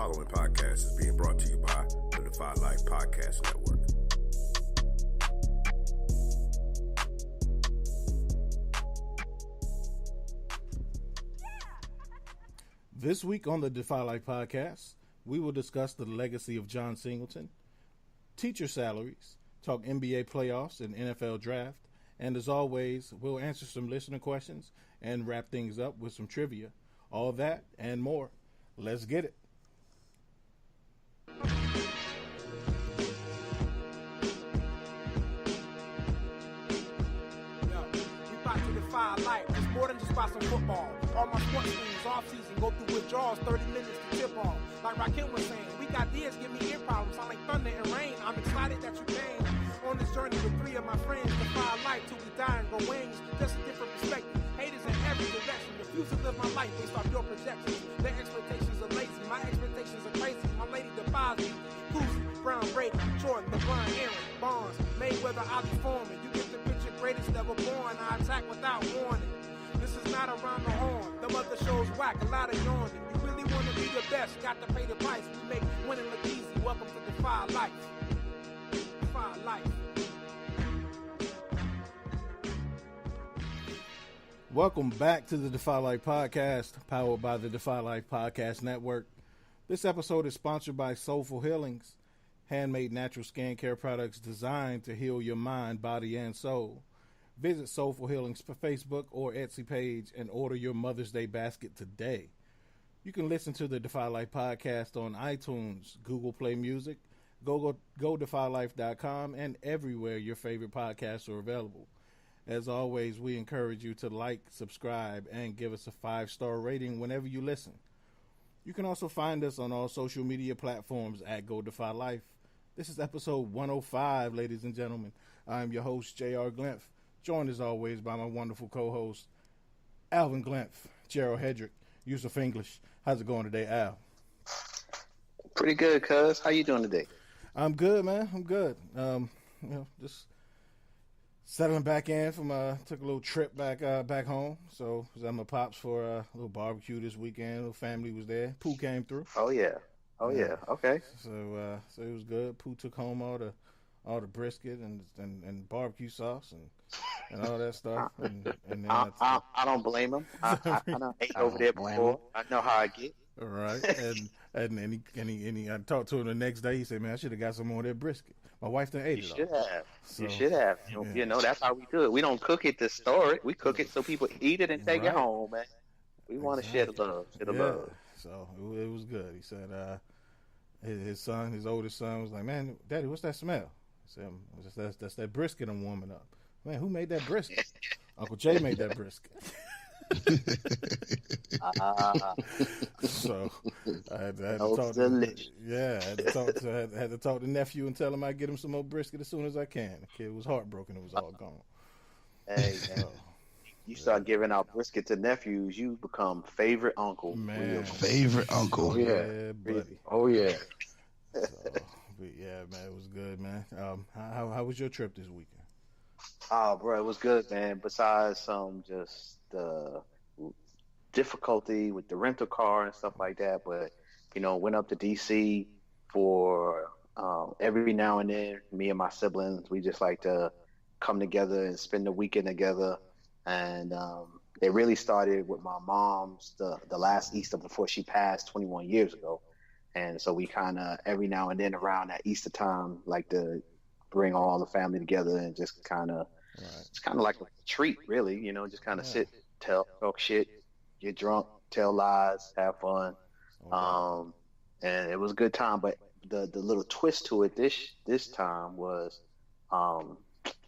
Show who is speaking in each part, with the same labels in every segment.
Speaker 1: following podcast is being brought to you by the Defy Life Podcast Network.
Speaker 2: This week on the Defy Life Podcast, we will discuss the legacy of John Singleton, teacher salaries, talk NBA playoffs and NFL draft, and as always, we'll answer some listener questions and wrap things up with some trivia. All that and more. Let's get it.
Speaker 3: Defy Life. It's more than just about some football. All my sports teams off season go through withdrawals, 30 minutes to tip off. Like Rakim was saying, we got ideas, give me ear problems. Sound like thunder and rain. I'm excited that you came on this journey with three of my friends. Defy life till we die and grow wings. Just a different perspective. Haters in every direction. Refuse to live my life based off your projections. Their expectations are lazy. My expectations are crazy. My lady defies me. Koozie, Brown, Brady, Jordan, LeBron, Aaron, Bonds, Mayweather, Ali Foreman. You get the picture, greatest ever born. I attack without warning. This is not around the horn. The other shows whack, a lot of yawning. You really want to be the best, got to pay the price. We make winning look easy. Welcome to Defy Life. Defy Life.
Speaker 2: Welcome back to the Defy Life Podcast, powered by the Defy Life Podcast Network. This episode is sponsored by Soulful Healings, handmade natural skincare products designed to heal your mind, body, and soul. Visit Soulful Healings for Facebook or Etsy page and order your Mother's Day basket today. You can listen to the Defy Life podcast on iTunes, Google Play Music, go defylife.com, and everywhere your favorite podcasts are available. As always, we encourage you to like, subscribe, and give us a 5-star rating whenever you listen. You can also find us on all social media platforms at Go Defy Life. This is episode 105, ladies and gentlemen. I'm your host, J.R. Glymph, joined as always by my wonderful co-host, Alvin Glymph, Gerald Hedrick, Yusuf English. How's it going today, Al?
Speaker 4: Pretty good, cuz. How you doing today?
Speaker 2: I'm good, man. I'm good. Just settling back in from took a little trip back home. So was at my pops for a little barbecue this weekend. Little family was there. Pooh came through.
Speaker 4: Oh yeah. Okay.
Speaker 2: So it was good. Pooh took home all the brisket and barbecue sauce and all that stuff. And then
Speaker 4: I don't blame him. I done ate over there before. I know how I get.
Speaker 2: All right. And he I talked to him the next day. He said, "Man, I should have got some more of that brisket." My wife done ate it.
Speaker 4: You should have. You know, that's how we do it. We don't cook it to store it. We cook it so people eat it and take it home, man. We want to share the love.
Speaker 2: So it was good. He said his oldest son was like, "Man, Daddy, what's that smell?" I said, "That's that brisket I'm warming up." Man, who made that brisket? Uncle Jay made that brisket. So I had to talk had to talk to nephew and tell him I'd get him some more brisket as soon as I can. The kid was heartbroken; it was all gone.
Speaker 4: Hey, you start giving out brisket to nephews, you become favorite uncle.
Speaker 2: Man,
Speaker 5: favorite uncle.
Speaker 2: Yeah, buddy.
Speaker 5: Oh yeah.
Speaker 2: So, but yeah, man, it was good, man. How was your trip this weekend?
Speaker 4: Oh, bro, it was good, man. Besides just difficulty with the rental car and stuff like that, but went up to DC for every now and then. Me and my siblings, we just like to come together and spend the weekend together. And it really started with my mom's the last Easter before she passed 21 years ago. And so we kind of every now and then around that Easter time like to bring all the family together and just kind of it's kind of like a treat, really. Just kind of sit, talk shit, get drunk, tell lies, have fun. And it was a good time. But the little twist to it this time was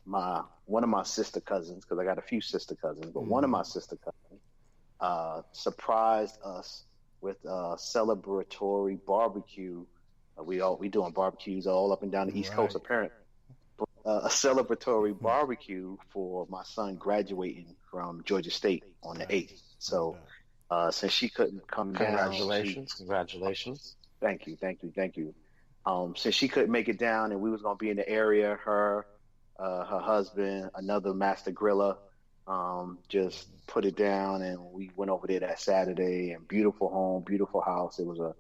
Speaker 4: one of my sister cousins, because I got a few sister cousins, but one of my sister cousins surprised us with a celebratory barbecue. We doing barbecues all up and down the East Coast, apparently. A celebratory barbecue for my son graduating from Georgia State on the 8th. So since she couldn't come down,
Speaker 5: Congratulations.
Speaker 4: Thank you. Since she couldn't make it down and we was going to be in the area, her husband, another master griller, just put it down, and we went over there that Saturday. And beautiful home, beautiful house. It was a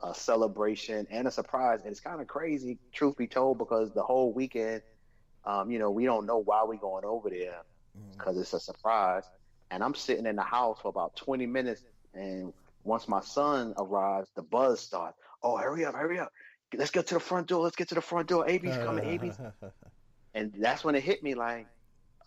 Speaker 4: a celebration and a surprise. And it's kind of crazy, truth be told, because the whole weekend, we don't know why we're going over there because it's a surprise. And I'm sitting in the house for about 20 minutes. And once my son arrives, the buzz starts. Oh, hurry up. Let's get to the front door. AB's coming. AB's. And that's when it hit me like,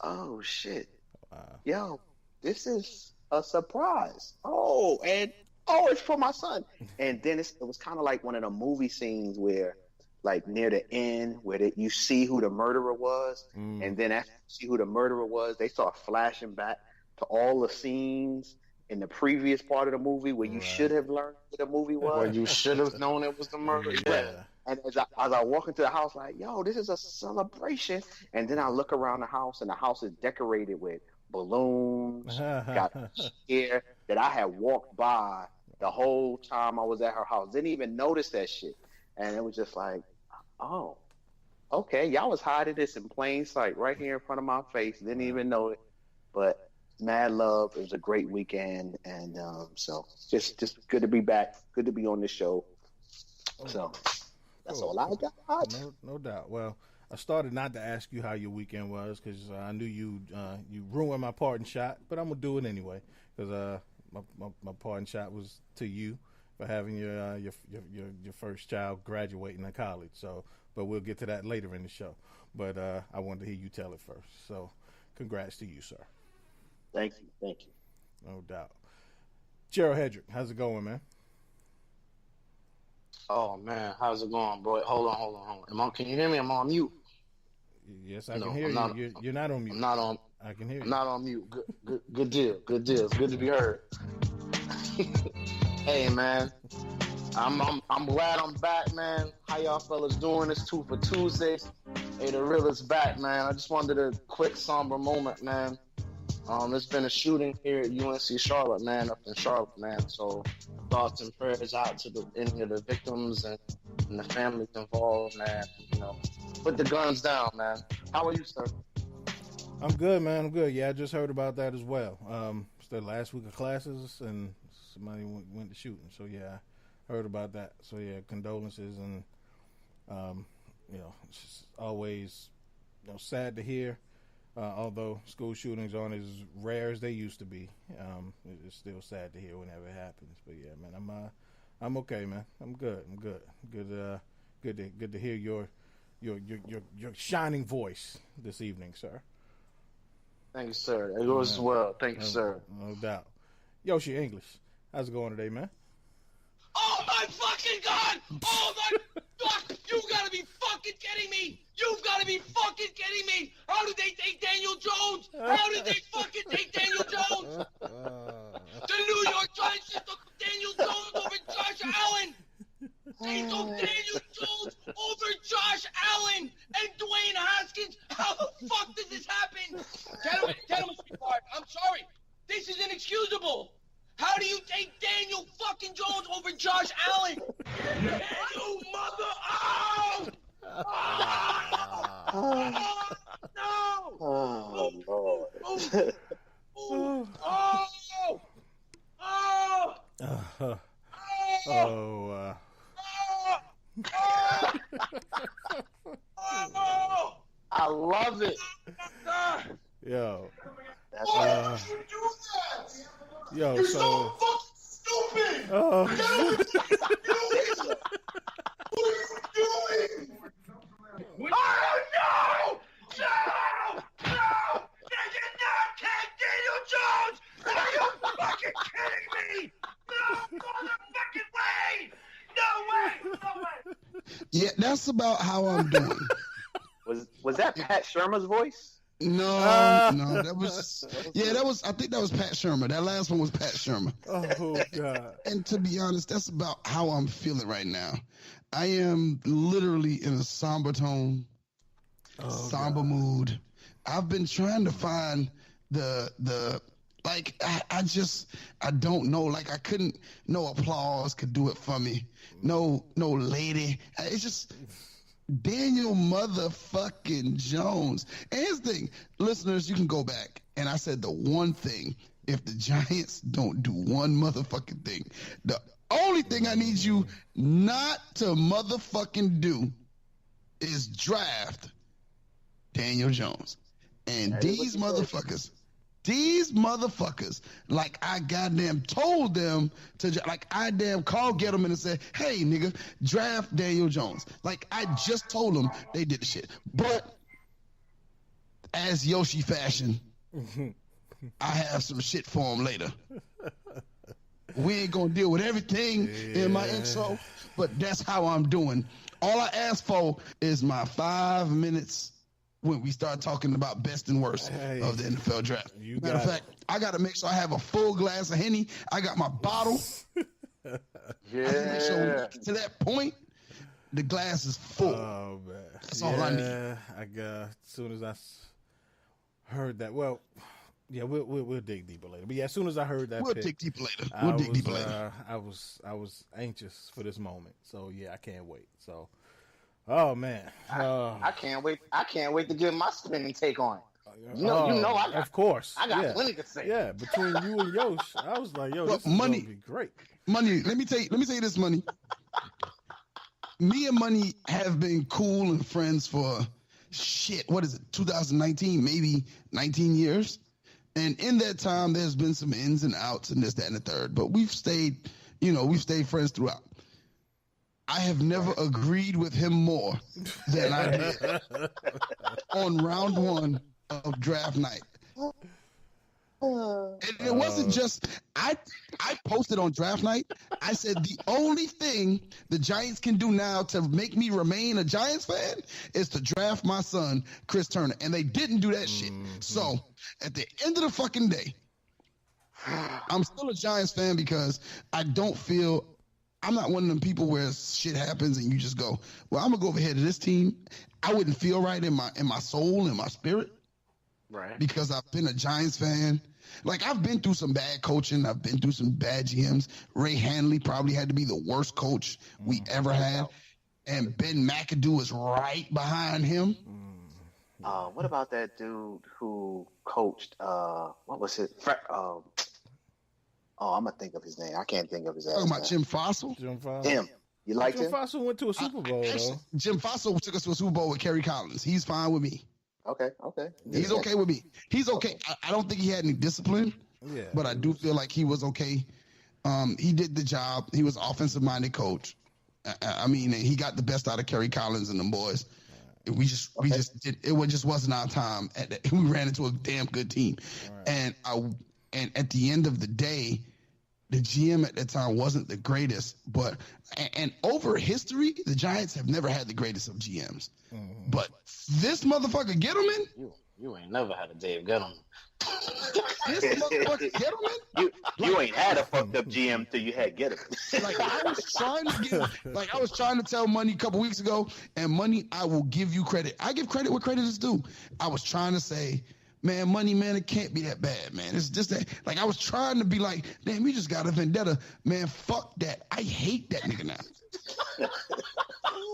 Speaker 4: oh, shit. Wow. Yo, this is a surprise. It's for my son. And then it was kind of like one of the movie scenes where, like, near the end, where you see who the murderer was. And then after you see who the murderer was, they start flashing back to all the scenes in the previous part of the movie where you should have learned what the movie was.
Speaker 5: Where you should have known it was the murder.
Speaker 4: Yeah. And as I walk into the house, like, yo, this is a celebration. And then I look around the house, and the house is decorated with balloons, got here that I had walked by the whole time I was at her house. Didn't even notice that shit. And it was just like, oh, okay, y'all was hiding this in plain sight right here in front of my face. Didn't even know it. But mad love. It was a great weekend. And so just good to be back. Good to be on this show. So that's all I got.
Speaker 2: No doubt. Well, I started not to ask you how your weekend was because I knew you ruined my parting shot, but I'm going to do it anyway because my parting shot was to you for having your first child graduating in college. So, but we'll get to that later in the show. But I wanted to hear you tell it first. So, congrats to you, sir.
Speaker 4: Thank you.
Speaker 2: No doubt. Gerald Hedrick, how's it going, man?
Speaker 5: Oh man, how's it going, boy? Hold on. Can you hear me? I'm on mute.
Speaker 2: Yes, I can hear you. You're not on mute.
Speaker 5: I'm not on.
Speaker 2: I can hear you.
Speaker 5: I'm not on mute. Good deal. It's good to be heard. Hey man, I'm glad I'm back, man. How y'all fellas doing? It's 2 for Tuesday. Hey, the real is back, man. I just wanted a quick somber moment, man. There's been a shooting here at UNC Charlotte, man, up in Charlotte, man. So thoughts and prayers out to any of the victims and the families involved, man. Put the guns down, man. How are you, sir?
Speaker 2: I'm good, man. I'm good. Yeah, I just heard about that as well. It's the last week of classes, and somebody went to shooting. So, yeah, I heard about that. So, yeah, condolences. And, it's just always sad to hear. Although school shootings aren't as rare as they used to be, it's still sad to hear whenever it happens. But yeah, man, I'm okay, man. I'm good. Good to hear your shining voice this evening, sir.
Speaker 5: Thank you, sir. It goes well. Thank you, sir.
Speaker 2: No doubt. Yoshi English, how's it going today, man?
Speaker 6: Oh my fucking God! Oh my God! You gotta be fucking kidding me! You've got to be fucking kidding me! How did they take Daniel Jones? How did they fucking take Daniel Jones? The New York Giants just took Daniel Jones over Josh Allen! They took Daniel Jones over Josh Allen and Dwayne Haskins! How the fuck did this happen? Gentlemen, sweetheart, I'm sorry. This is inexcusable! How do you take Daniel fucking Jones over Josh Allen? You mother... Oh! Oh, no!
Speaker 4: Oh, Lord.
Speaker 5: I love it.
Speaker 2: Yo.
Speaker 6: Why did you do that?
Speaker 2: Yo,
Speaker 6: You're so fucking stupid! What are you doing? Oh, no! No! No! They did not take Daniel Jones! Are you fucking kidding me? No motherfucking way! No way!
Speaker 7: Yeah, that's about how I'm doing.
Speaker 4: Was that Pat Shermer's voice?
Speaker 7: No, that was I think that was Pat Shermer. That last one was Pat Shermer.
Speaker 2: Oh, God.
Speaker 7: And to be honest, that's about how I'm feeling right now. I am literally in a somber tone, somber mood. I've been trying to find the like, I don't know. Like, I couldn't, no applause could do it for me. No lady. It's just Daniel motherfucking Jones. And here's the thing, listeners, you can go back. And I said the one thing, if the Giants don't do one motherfucking thing, the only only thing I need you not to motherfucking do is draft Daniel Jones. And these motherfuckers, like I goddamn told them to, like I damn called Gettleman and said, hey, nigga, draft Daniel Jones. Like I just told them they did the shit. But as Yoshi fashion, I have some shit for him later. We ain't gonna deal with everything in my intro, but that's how I'm doing. All I ask for is my 5 minutes when we start talking about best and worst of the NFL draft. Matter of fact, I got to make sure I have a full glass of Henny. I got my bottle. I make sure when we get to that point, the glass is full.
Speaker 2: Oh, man.
Speaker 7: That's all I need.
Speaker 2: I got, as soon as I heard that, well, yeah, we'll dig deeper later. But yeah, as soon as I heard that,
Speaker 7: we'll dig deeper later.
Speaker 2: I was anxious for this moment. So yeah, I can't wait. So, oh man,
Speaker 5: I can't wait. I can't wait to get my spinning take on it. You know, I got,
Speaker 2: of course,
Speaker 5: I got plenty to say.
Speaker 2: Yeah, between you and Yosh, I was like, yo, this is
Speaker 7: Money,
Speaker 2: gonna be great.
Speaker 7: Money, let me tell you this, Money. Me and Money have been cool and friends for what is it, 2019, maybe 19 years. And in that time, there's been some ins and outs and this, that, and the third. But we've stayed friends throughout. I have never agreed with him more than I did on round one of draft night. And it wasn't just, I posted on draft night, I said the only thing the Giants can do now to make me remain a Giants fan is to draft my son, Chris Turner. And they didn't do that shit. So at the end of the fucking day, I'm still a Giants fan because I'm not one of them people where shit happens and you just go, well, I'm going to go over here to this team. I wouldn't feel right in my soul, in my spirit.
Speaker 5: Right.
Speaker 7: Because I've been a Giants fan. Like, I've been through some bad coaching. I've been through some bad GMs. Ray Handley probably had to be the worst coach we ever had. And Ben McAdoo is right behind him.
Speaker 4: What about that dude who coached, what was it? I'm going to think of his name. I can't think of his name.
Speaker 7: Talking about Jim Fossil?
Speaker 4: Him. You liked him?
Speaker 2: Jim Fossil went to a Super Bowl, though.
Speaker 7: Jim Fossil took us to a Super Bowl with Kerry Collins. He's fine with me.
Speaker 4: Okay.
Speaker 7: He's okay with me. He's okay. I don't think he had any discipline, but I do feel like he was okay. He did the job. He was offensive-minded coach. I mean, he got the best out of Kerry Collins and them boys. We just wasn't our time. We ran into a damn good team, and at the end of the day, the GM at that time wasn't the greatest, but over history, the Giants have never had the greatest of GMs. Mm-hmm. But this motherfucker Gettleman,
Speaker 5: you ain't never had a Dave Gettleman.
Speaker 7: This motherfucker Gettleman,
Speaker 4: you ain't had a fucked up GM till you had Gettleman.
Speaker 7: Like I was trying to tell Money a couple weeks ago, and Money, I will give you credit. I give credit where credit is due. I was trying to say, man, Money, man, it can't be that bad, man. It's just that, like, I was trying to be like, damn, we just got a vendetta. Man, fuck that. I hate that nigga now.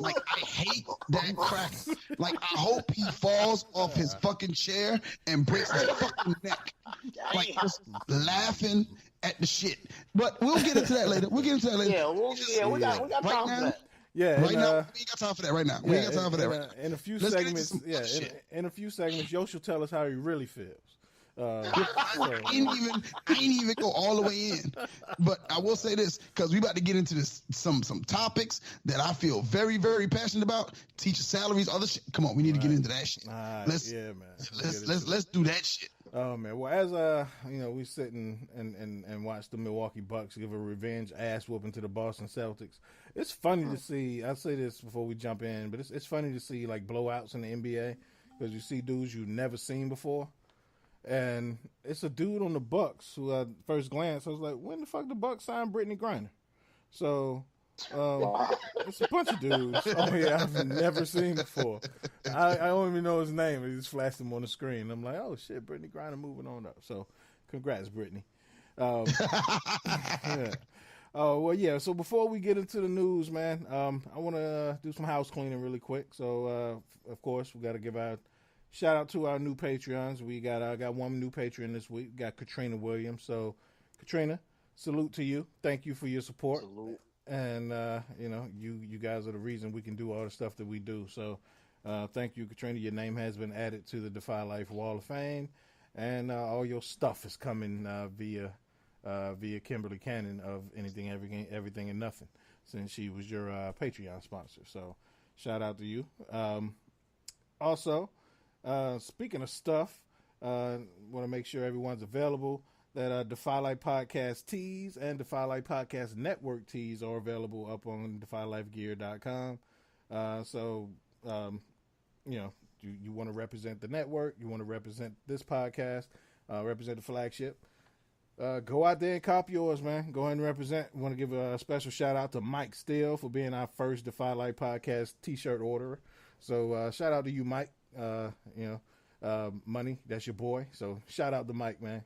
Speaker 7: Like, I hate that crack. Like, I hope he falls off his fucking chair and breaks his fucking neck. Like, just laughing at the shit. But we'll get into that later.
Speaker 5: Yeah, we got time for that.
Speaker 2: Yeah,
Speaker 7: right now, we ain't got time for that right now. We ain't got time for that right now.
Speaker 2: In a few segments, in a few segments, Yosh will tell us how he really feels.
Speaker 7: I ain't even go all the way in, but I will say this because we about to get into this some topics that I feel very, very passionate about. Teacher salaries, other shit. Come on, we need to get into that shit. Let's do that shit.
Speaker 2: Oh man, well as we sit and watch the Milwaukee Bucks give a revenge ass whooping to the Boston Celtics. It's funny to see. I'll say this before we jump in, but it's funny to see like blowouts in the NBA because you see dudes you've never seen before. And it's a dude on the Bucks who, at first glance, I was like, when the fuck the Bucks signed Brittany Griner? So, it's a bunch of dudes I've never seen before. I don't even know his name. He just flashed him on the screen. I'm like, oh, shit, Brittany Griner moving on up. So, congrats, Brittany. Yeah. Oh, well, yeah. So, before we get into the news, man, I want to do some house cleaning really quick. So, of course, we got to give out shout out to our new Patreons. We got one new Patreon this week. We got Katrina Williams. So, Katrina, salute to you. Thank you for your support.
Speaker 4: Salute.
Speaker 2: and you guys are the reason we can do all the stuff that we do. So thank you, Katrina. Your name has been added to the Defy Life Wall of Fame, and all your stuff is coming via Kimberly Cannon of Anything, Everything, and Nothing, since she was your Patreon sponsor. So shout out to you. Also, speaking of stuff, want to make sure everyone's available. That Defy Life Podcast tees and Defy Life Podcast Network tees are available up on DefyLifeGear.com. You want to represent the network, you want to represent this podcast, represent the flagship. Go out there and cop yours, man. Go ahead and represent. I want to give a special shout out to Mike Steele for being our first Defy Life Podcast t-shirt orderer. So shout out to you, Mike. Money, that's your boy. So shout out to Mike, man.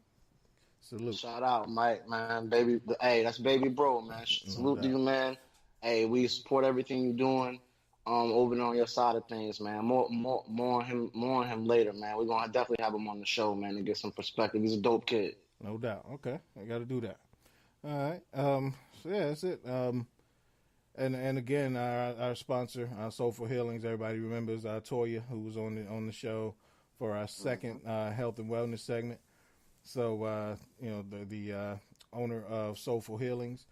Speaker 2: Salute.
Speaker 5: Shout out, Mike, man. Baby, hey, that's baby bro, man. Salute to you, man. Hey, we support everything you're doing. Over on your side of things, man. More on him later, man. We're gonna definitely have him on the show, man, to get some perspective. He's a dope kid.
Speaker 2: No doubt. Okay, I got to do that. All right. So yeah, that's it. And again, our sponsor, Soulful Healings. Everybody remembers Toya, who was on the show for our second health and wellness segment. So the owner of Soulful Healings,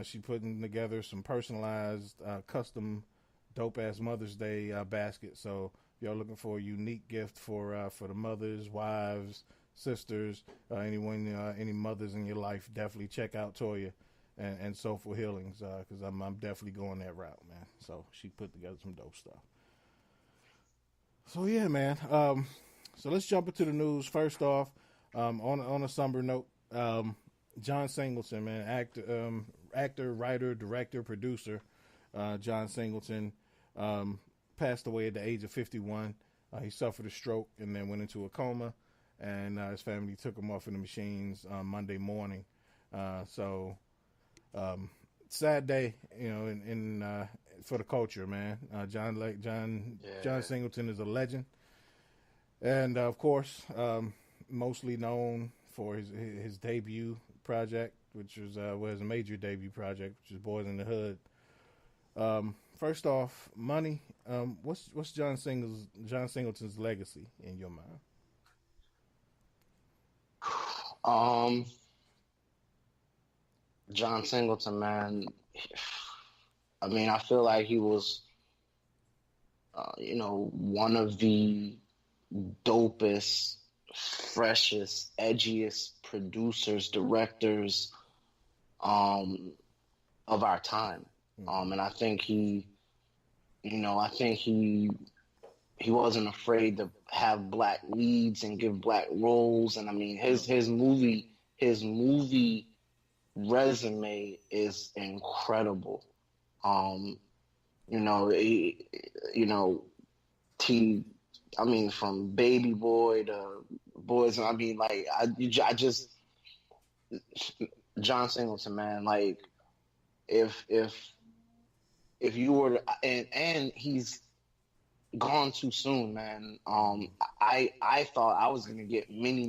Speaker 2: she putting together some personalized, custom, dope ass Mother's Day basket. So if y'all looking for a unique gift for the mothers, wives, sisters, any mothers in your life, definitely check out Toya and Soulful Healings, because I'm definitely going that route, man. So she put together some dope stuff. So yeah, man. So let's jump into the news. First off, on a somber note, John Singleton, man, actor, writer, director, producer, John Singleton, passed away at the age of 51. He suffered a stroke and then went into a coma, and his family took him off of the machines Monday morning. Sad day, in for the culture, man. John Singleton is a legend, and of course, mostly known for his debut project, which was a major debut project, which is Boys in the Hood. First off, Money. What's John Singleton's legacy in your mind?
Speaker 5: John Singleton, man. I mean, I feel like he was, one of the dopest, freshest, edgiest producers, directors, of our time. And I think he wasn't afraid to have black leads and give black roles. And I mean, his movie resume is incredible. From Baby Boy to Boys, I mean, like, John Singleton, man, like, if you were to, and he's gone too soon, man. I thought I was gonna get many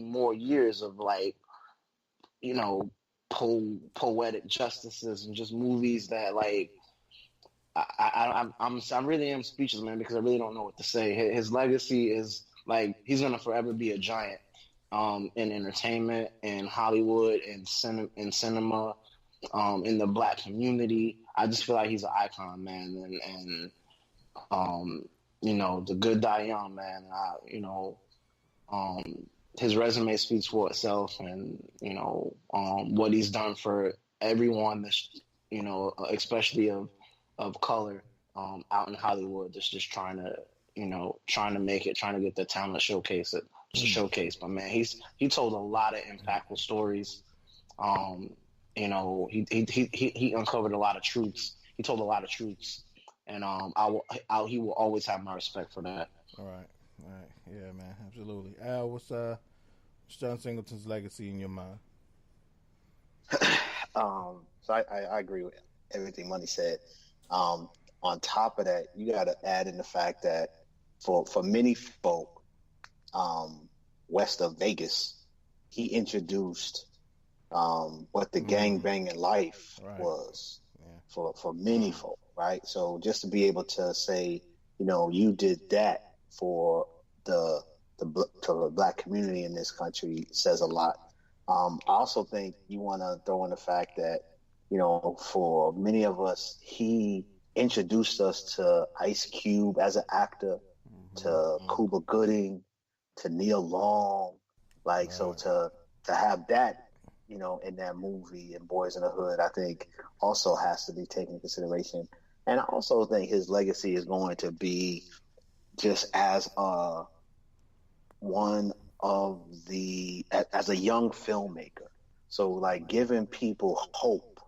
Speaker 5: more years of, like, poetic justices and just movies that, like, I really am speechless, man, because I really don't know what to say. His legacy is, like, he's gonna forever be a giant in entertainment, in Hollywood, in cinema, in the black community. I just feel like he's an icon, man, and the good die young, man. His resume speaks for itself, and what he's done for everyone that's especially of color out in Hollywood, that's just trying to make it, trying to get the talent showcase. But man, he told a lot of impactful stories. He uncovered a lot of truths. He told a lot of truths, and he will always have my respect for that.
Speaker 2: All right, yeah, man, absolutely. Al, what's John Singleton's legacy in your mind?
Speaker 4: So I agree with everything Money said. On top of that, you got to add in the fact that for many folk west of Vegas, he introduced what the gangbanging life was. for many folk, right? So just to be able to say, you know, you did that for to the black community in this country says a lot. I also think you want to throw in the fact that, you know, for many of us, he introduced us to Ice Cube as an actor, to Cuba Gooding, to Neil Long, like, so to have that, you know, in that movie and Boys in the Hood, I think also has to be taken into consideration. And I also think his legacy is going to be just as one of as a young filmmaker. So like giving people hope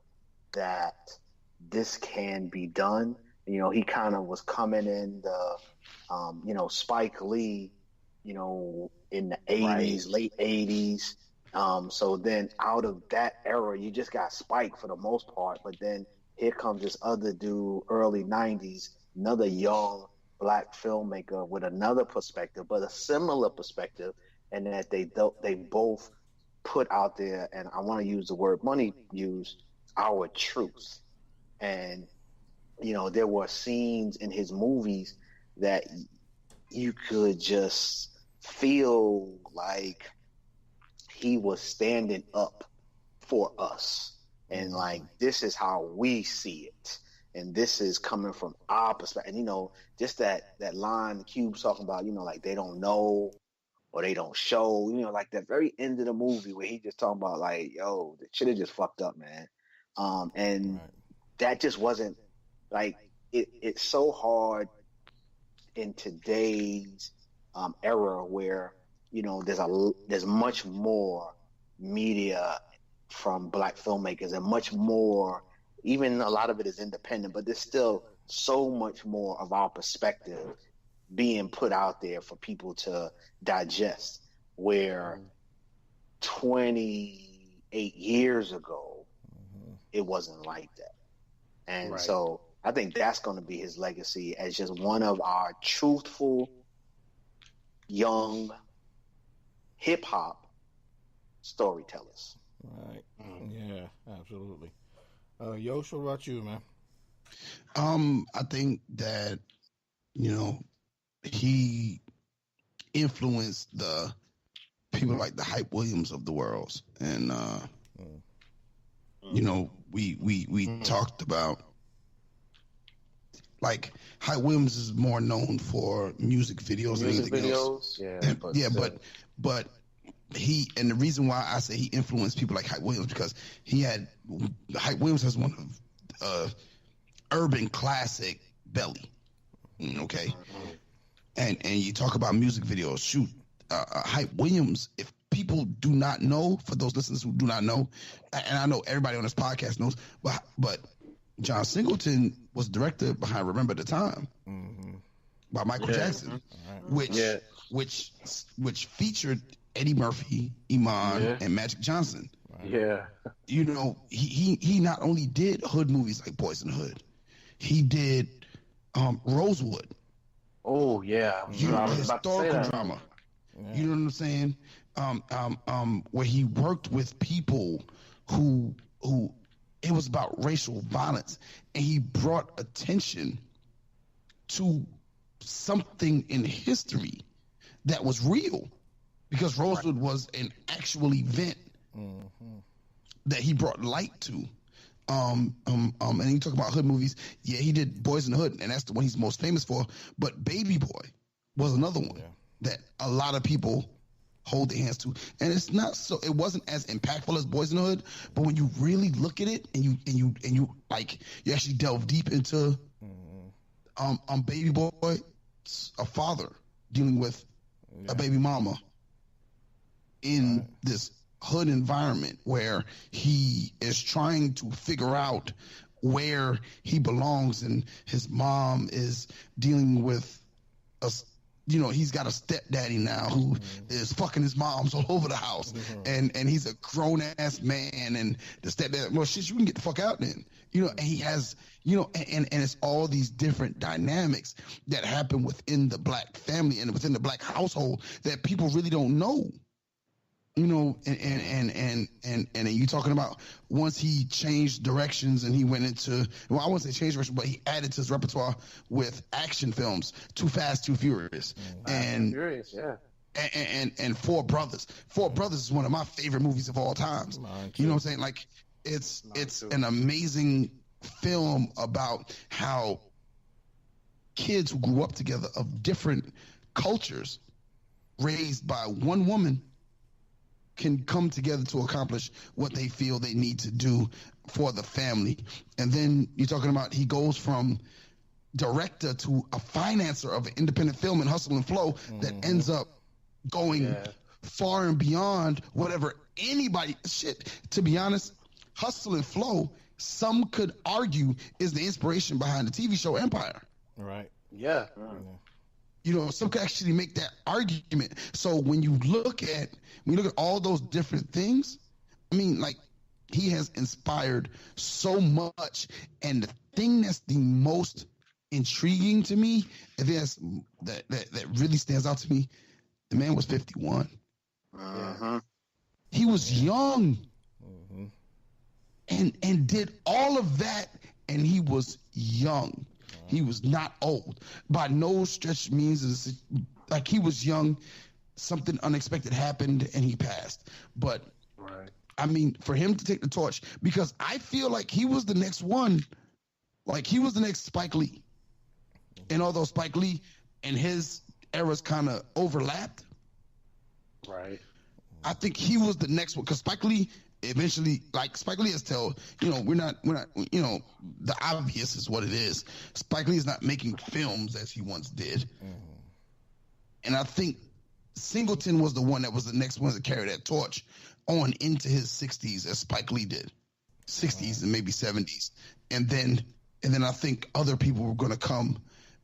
Speaker 4: that this can be done. You know, he kind of was coming in the, you know, Spike Lee, you know, in the 80s, late 80s. So then out of that era, you just got Spike for the most part, but then here comes this other dude, early 90s, another young black filmmaker with another perspective, but a similar perspective, and that they both put out there, and I want to use the word money used, our truth. And, you know, there were scenes in his movies that you could just feel like he was standing up for us. And like, this is how we see it. And this is coming from our perspective. And, you know, just that line Cube's talking about, you know, like they don't know or they don't show, you know, like that very end of the movie where he just talking about like, yo, the shit is just fucked up, man. And that just wasn't like, it's so hard in today's era where, you know, there's much more media from black filmmakers and much more, even a lot of it is independent, but there's still so much more of our perspective being put out there for people to digest, where 28 years ago, it wasn't like that. And so I think that's going to be his legacy as just one of our truthful, young hip-hop storytellers.
Speaker 2: Right. Yeah, absolutely. Yosh, what about you, man?
Speaker 7: I think that, you know, he influenced the people like the Hype Williams of the world. And, you know, we talked about, like, Hype Williams is more known for music videos than anything else. But he, and the reason why I say he influenced people like Hype Williams, because Hype Williams has one of urban classic Belly. Okay. And you talk about music videos, shoot, Hype Williams, if people do not know, for those listeners who do not know, and I know everybody on this podcast knows, but John Singleton was director behind Remember the Time by Michael Jackson, which featured Eddie Murphy, Iman, and Magic Johnson.
Speaker 5: Yeah.
Speaker 7: You know, he not only did hood movies like Boys in the Hood, he did Rosewood.
Speaker 5: Oh yeah,
Speaker 7: historical drama. Yeah. You know what I'm saying? Where he worked with people who it was about racial violence, and he brought attention to something in history that was real, because Rosewood was an actual event that he brought light to. And you talk about hood movies. Yeah, he did Boys in the Hood, and that's the one he's most famous for. But Baby Boy was another one that a lot of people hold their hands to. And it wasn't as impactful as Boys in the Hood, but when you really look at it and you like, you actually delve deep into Baby Boy, a father dealing with a baby mama in this hood environment where he is trying to figure out where he belongs, and his mom is dealing with he's got a stepdaddy now who is fucking his moms all over the house, and he's a grown ass man, and the stepdad, well, shit, you can get the fuck out then, and he has, and it's all these different dynamics that happen within the black family and within the black household that people really don't know and you talking about once he changed directions and he went into, well, I wouldn't say changed direction, but he added to his repertoire with action films, Too Fast, Too Furious, and
Speaker 5: Furious, yeah.
Speaker 7: And Four Brothers. Four Brothers is one of my favorite movies of all times. You know what I'm saying? Like it's an amazing film about how kids who grew up together of different cultures, raised by one woman, can come together to accomplish what they feel they need to do for the family. And then you're talking about he goes from director to a financer of an independent film in Hustle and Flow that ends up going far and beyond whatever anybody, to be honest, Hustle and Flow, some could argue, is the inspiration behind the TV show Empire.
Speaker 2: Right.
Speaker 5: Yeah.
Speaker 7: Some could actually make that argument. So when you look at all those different things, I mean, like, he has inspired so much. And the thing that's the most intriguing to me, and that really stands out to me, the man was 51. He was young, and did all of that, and he was young. He was not old by no stretch means. Like, he was young. Something unexpected happened and he passed. But I mean, for him to take the torch, because I feel like he was the next one. Like, he was the next Spike Lee. And although Spike Lee and his eras kind of overlapped, I think he was the next one, because Spike Lee eventually, like, Spike Lee has told, we're not, the obvious is what it is. Spike Lee is not making films as he once did. And I think Singleton was the one that was the next one to carry that torch on into his 60s, as Spike Lee did. 60s and maybe 70s. And then I think other people were going to come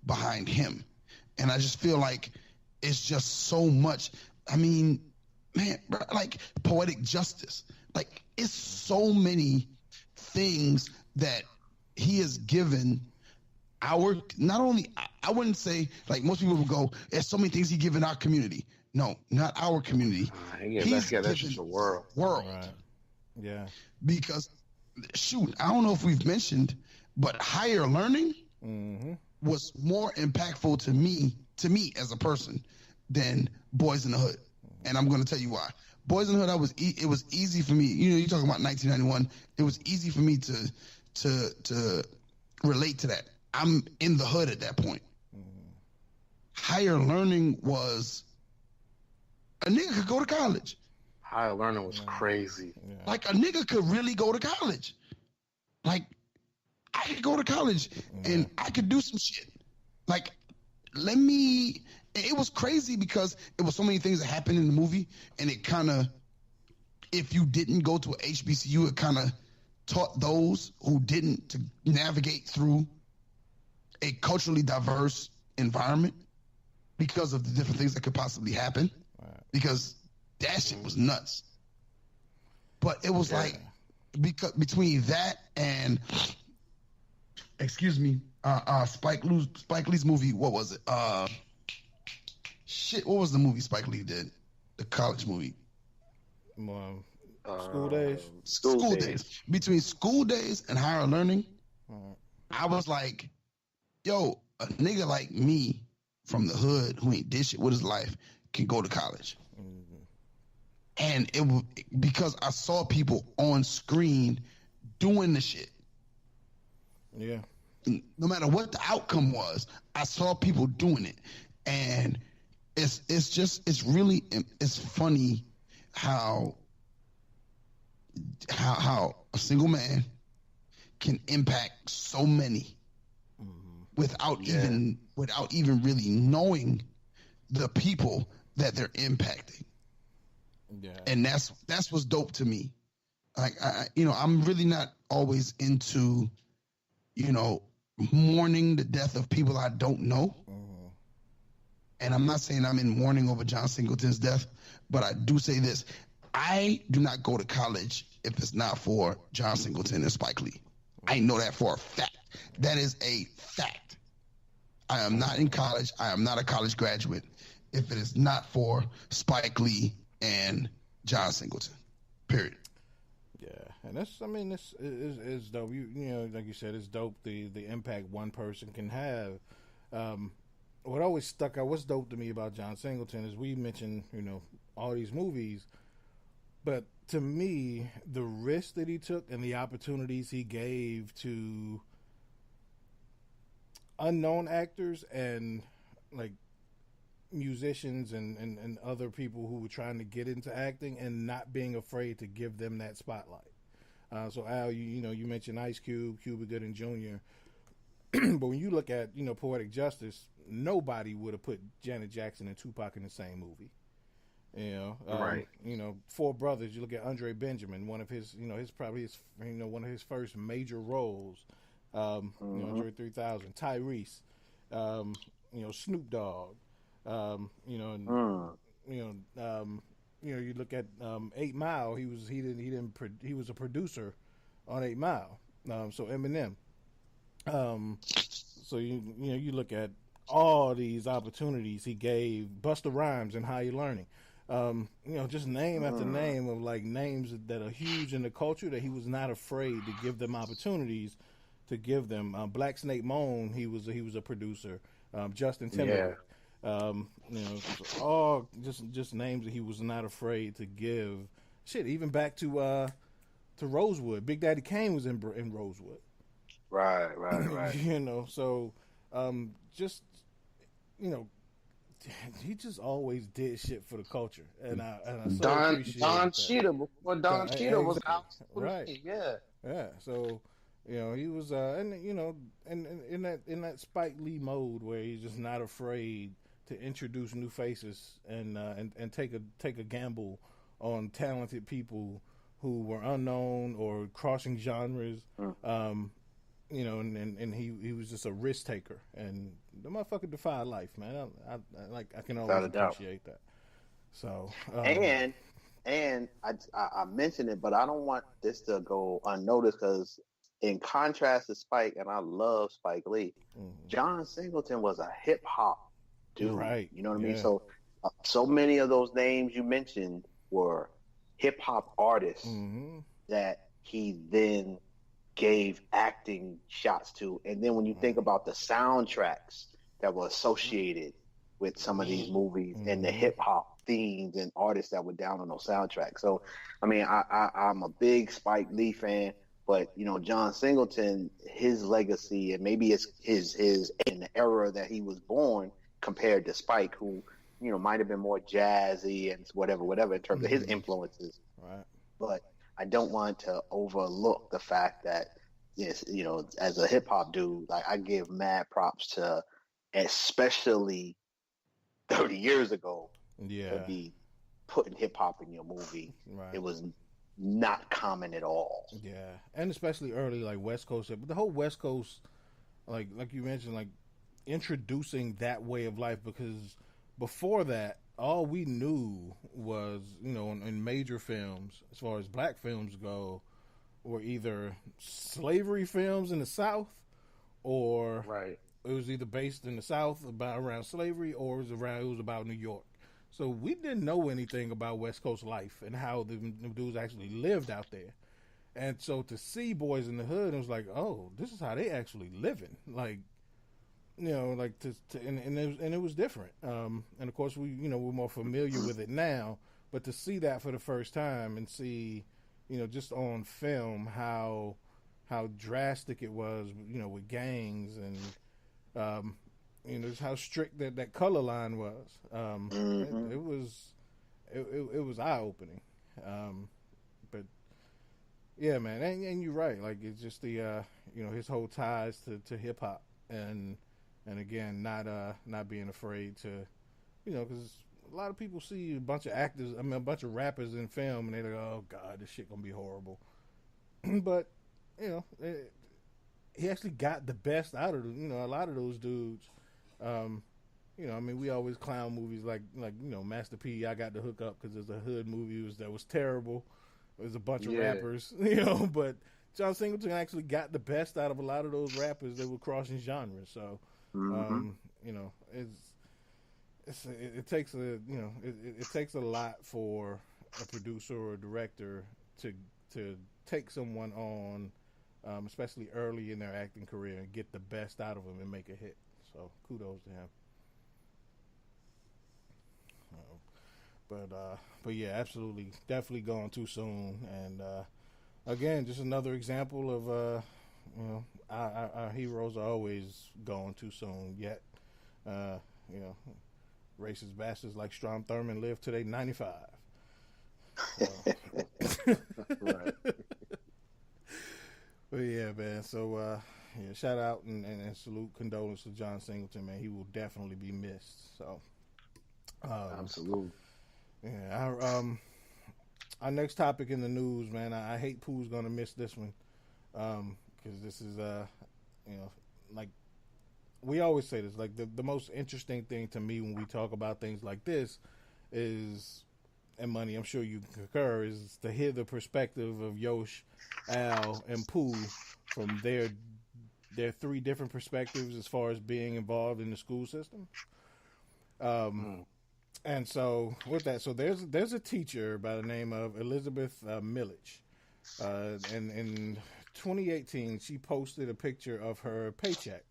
Speaker 7: behind him. And I just feel like it's just so much. I mean, man, like, poetic justice. Like, it's so many things that he has given our, not only, I wouldn't say, like, most people would go, there's so many things he given our community. No, not our community.
Speaker 5: That's just the world.
Speaker 2: Right. Yeah.
Speaker 7: Because, shoot, I don't know if we've mentioned, but higher learning was more impactful to me as a person than Boys in the Hood. And I'm going to tell you why. Boys in the Hood, it was easy for me. You're talking about 1991. It was easy for me to relate to that. I'm in the hood at that point. Higher learning was a nigga could go to college.
Speaker 5: Higher learning was crazy.
Speaker 2: Yeah.
Speaker 7: Like, a nigga could really go to college. Like, I could go to college and I could do some shit. Like, it was crazy because it was so many things that happened in the movie, and it kind of, if you didn't go to a HBCU, it kind of taught those who didn't to navigate through a culturally diverse environment because of the different things that could possibly happen. Because that shit was nuts. But it was like, because between that and, Spike Lee's movie, what was it? What was the movie Spike Lee did? The college movie.
Speaker 2: School Days.
Speaker 7: School Days. Between School Days and Higher Learning, I was like, yo, a nigga like me from the hood who ain't did shit with his life can go to college. And it was because I saw people on screen doing the shit.
Speaker 2: Yeah.
Speaker 7: No matter what the outcome was, I saw people doing it. And it's funny how a single man can impact so many without even really knowing the people that they're impacting.
Speaker 2: Yeah.
Speaker 7: And that's what's dope to me. Like, I'm really not always into, mourning the death of people I don't know. And I'm not saying I'm in mourning over John Singleton's death, but I do say this. I do not go to college if it's not for John Singleton and Spike Lee. I know that for a fact. That is a fact. I am not in college. I am not a college graduate if it is not for Spike Lee and John Singleton. Period.
Speaker 2: Yeah, and that's, I mean, this is dope. You know, like you said, it's dope the impact one person can have. What always stuck out, what's dope to me about John Singleton is we mentioned, you know, all these movies, but to me, the risk that he took and the opportunities he gave to unknown actors and like musicians and other people who were trying to get into acting and not being afraid to give them that spotlight. So Al, you know, you mentioned Ice Cube, Cuba Gooding Jr., but when you look at, you know, Poetic Justice, nobody would have put Janet Jackson and Tupac in the same movie. You know,
Speaker 4: Right.
Speaker 2: You know, Four Brothers. You look at Andre Benjamin, one of his, you know, one of his first major roles. You know, Andre 3000, Tyrese, you know, Snoop Dogg, you know, and, you look at 8 Mile. He was a producer on 8 Mile. So Eminem. So you look at all these opportunities he gave. Busta Rhymes and How You Learning. You know, just name after name of like names that are huge in the culture that he was not afraid to give them opportunities to give them. Black Snake Moan, he was a producer. Justin Timberlake. You know, all just names that he was not afraid to give. Shit, even back to Rosewood. Big Daddy Kane was in Rosewood.
Speaker 4: Right.
Speaker 2: You know, so just, you know, he just always did shit for the culture, and I so appreciate
Speaker 5: Don
Speaker 2: that.
Speaker 5: Cheetah before Don Cheetah was out.
Speaker 2: Right. Yeah. So, you know, he was, and you know, and in that Spike Lee mode where he's just not afraid to introduce new faces and take a gamble on talented people who were unknown or crossing genres. You know, and he was just a risk taker, and the motherfucker defied life, man. I can always appreciate that. So
Speaker 4: and I mentioned it, but I don't want this to go unnoticed because, in contrast to Spike, and I love Spike Lee, John Singleton was a hip hop dude.
Speaker 2: Right.
Speaker 4: You know what I mean? So many of those names you mentioned were hip hop artists that he then gave acting shots to. And then when you think about the soundtracks that were associated with some of these movies and the hip hop themes and artists that were down on those soundtracks. So, I mean, I'm a big Spike Lee fan, but, you know, John Singleton, his legacy, and maybe it's his in the era that he was born compared to Spike, who, you know, might have been more jazzy and whatever in terms of his influences.
Speaker 2: Right.
Speaker 4: But I don't want to overlook the fact that, yes, you know, as a hip hop dude, like, I give mad props to, especially 30 years ago, to be putting hip hop in your movie.
Speaker 2: Right.
Speaker 4: It was not common at all.
Speaker 2: Yeah, and especially early, like West Coast, but the whole West Coast, like you mentioned, like introducing that way of life, because before that, all we knew was, you know, in major films, as far as black films go, were either slavery films in the South, or it was either based in the South around slavery, or it was about New York. So we didn't know anything about West Coast life and how the dudes actually lived out there. And so to see Boys in the Hood, it was like, oh, this is how they actually living. Like, you know, like and it was different. And of course we're more familiar with it now, but to see that for the first time and see, you know, just on film how drastic it was, you know, with gangs and you know, just how strict that color line was. It was eye opening. But yeah, man, and you're right. Like, it's just the you know, his whole ties to hip hop and again, not being afraid to, you know, because a lot of people see a bunch of rappers in film and they're like, oh God, this shit gonna be horrible. But, you know, he actually got the best out of, you know, a lot of those dudes. You know, I mean, we always clown movies like you know, Master P, I Got the Hook Up, because there's a hood movie that was terrible. It was a bunch of rappers, you know, but John Singleton actually got the best out of a lot of those rappers that were crossing genres. So, you know, it takes a lot for a producer or a director to take someone on, especially early in their acting career, and get the best out of them and make a hit. So kudos to him. But yeah, absolutely, definitely gone too soon. And again, just another example of our heroes are always gone too soon. Yet, racist bastards like Strom Thurmond live till they 95.
Speaker 4: Right.
Speaker 2: But yeah, man. So shout out and salute, condolences to John Singleton, man. He will definitely be missed. So
Speaker 4: Absolutely.
Speaker 2: Yeah, our next topic in the news, man. I hate Pooh's gonna miss this one, because this is like we always say this. Like the most interesting thing to me when we talk about things like this is, and Money, I'm sure you concur, is to hear the perspective of Yosh, Al, and Pooh from their three different perspectives as far as being involved in the school system. And so with that, so there's a teacher by the name of Elizabeth Millich, and in 2018 she posted a picture of her paycheck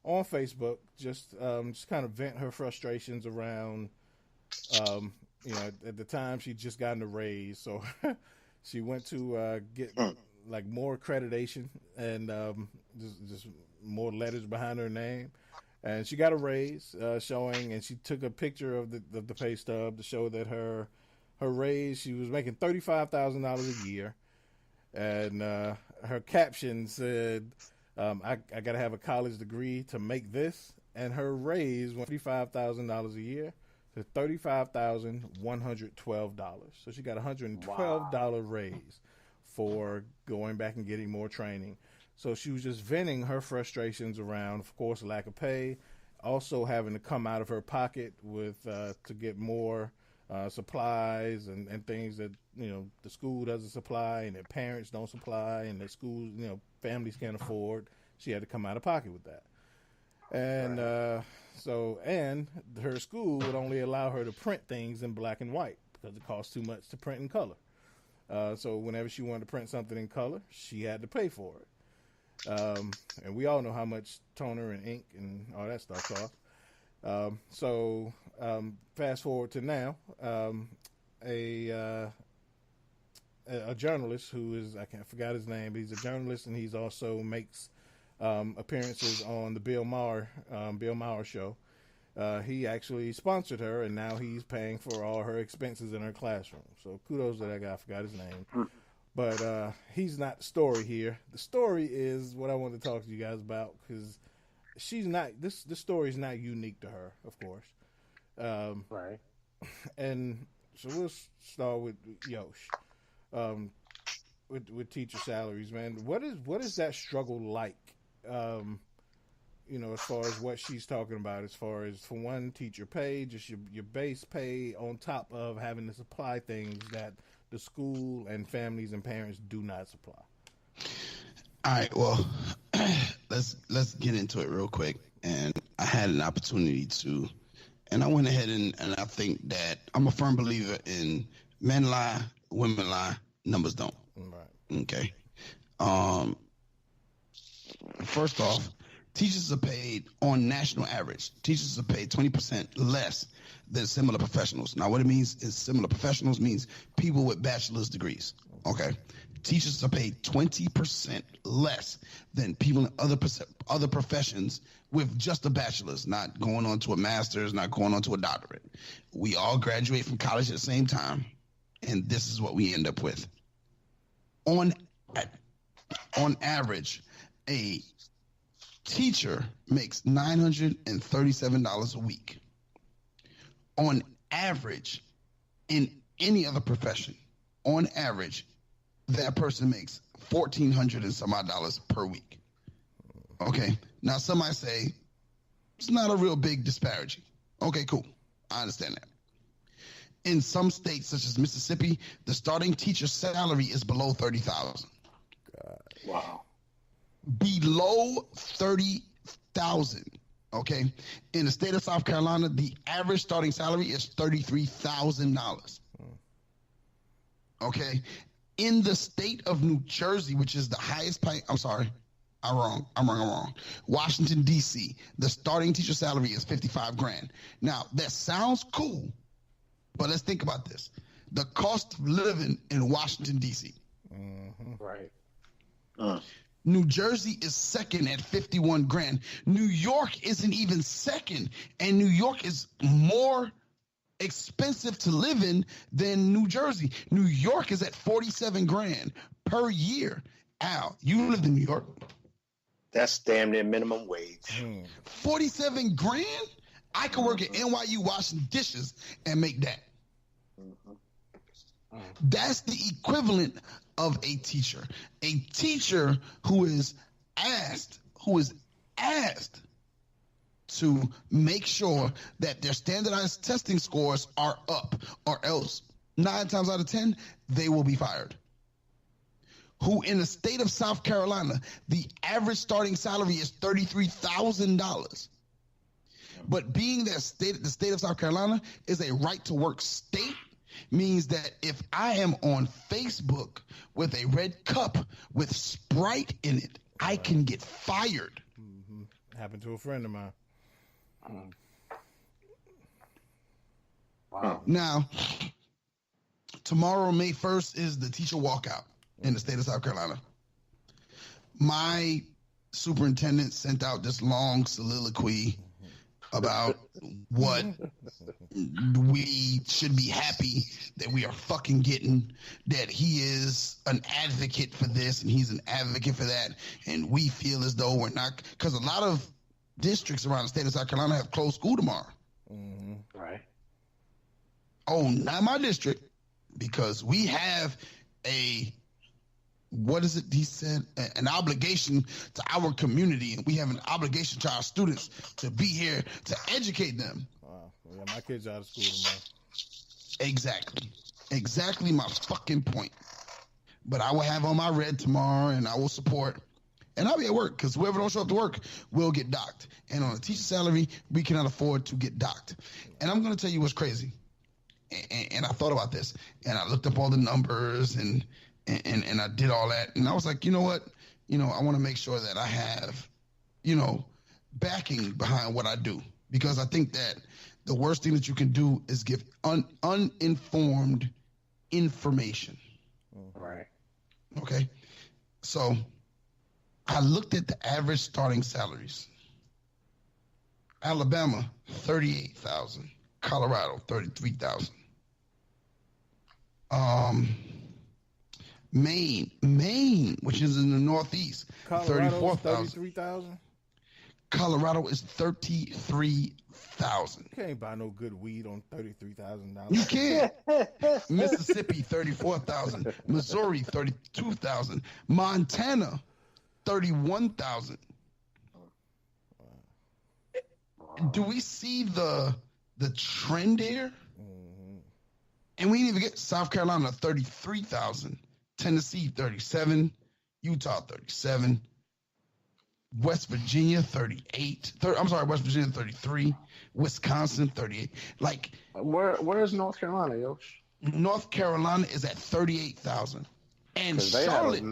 Speaker 2: on Facebook, just kind of vent her frustrations around. At the time she just gotten a raise, so she went to get like more accreditation and just more letters behind her name. And she got a raise, showing, and she took a picture of the pay stub to show that her raise, she was making $35,000 a year, and her caption said, "I got to have a college degree to make this," and her raise went $35,000 a year to $35,112. So she got a $112 raise for going back and getting more training. So she was just venting her frustrations around, of course, lack of pay, also having to come out of her pocket with to get more supplies and things that the school doesn't supply and their parents don't supply and the schools families can't afford. She had to come out of pocket with that, and and her school would only allow her to print things in black and white because it costs too much to print in color. So whenever she wanted to print something in color, she had to pay for it. And we all know how much toner and ink and all that stuff costs. So fast forward to now, a journalist who is, I forgot his name, but he's a journalist and he's also makes appearances on the Bill Maher show. He actually sponsored her, and now he's paying for all her expenses in her classroom. So kudos to that guy. I forgot his name. But he's not the story here. The story is what I want to talk to you guys about, because she's not. This story is not unique to her, of course.
Speaker 4: Right.
Speaker 2: And so we'll start with Yosh, with teacher salaries, man. What is that struggle like? As far as what she's talking about, as far as, for one, teacher pay, just your base pay on top of having to supply things that the school and families and parents do not supply.
Speaker 7: All right, well, let's get into it real quick. And I had an opportunity to, and I went ahead and I think that I'm a firm believer in men lie, women lie, numbers don't.
Speaker 2: Right.
Speaker 7: Okay. First off, teachers are paid on national average. Teachers are paid 20% less than similar professionals. Now, what it means is similar professionals means people with bachelor's degrees. Okay. Teachers are paid 20% less than people in other professions with just a bachelor's, not going on to a master's, not going on to a doctorate. We all graduate from college at the same time, and this is what we end up with. On average, a teacher makes $937 a week. On average, in any other profession, on average, that person makes $1,400 and some odd dollars per week. Okay. Now, some might say it's not a real big disparity. Okay, cool. I understand that. In some states, such as Mississippi, the starting teacher salary is below $30,000.
Speaker 4: Wow.
Speaker 7: Below $30,000. Okay. In the state of South Carolina, the average starting salary is $33,000. Okay. In the state of New Jersey, which is the highest pay, I'm sorry. I'm wrong. Washington, D.C., the starting teacher salary is $55,000. Now, that sounds cool, but let's think about this. The cost of living in Washington, D.C.
Speaker 2: Mm-hmm.
Speaker 5: Right.
Speaker 7: New Jersey is second at $51,000. New York isn't even second, and New York is more expensive to live in than New Jersey. New York is at $47,000 per year. Al, you lived in New York.
Speaker 4: That's damn near minimum wage.
Speaker 7: $47,000? I could work at NYU washing dishes and make that. That's the equivalent of a teacher. A teacher who is asked to make sure that their standardized testing scores are up, or else 9 times out of 10, they will be fired. Who in the state of South Carolina, the average starting salary is $33,000. But being that the state of South Carolina is a right-to-work state, means that if I am on Facebook with a red cup with Sprite in it, I can get fired.
Speaker 2: Mm-hmm. Happened to a friend of mine.
Speaker 5: Wow.
Speaker 7: Now, tomorrow, May 1st, is the teacher walkout in the state of South Carolina. My superintendent sent out this long soliloquy about what we should be happy that we are fucking getting, that he is an advocate for this and he's an advocate for that, and we feel as though we're not, because a lot of districts around the state of South Carolina have closed school tomorrow.
Speaker 2: Mm-hmm.
Speaker 5: Right.
Speaker 7: Oh, not my district, because we have what is it he said, an obligation to our community, and we have an obligation to our students to be here to educate them.
Speaker 2: Wow. Yeah, my kids are out of school tomorrow. Exactly
Speaker 7: my fucking point. But I will have on my red tomorrow, and I will support, and I'll be at work, because whoever don't show up to work will get docked. And on a teacher salary, we cannot afford to get docked. And I'm going to tell you what's crazy. And I thought about this, and I looked up all the numbers, and I did all that, and I was like, you know what? I want to make sure that I have, backing behind what I do, because I think that the worst thing that you can do is give uninformed information.
Speaker 5: Right.
Speaker 7: Okay. So I looked at the average starting salaries. Alabama, $38,000. Colorado, $33,000. Maine, which is in the Northeast, $34,000. Colorado is $33,000.
Speaker 2: You can't buy no good weed on $33,000.
Speaker 7: You can't. Mississippi, $34,000. Missouri, $32,000. Montana, $31,000. Do we see the trend here?
Speaker 2: Mm-hmm.
Speaker 7: And we didn't even get South Carolina, $33,000. Tennessee, $37,000. Utah, $37,000. West Virginia, West Virginia, $33,000. Wisconsin, $38,000. Like,
Speaker 5: where's North Carolina, Yosh?
Speaker 7: North Carolina is at $38,000. And Charlotte,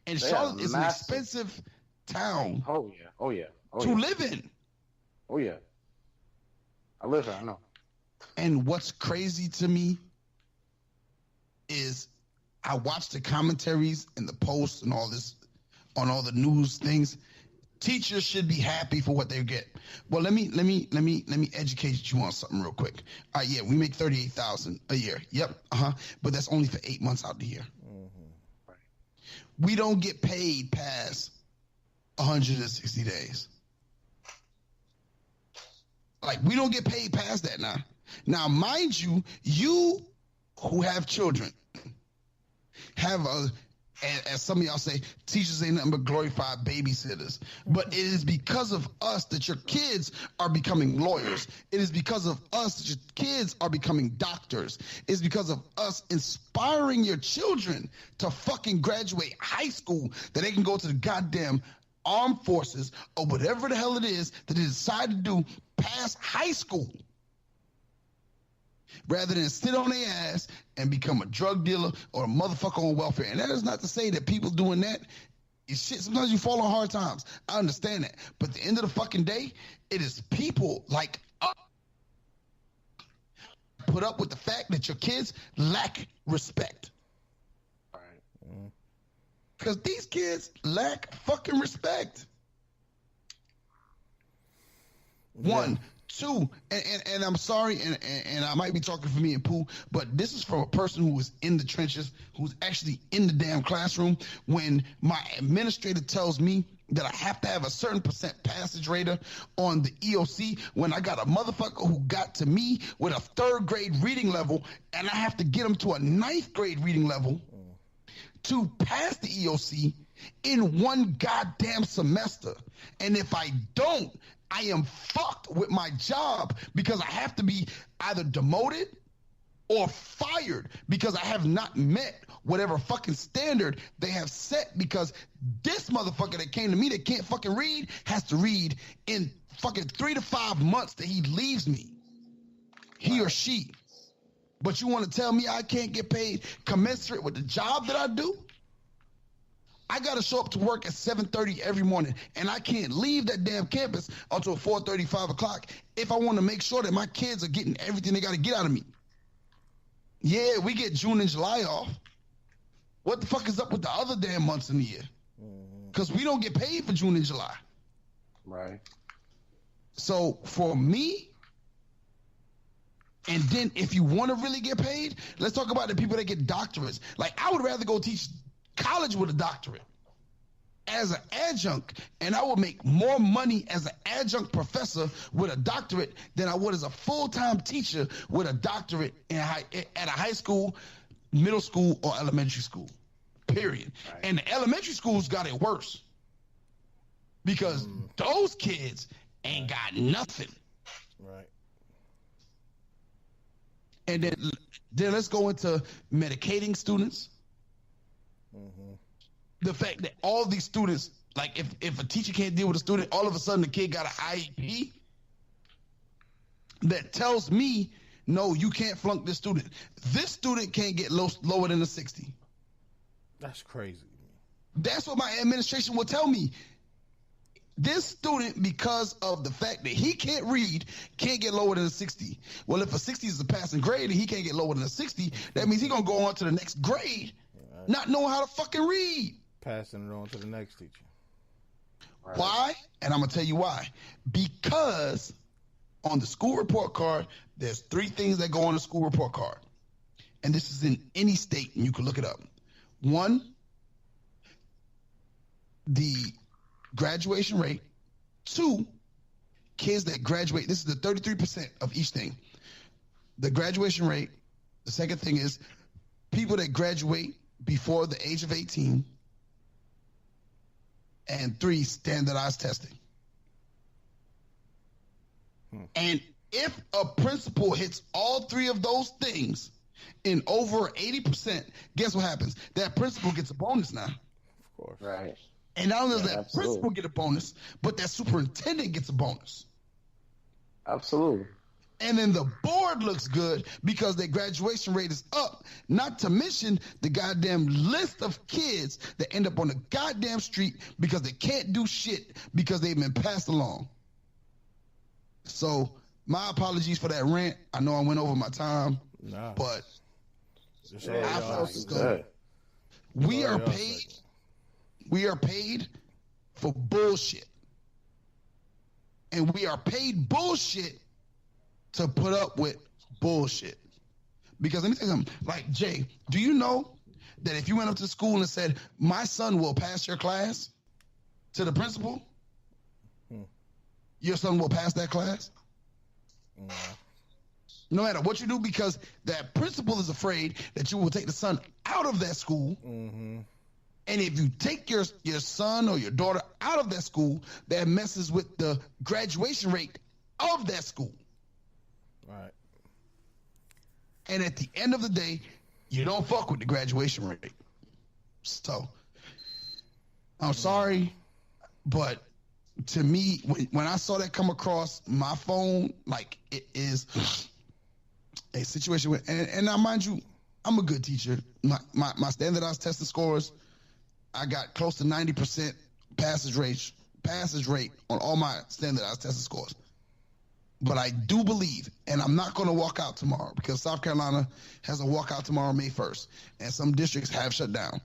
Speaker 7: is an expensive town.
Speaker 5: Oh yeah.
Speaker 7: To live in.
Speaker 5: Oh yeah. I live there, I know.
Speaker 7: And what's crazy to me is I watch the commentaries and the posts and all this on all the news things. Teachers should be happy for what they get. Well, let me educate you on something real quick. All right, yeah, we make $38,000 a year. Yep, but that's only for 8 months out the year.
Speaker 2: Mm-hmm.
Speaker 5: Right.
Speaker 7: We don't get paid past 160 days. Like, we don't get paid past that now. Now, mind you, you who have children have as some of y'all say, teachers ain't nothing but glorified babysitters. But it is because of us that your kids are becoming lawyers. It is because of us that your kids are becoming doctors. It's because of us inspiring your children to fucking graduate high school that they can go to the goddamn armed forces or whatever the hell it is that they decide to do past high school. rather than sit on their ass and become a drug dealer or a motherfucker on welfare. And that is not to say that people doing that is shit. Sometimes you fall on hard times. I understand that. But at the end of the fucking day, it is people like us put up with the fact that your kids lack respect. Right. Because these kids lack fucking respect. Yeah. One. Two, and I'm sorry, and I might be talking for me and Pooh, but this is from a person who was in the trenches, who's actually in the damn classroom. When my administrator tells me that I have to have a certain percent passage rate on the EOC, when I got a motherfucker who got to me with a 3rd grade reading level, and I have to get him to a 9th grade reading level to pass the EOC in one goddamn semester. And if I don't, I am fucked with my job because I have to be either demoted or fired because I have not met whatever fucking standard they have set, because this motherfucker that came to me that can't fucking read has to read in fucking 3 to 5 months that he leaves me. He or she. But you want to tell me I can't get paid commensurate with the job that I do? I got to show up to work at 7:30 every morning, and I can't leave that damn campus until 4:30, 5 o'clock if I want to make sure that my kids are getting everything they got to get out of me. Yeah, we get June and July off. What the fuck is up with the other damn months in the year? Because we don't get paid for June and July.
Speaker 5: Right.
Speaker 7: So for me, and then if you want to really get paid, let's talk about the people that get doctorates. Like, I would rather go teach college with a doctorate as an adjunct, and I would make more money as an adjunct professor with a doctorate than I would as a full-time teacher with a doctorate at a high school, middle school, or elementary school, period. Right. And the elementary schools got it worse because those kids ain't got nothing.
Speaker 2: Right.
Speaker 7: And then let's go into medicating students. The fact that all these students, like if a teacher can't deal with a student, all of a sudden the kid got an IEP that tells me, no, you can't flunk this student. This student can't get lower than a 60.
Speaker 2: That's crazy.
Speaker 7: That's what my administration will tell me. This student, because of the fact that he can't read, can't get lower than a 60. Well, if a 60 is a passing grade and he can't get lower than a 60, that means he's going to go on to the next grade, not knowing how to fucking read.
Speaker 2: Passing it on to the next teacher.
Speaker 7: Right. Why? And I'm going to tell you why. Because on the school report card, there's 3 things that go on the school report card. And this is in any state, and you can look it up. 1, the graduation rate. 2, kids that graduate. This is the 33% of each thing. The graduation rate. The second thing is people that graduate before the age of 18. And 3, standardized testing. And if a principal hits all 3 of those things in over 80%, guess what happens? That principal gets a bonus now.
Speaker 2: Of course.
Speaker 5: Right.
Speaker 7: And not only does that principal get a bonus, but that superintendent gets a bonus.
Speaker 5: Absolutely.
Speaker 7: And then the board looks good because their graduation rate is up. Not to mention the goddamn list of kids that end up on the goddamn street because they can't do shit because they've been passed along. So my apologies for that rant. I know I went over my time, but we are paid. We are paid for bullshit. And we are paid bullshit to put up with bullshit. Because let me tell you something. Like, Jay, do you know that if you went up to school and said, my son will pass your class to the principal, your son will pass that class? No matter what you do, because that principal is afraid that you will take the son out of that school. And if you take your son or your daughter out of that school, that messes with the graduation rate of that school.
Speaker 2: Right.
Speaker 7: And at the end of the day, you don't fuck with the graduation rate. So, I'm sorry, but to me, when I saw that come across my phone, like, it is a situation with, and now mind you, I'm a good teacher. My standardized testing scores, I got close to 90% passage rate on all my standardized testing scores. But I do believe, and I'm not going to walk out tomorrow because South Carolina has a walkout tomorrow, May 1st, and some districts have shut down.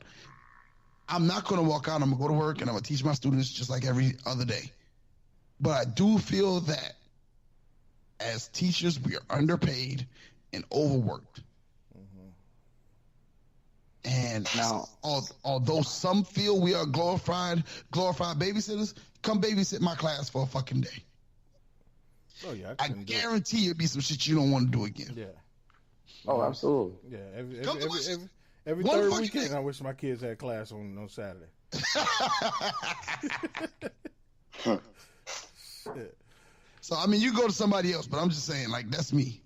Speaker 7: I'm not going to walk out. I'm going to go to work, and I'm going to teach my students just like every other day. But I do feel that as teachers, we are underpaid and overworked. And now, although some feel we are glorified babysitters, come babysit my class for a fucking day.
Speaker 2: Oh yeah,
Speaker 7: I guarantee it'll be some shit you don't want to do again.
Speaker 2: Yeah.
Speaker 5: Oh, absolutely.
Speaker 2: Yeah. Every third weekend, I wish my kids had class on Saturday. Shit.
Speaker 7: So I mean, you go to somebody else, but I'm just saying, like, that's me.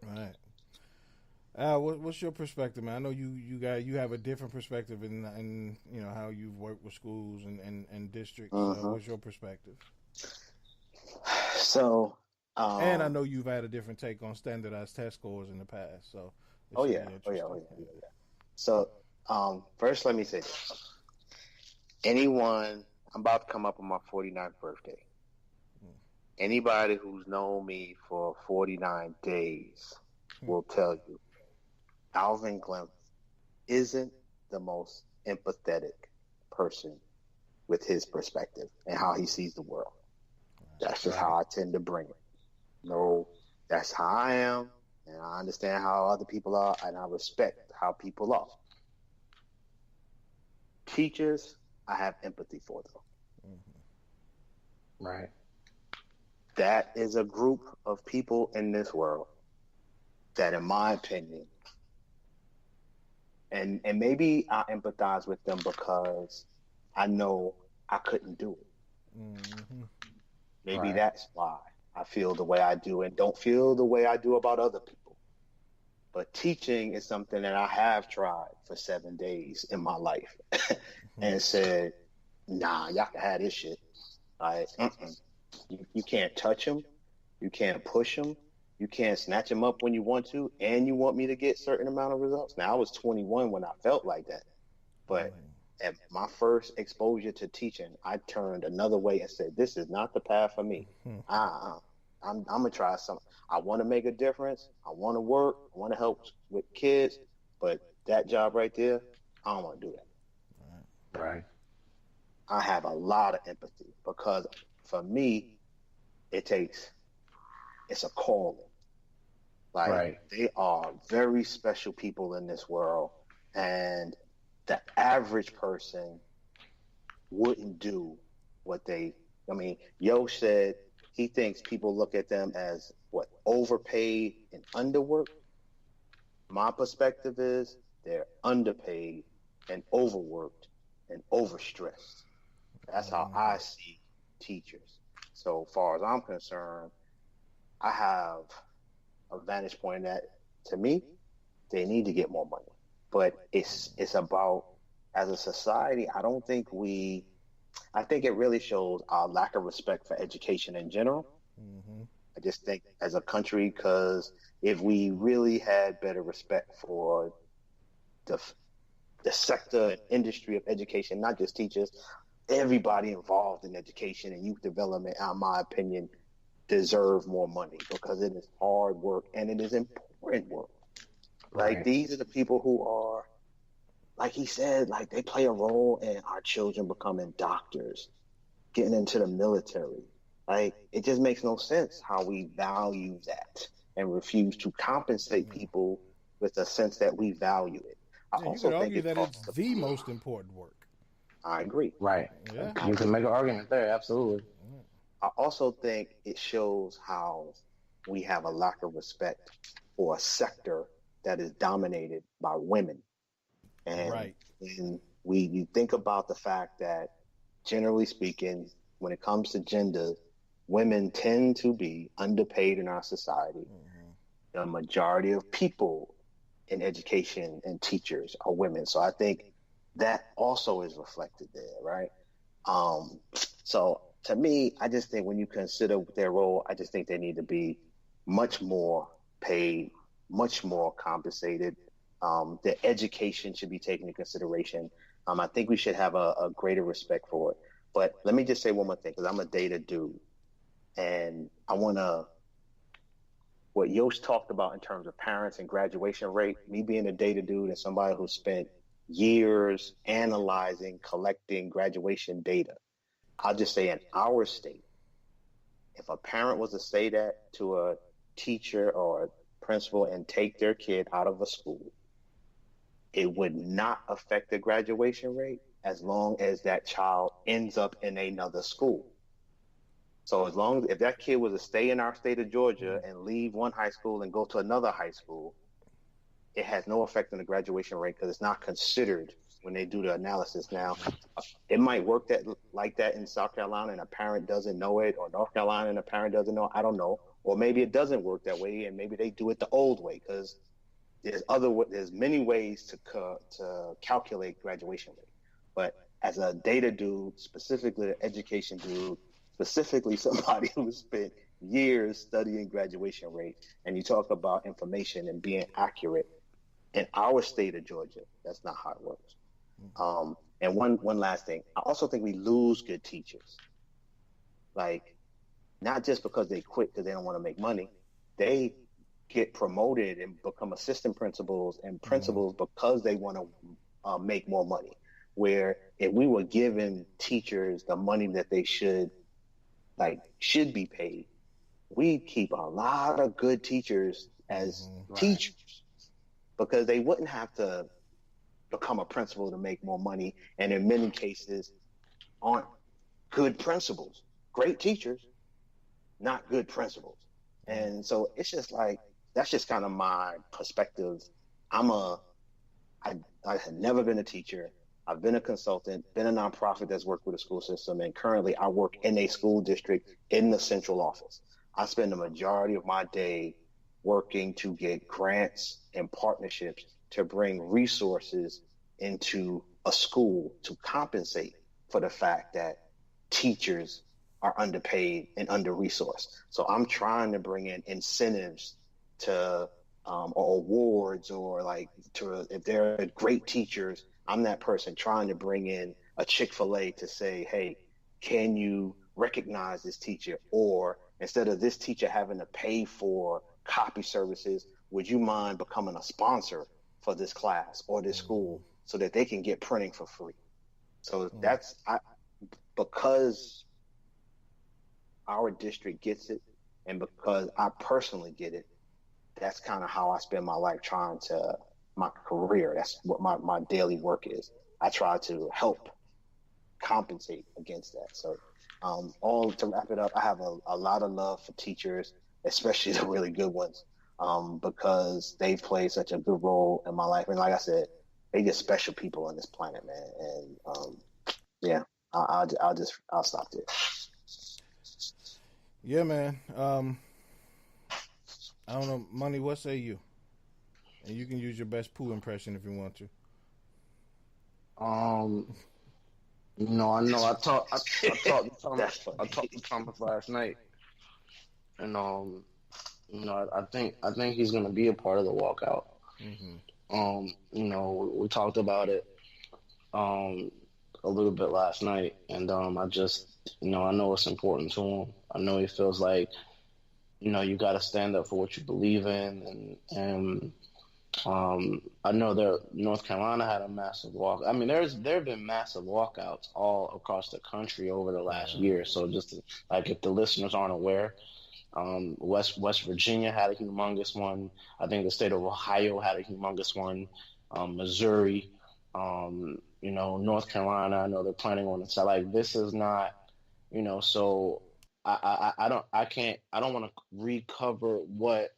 Speaker 2: All right. What's your perspective, man? I know you have a different perspective in you know how you've worked with schools and districts. What's your perspective?
Speaker 4: So,
Speaker 2: and I know you've had a different take on standardized test scores in the past. So,
Speaker 4: oh yeah. So, first, let me say this. I'm about to come up on my 49th birthday. Anybody who's known me for 49 days will tell you Alvin Glymph isn't the most empathetic person with his perspective and how he sees the world. That's just how I tend to bring it. No, that's how I am, and I understand how other people are, and I respect how people are. Teachers, I have empathy for them.
Speaker 5: Right.
Speaker 4: That is a group of people in this world that, in my opinion, and maybe I empathize with them because I know I couldn't do it. Maybe that's why I feel the way I do and don't feel the way I do about other people. But teaching is something that I have tried for 7 days in my life and said, nah, y'all can have this shit. Like, You can't touch him. You can't push him. You can't snatch him up when you want to, and you want me to get certain amount of results. Now, I was 21 when I felt like that. But at my first exposure to teaching, I turned another way and said, this is not the path for me. I'm going to try something. I want to make a difference. I want to work. I want to help with kids. But that job right there, I don't want to do that.
Speaker 5: Right.
Speaker 4: I have a lot of empathy because for me, it's a calling. Like, they are very special people in this world, and the average person wouldn't do what Yosh said he thinks people look at them as overpaid and underworked. My perspective is they're underpaid and overworked and overstressed. That's how I see teachers. So far as I'm concerned, I have a vantage point that, to me, they need to get more money. But it's about, as a society, I think it really shows our lack of respect for education in general. I just think as a country, because if we really had better respect for the sector and industry of education, not just teachers, everybody involved in education and youth development, in my opinion, deserve more money because it is hard work and it is important work. Like, these are the people who are, like he said, like, they play a role in our children becoming doctors, getting into the military. Like, it just makes no sense how we value that and refuse to compensate people with a sense that we value it. I also
Speaker 2: you could
Speaker 4: think
Speaker 2: argue that it's the most important work.
Speaker 4: I agree.
Speaker 5: Right. Yeah. You can make an argument there, absolutely.
Speaker 4: I also think it shows how we have a lack of respect for a sector that is dominated by women. And when you think about the fact that, generally speaking, when it comes to gender, women tend to be underpaid in our society. The majority of people in education and teachers are women. So I think that also is reflected there, right? So to me, I just think when you consider their role, I just think they need to be much more paid, much more compensated. Their education should be taken into consideration. I think we should have a greater respect for it. But let me just say one more thing, because I'm a data dude. And I want to, what Yosh talked about in terms of parents and graduation rate, me being a data dude and somebody who spent years analyzing, collecting graduation data, I'll just say in our state, if a parent was to say that to a teacher or a principal and take their kid out of a school, it would not affect the graduation rate as long as that child ends up in another school. So as long as, if that kid was to stay in our state of Georgia and leave one high school and go to another high school, it has no effect on the graduation rate because it's not considered when they do the analysis. Now, it might work like that in South Carolina and a parent doesn't know it, or North Carolina and a parent doesn't know it. I don't know. Or maybe it doesn't work that way, and maybe they do it the old way, because there's many ways to calculate graduation rate. But as a data dude, specifically an education dude, specifically somebody who spent years studying graduation rate, and you talk about information and being accurate, in our state of Georgia, that's not how it works. And one last thing, I also think we lose good teachers. Like, not just because they quit because they don't want to make money, they get promoted and become assistant principals and principals because they want to make more money. Where if we were giving teachers the money that they should be paid, we'd keep a lot of good teachers as teachers, because they wouldn't have to become a principal to make more money, and in many cases aren't good principals. Great teachers, not good principals. And so it's just like, that's just kind of my perspective. I had never been a teacher. I've been a consultant, been a nonprofit that's worked with a school system, and currently I work in a school district in the central office. I spend the majority of my day working to get grants and partnerships to bring resources into a school to compensate for the fact that teachers are underpaid and under-resourced. So I'm trying to bring in incentives to or awards, or if they're great teachers, I'm that person trying to bring in a Chick-fil-A to say, hey, can you recognize this teacher? Or instead of this teacher having to pay for copy services, would you mind becoming a sponsor for this class or this school so that they can get printing for free? So because our district gets it, and because I personally get it, that's kind of how I spend my life, my career. That's what my daily work is. I try to help compensate against that. So all to wrap it up, I have a lot of love for teachers, especially the really good ones, because they've played such a good role in my life. And like I said, they just special people on this planet, man. And I'll stop there.
Speaker 2: Yeah, man. I don't know, Money, what say you? And you can use your best Pooh impression if you want to.
Speaker 5: I talked to Thomas last night, and I think he's gonna be a part of the walkout. We talked about it a little bit last night, and I just I know it's important to him. I know he feels like you got to stand up for what you believe in, and I know North Carolina had a massive walk. I mean, there have been massive walkouts all across the country over the last year. So just if the listeners aren't aware, West Virginia had a humongous one. I think the state of Ohio had a humongous one. Missouri, North Carolina. I know they're planning on it. So this is not, So I don't want to recover what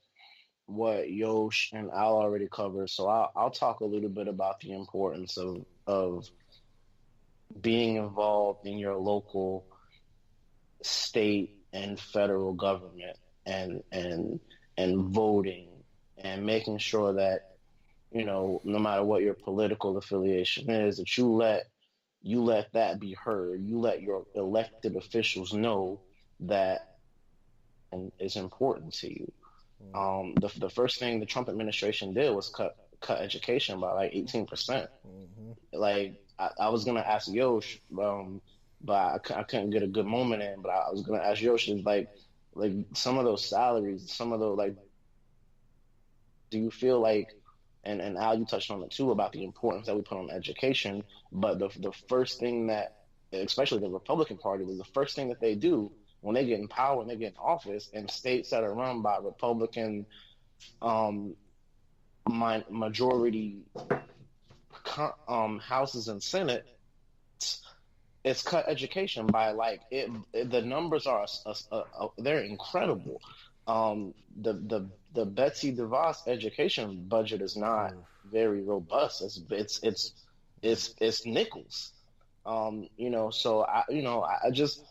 Speaker 5: Yosh and Al already covered. So I'll talk a little bit about the importance of being involved in your local, state, and federal government, and voting, and making sure that no matter what your political affiliation is, that you let that be heard. You let your elected officials know that and is important to you. The first thing the Trump administration did was cut education by like 18%. Like I was gonna ask Yosh, but I couldn't get a good moment in. But I was gonna ask Yosh, like some of those salaries, some of those, like, do you feel like, and Al, you touched on it too about the importance that we put on education, but the first thing that, especially the Republican Party, was the first thing that they do when they get in power, when they get in office, in states that are run by Republican majority houses and Senate, it's cut education by like it. The numbers are they're incredible. The Betsy DeVos education budget is not very robust. It's nickels. So I just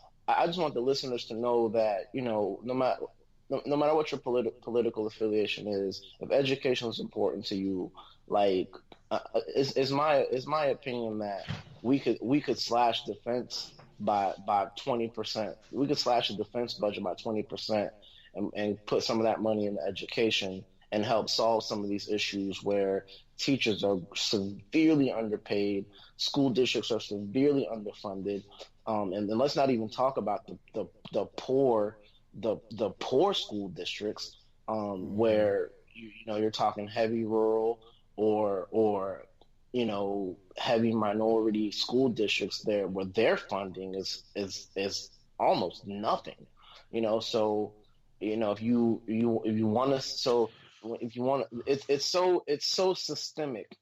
Speaker 5: want the listeners to know that, no matter what your political affiliation is, if education is important to you, like it's my opinion that we could slash defense by 20%. We could slash the defense budget by 20% and put some of that money into education and help solve some of these issues where teachers are severely underpaid, school districts are severely underfunded, and let's not even talk about the poor school districts, where you're talking heavy rural or heavy minority school districts there, where their funding is almost nothing. So if you want to, it's so systemic.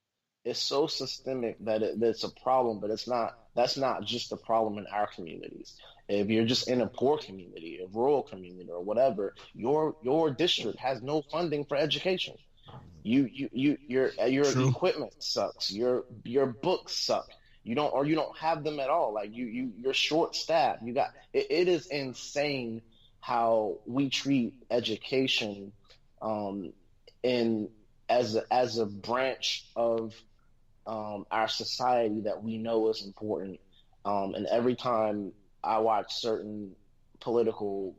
Speaker 5: It's so systemic that it's a problem, but that's not just a problem in our communities. If you're just in a poor community, a rural community, or whatever, your district has no funding for education. Your
Speaker 7: True.
Speaker 5: equipment sucks. Your books suck. You don't have them at all. Like you're short staffed. It is insane how we treat education as a branch of our society that we know is important. And every time I watch certain political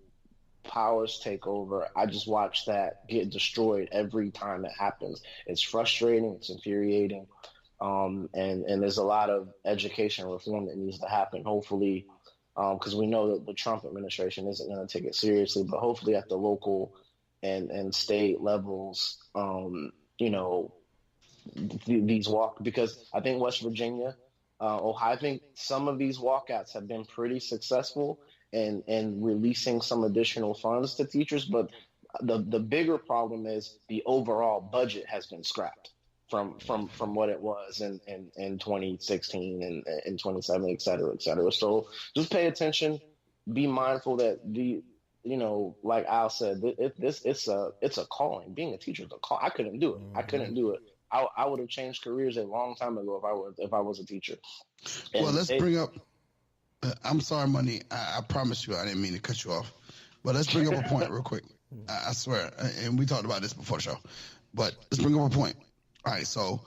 Speaker 5: powers take over, I just watch that get destroyed every time it happens. It's frustrating. It's infuriating. And there's a lot of education reform that needs to happen, hopefully, because we know that the Trump administration isn't going to take it seriously, but hopefully at the local and state levels, these because I think West Virginia, Ohio, I think some of these walkouts have been pretty successful in releasing some additional funds to teachers, but the bigger problem is the overall budget has been scrapped from what it was in 2016 and in 2017, et cetera, et cetera. So just pay attention, be mindful that like Al said, it's a calling. Being a teacher is a call. I couldn't do it. I couldn't do it. I would have changed careers a long time ago if I was a teacher.
Speaker 7: Well, let's bring up. I'm sorry, Money. I promise you, I didn't mean to cut you off. But let's bring up a point real quick. I swear, and we talked about this before the show. But let's bring up a point. All right, so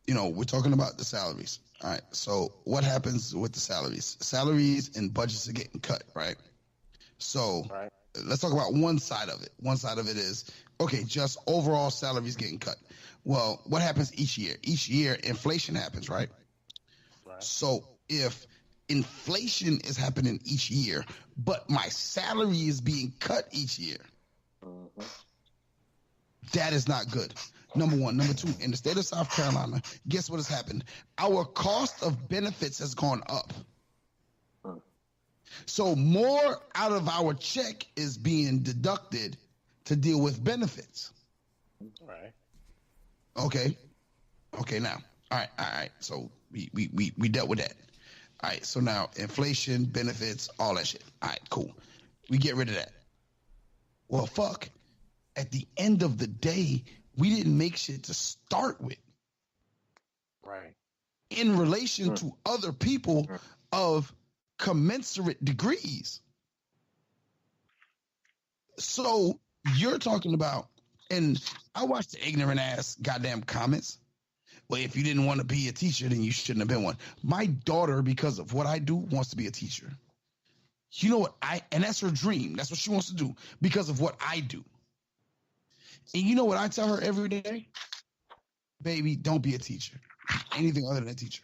Speaker 7: we're talking about the salaries. All right, so what happens with the salaries? Salaries and budgets are getting cut, right? So let's talk about one side of it. One side of it is, okay, just overall salaries getting cut. Well, what happens each year? Each year, inflation happens, right? So if inflation is happening each year, but my salary is being cut each year, that is not good. Number one. Number two, in the state of South Carolina, guess what has happened? Our cost of benefits has gone up. So more out of our check is being deducted to deal with benefits.
Speaker 5: Right.
Speaker 7: Okay, now. All right. So we dealt with that. All right, so now inflation, benefits, all that shit. All right, cool. We get rid of that. Well, fuck. At the end of the day, we didn't make shit to start with.
Speaker 5: Right.
Speaker 7: In relation to other people of commensurate degrees. So you're talking about, and I watched the ignorant ass goddamn comments. Well, if you didn't want to be a teacher, then you shouldn't have been one. My daughter, because of what I do, wants to be a teacher. You know what? And that's her dream. That's what she wants to do because of what I do. And you know what I tell her every day? Baby, don't be a teacher. Anything other than a teacher.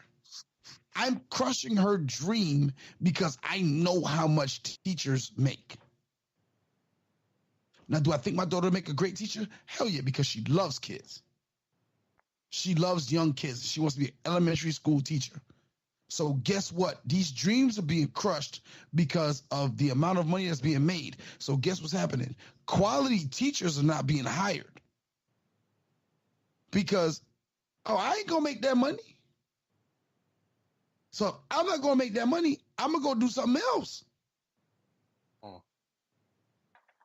Speaker 7: I'm crushing her dream because I know how much teachers make. Now, do I think my daughter will make a great teacher? Hell yeah, because she loves kids. She loves young kids. She wants to be an elementary school teacher. So guess what? These dreams are being crushed because of the amount of money that's being made. So guess what's happening? Quality teachers are not being hired. Because, I ain't going to make that money. So if I'm not going to make that money, I'm going to go do something else.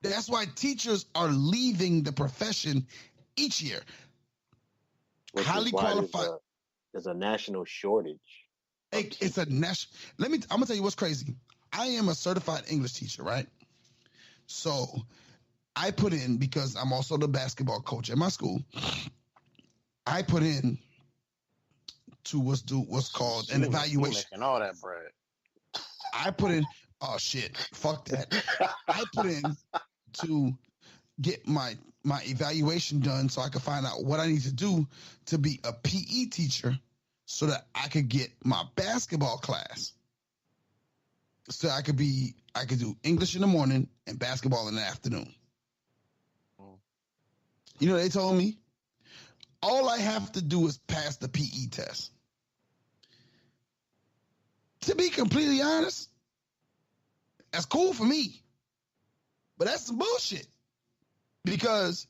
Speaker 7: That's why teachers are leaving the profession each year.
Speaker 4: Which
Speaker 7: Highly qualified.
Speaker 4: There's a national shortage.
Speaker 7: It's a national. I'm gonna tell you what's crazy. I am a certified English teacher, right? So I put in, because I'm also the basketball coach at my school. I put in to what's called an evaluation.
Speaker 5: Making all that bread.
Speaker 7: I put in. Oh shit! Fuck that. I put in to get my evaluation done so I could find out what I need to do to be a PE teacher so that I could get my basketball class. So I could do English in the morning and basketball in the afternoon. You know what they told me? All I have to do is pass the PE test. To be completely honest, that's cool for me. But that's some bullshit. Because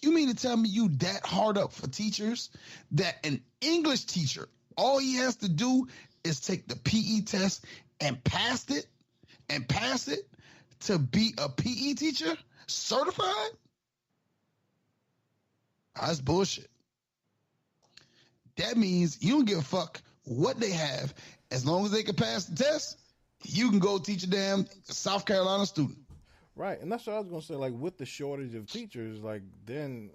Speaker 7: you mean to tell me you that hard up for teachers that an English teacher, all he has to do is take the PE test and pass it to be a PE teacher certified? That's bullshit. That means you don't give a fuck what they have. As long as they can pass the test, you can go teach a damn South Carolina student.
Speaker 2: Right, and that's what I was gonna say. Like with the shortage of teachers, the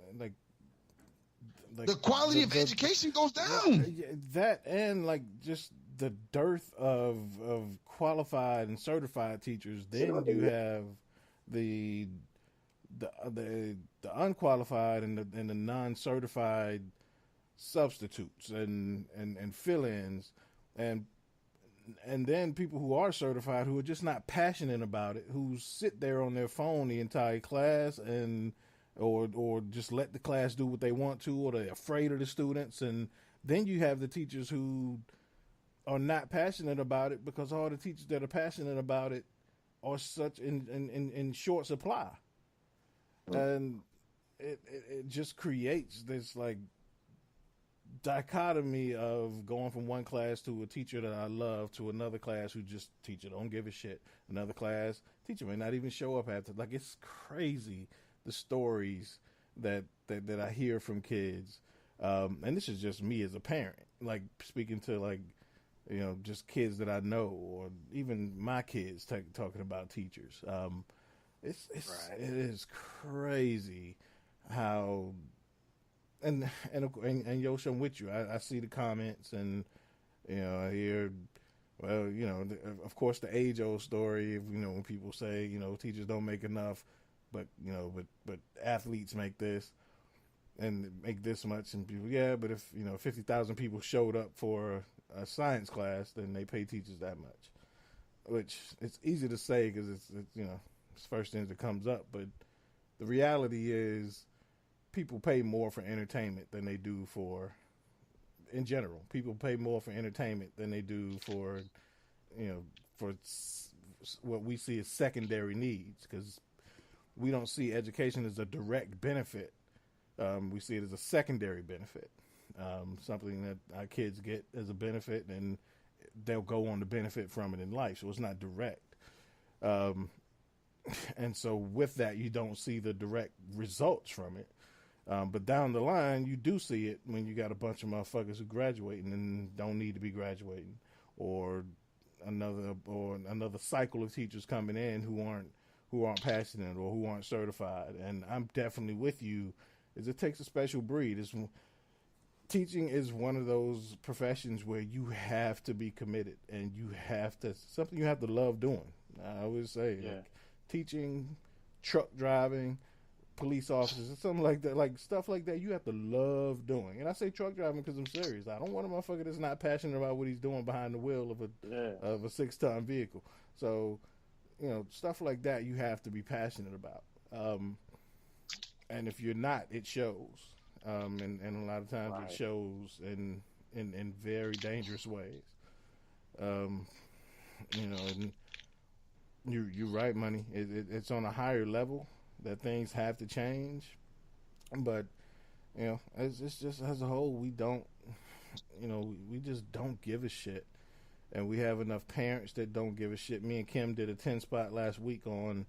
Speaker 2: quality
Speaker 7: of education goes down.
Speaker 2: That and like just the dearth of qualified and certified teachers. Then you have the unqualified and the non-certified substitutes and fill-ins and then people who are certified who are just not passionate about it, who sit there on their phone the entire class or just let the class do what they want to, or they're afraid of the students. And then you have the teachers who are not passionate about it because all the teachers that are passionate about it are such in short supply. And it just creates this like dichotomy of going from one class to a teacher that I love to another class who just teacher don't give a shit. Another class teacher may not even show up after. Like, it's crazy the stories that I hear from kids. And this is just me as a parent, like speaking to like, you know, just kids that I know, or even my kids talking about teachers. It is crazy how. And Yosh, I'm with you. I see the comments, and you know, I hear, well, you know, of course, the age-old story. You know, when people say, you know, teachers don't make enough, but you know, but athletes make this and make this much, and people, yeah, but if you know, 50,000 people showed up for a science class, then they pay teachers that much. Which it's easy to say because it's you know, it's the first thing that comes up, but the reality is, people pay more for entertainment than they do for, in general, people pay more for entertainment than they do for, you know, for what we see as secondary needs, because we don't see education as a direct benefit. We see it as a secondary benefit, something that our kids get as a benefit, and they'll go on to benefit from it in life. So it's not direct. And so with that, you don't see the direct results from it. But down the line, you do see it when you got a bunch of motherfuckers who graduating and don't need to be graduating, or another cycle of teachers coming in who aren't passionate or who aren't certified. And I'm definitely with you. It takes a special breed. Teaching is one of those professions where you have to be committed, and something you have to love doing. I always say, like, teaching, truck driving, police officers or something like that, like stuff like that. You have to love doing. And I say truck driving because I'm serious. I don't want a motherfucker that's not passionate about what he's doing behind the wheel of a 6-ton vehicle. So, you know, stuff like that you have to be passionate about. And if you're not, it shows. And a lot of times it shows in very dangerous ways. You know, and you're right, Money. It's on a higher level that things have to change. But, you know, it's just as a whole, we don't, you know, we just don't give a shit. And we have enough parents that don't give a shit. Me and Kim did a 10 spot last week on,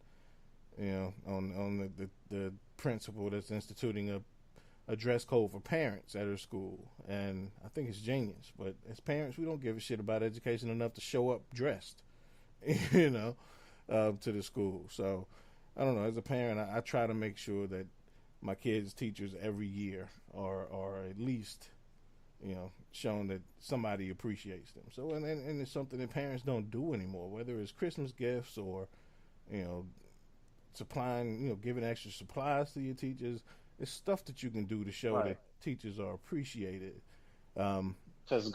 Speaker 2: you know, on the principal that's instituting a dress code for parents at her school. And I think it's genius. But as parents, we don't give a shit about education enough to show up dressed, you know, to the school. So, I don't know. As a parent, I try to make sure that my kids' teachers every year are at least, you know, showing that somebody appreciates them. So, and it's something that parents don't do anymore, whether it's Christmas gifts or, you know, supplying, you know, giving extra supplies to your teachers. It's stuff that you can do to show that teachers are appreciated.
Speaker 5: Because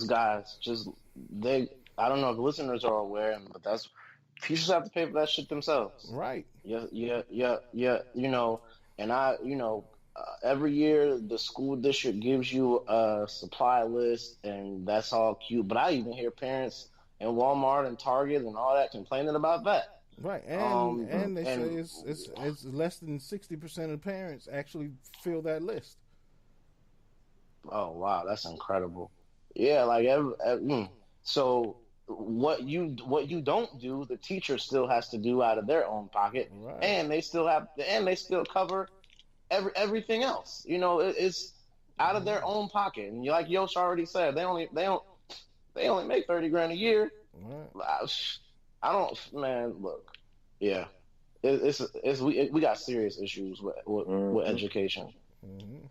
Speaker 5: guys, I don't know if the listeners are aware, but teachers have to pay for that shit themselves.
Speaker 2: Right.
Speaker 5: Yeah. You know, and every year the school district gives you a supply list, and that's all cute. But I even hear parents in Walmart and Target and all that complaining about that.
Speaker 2: Right, and they say it's less than 60% of parents actually fill that list.
Speaker 5: Oh wow, that's incredible. Yeah, like so what you don't do, the teacher still has to do out of their own pocket, right. and they still cover everything else. You know, it's out of their own pocket, and like Yosh already said, they only make $30 grand a year. Right. I don't, man. Look, yeah, we got serious issues with education.
Speaker 2: Mm-hmm.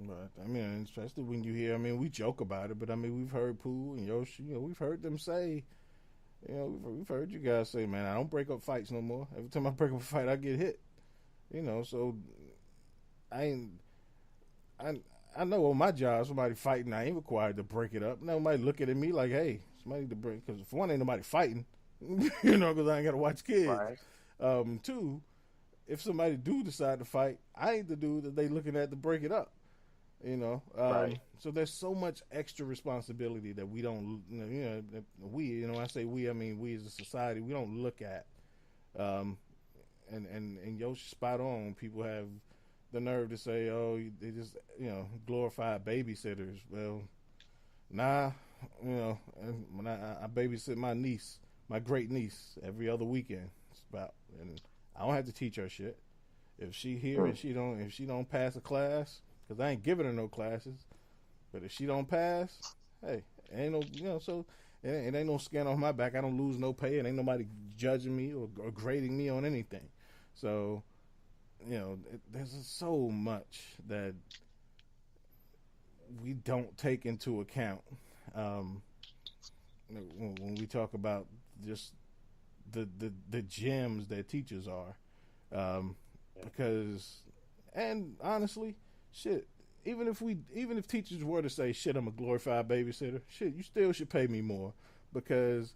Speaker 2: But I mean, especially when you hear, I mean, we joke about it, but I mean, we've heard Pooh and Yoshi, you know, we've heard them say, you know, we've heard you guys say, man, I don't break up fights no more. Every time I break up a fight, I get hit. You know, so I know on my job, somebody fighting, I ain't required to break it up. Nobody looking at me like, hey. Somebody to break, because for one, ain't nobody fighting, you know, because I ain't got to watch kids. Right. Two, if somebody do decide to fight, I ain't the dude that they looking at to break it up, you know.
Speaker 5: Right.
Speaker 2: So there's so much extra responsibility that we don't, you know, I say we, I mean we as a society, we don't look at. And Yosh spot on. People have the nerve to say, oh, they just, you know, glorified babysitters. Well, nah. You know, and when I babysit my niece, my great niece, every other weekend, and I don't have to teach her shit. If she here and if she don't pass a class, because I ain't giving her no classes, but if she don't pass, hey, ain't no, you know, so it ain't no skin off my back. I don't lose no pay, and ain't nobody judging me or grading me on anything. So, you know, there's so much that we don't take into account. When we talk about just the gems that teachers are, because, and honestly, shit, even if teachers were to say, shit, I'm a glorified babysitter, shit, you still should pay me more, because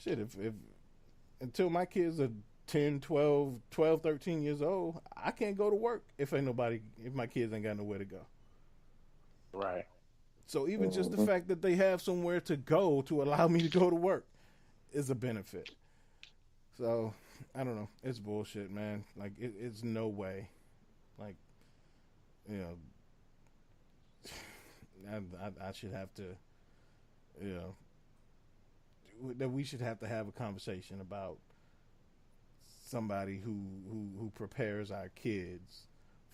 Speaker 2: shit, if until my kids are 10, 12, 13 years old, I can't go to work if my kids ain't got nowhere to go.
Speaker 5: Right.
Speaker 2: So even just the fact that they have somewhere to go to allow me to go to work is a benefit. So, I don't know. It's bullshit, man. Like, it's no way. Like, you know, I should have to, you know, that we should have to have a conversation about somebody who prepares our kids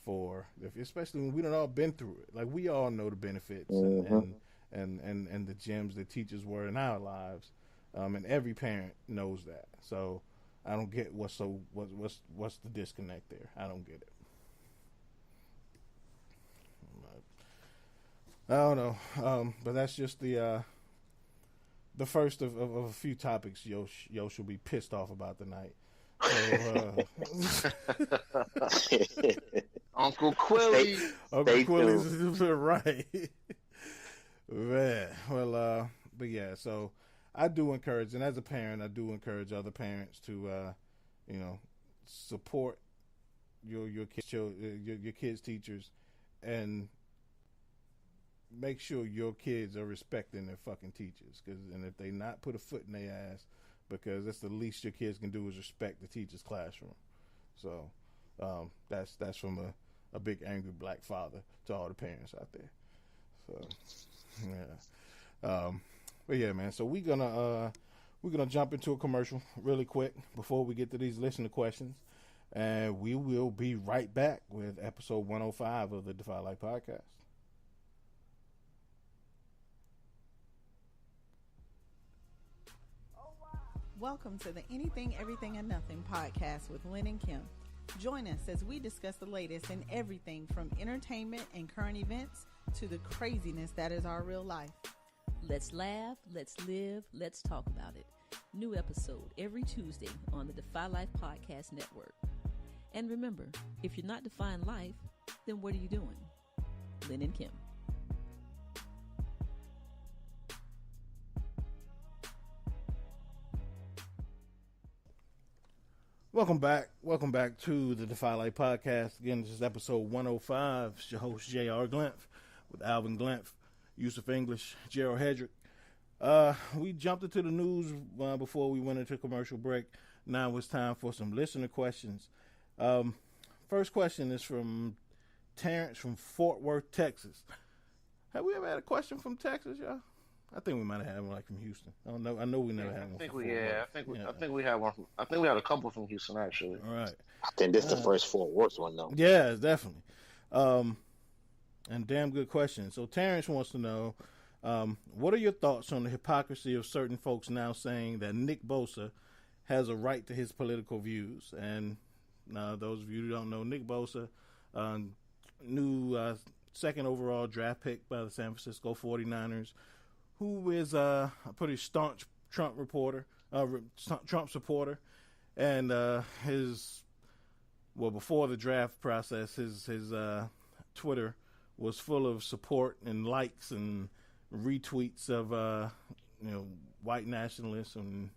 Speaker 2: for, especially when we done all been through it. Like, we all know the benefits and the gems that teachers were in our lives, and every parent knows that. So I don't get what's the disconnect there. I don't get it. I don't know, but that's just the first of a few topics Yosh will be pissed off about tonight.
Speaker 5: Uncle Quilly.
Speaker 2: Uncle Quilly's right. Man, well, but yeah, so I do encourage, and as a parent, I do encourage other parents to, support your kids' teachers, and make sure your kids are respecting their fucking teachers. And if they not, put a foot in their ass, because that's the least your kids can do is respect the teacher's classroom. So that's from a big angry black father to all the parents out there. So yeah, but yeah, man. So we're gonna jump into a commercial really quick before we get to these listener questions, and we will be right back with episode 105 of the Defy Life Podcast.
Speaker 8: Welcome to the Anything, Everything, and Nothing podcast with Lynn and Kim. Join us as we discuss the latest in everything from entertainment and current events to the craziness that is our real life.
Speaker 9: Let's laugh, let's live, let's talk about it. New episode every Tuesday on the Defy Life Podcast Network. And remember, if you're not defying life, then what are you doing? Lynn and Kim.
Speaker 2: Welcome back to the Defy Life Podcast. Again, this is episode 105. It's your host, J.R. Glymph, with Alvin Glymph, Yusuf English, Gerald Hedrick. We jumped into the news before we went into commercial break. Now it's time for some listener questions. First question is from Terrance from Fort Worth, Texas. Have we ever had a question from Texas, y'all? I think we might have had one like from Houston. I don't know. I know we never had one.
Speaker 5: I think we had one. I think we had a couple from Houston actually.
Speaker 2: All right.
Speaker 4: I think this is the first Fort Worth one though.
Speaker 2: Yeah, definitely. And damn good question. So Terrance wants to know, what are your thoughts on the hypocrisy of certain folks now saying that Nick Bosa has a right to his political views? And those of you who don't know, Nick Bosa, new second overall draft pick by the San Francisco 49ers, who is a pretty staunch Trump supporter, and before the draft process, his Twitter was full of support and likes and retweets of white nationalists and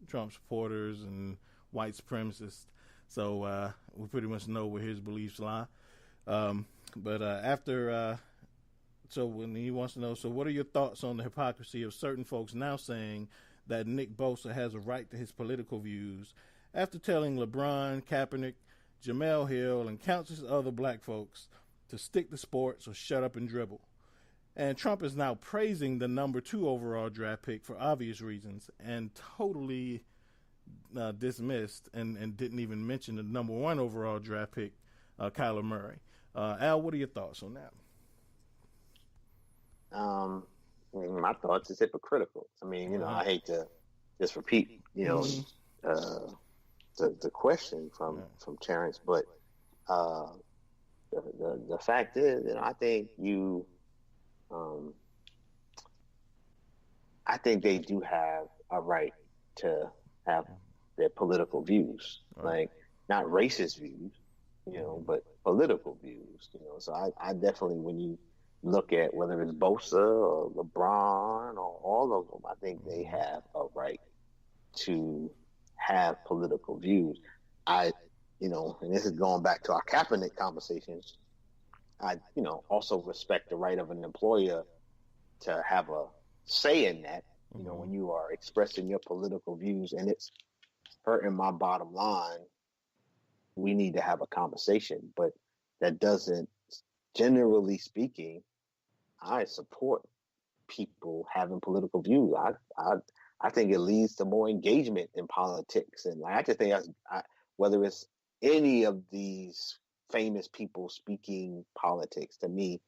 Speaker 2: Trump supporters and white supremacists. So we pretty much know where his beliefs lie. So when he wants to know, so what are your thoughts on the hypocrisy of certain folks now saying that Nick Bosa has a right to his political views after telling LeBron, Kaepernick, Jemele Hill, and countless other black folks to stick to sports or shut up and dribble? And Trump is now praising the number 2 overall draft pick for obvious reasons and totally dismissed and didn't even mention the number 1 overall draft pick, Kyler Murray. Al, what are your thoughts on that?
Speaker 4: My thoughts is hypocritical. I mean, I hate to just repeat, the question from Terrance, but the fact is, I think I think they do have a right to have their political views, like not racist views, but political views, So I definitely, when you look at whether it's Bosa or LeBron or all of them, I think they have a right to have political views. And this is going back to our Kaepernick conversations. I, also respect the right of an employer to have a say in that, when you are expressing your political views and it's hurting my bottom line, we need to have a conversation. But that doesn't, generally speaking, I support people having political views. I think it leads to more engagement in politics. And I just think whether it's any of these famous people speaking politics, to me,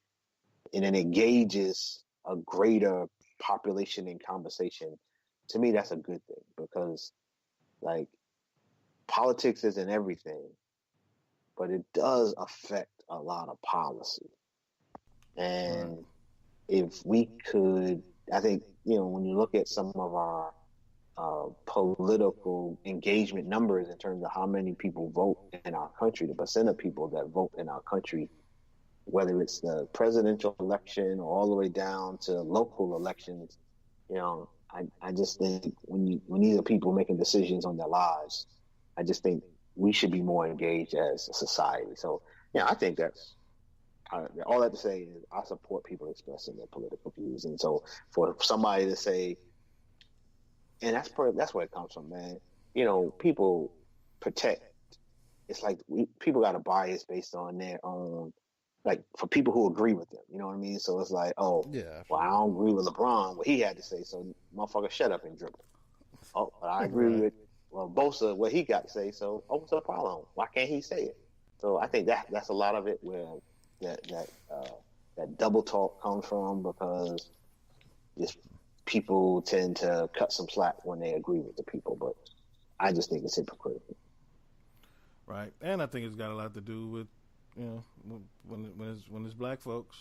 Speaker 4: and it engages a greater population in conversation, to me, that's a good thing, because politics isn't everything, but it does affect a lot of policy. And if we could, I think, when you look at some of our political engagement numbers in terms of how many people vote in our country, the percent of people that vote in our country, whether it's the presidential election or all the way down to local elections. You know, I just think when these are people making decisions on their lives, I just think we should be more engaged as a society. So, yeah, I think that's all I have to say is I support people expressing their political views. And so for somebody to say, and that's where it comes from, man. You know, people protect. It's like people got a bias based on their own, like for people who agree with them. You know what I mean? So it's like, oh, yeah, well, I don't agree with LeBron, what he had to say, so motherfucker, shut up and dribble. Oh, but I agree with Bosa, what he got to say, so what's the problem? Why can't he say it? So I think that's a lot of it where that double talk comes from, because just people tend to cut some slack when they agree with the people, but I just think it's hypocritical.
Speaker 2: Right, and I think it's got a lot to do with, you know, when it's black folks,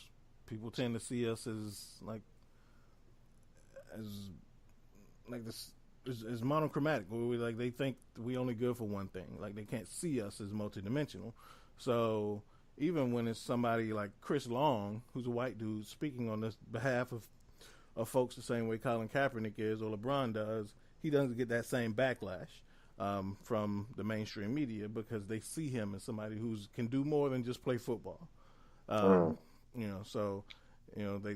Speaker 2: people tend to see us as monochromatic, where we like they think we only good for one thing, like they can't see us as multidimensional. So even when it's somebody like Chris Long, who's a white dude, speaking on this behalf of folks the same way Colin Kaepernick is or LeBron does, he doesn't get that same backlash from the mainstream media, because they see him as somebody who can do more than just play football. You know, so you know they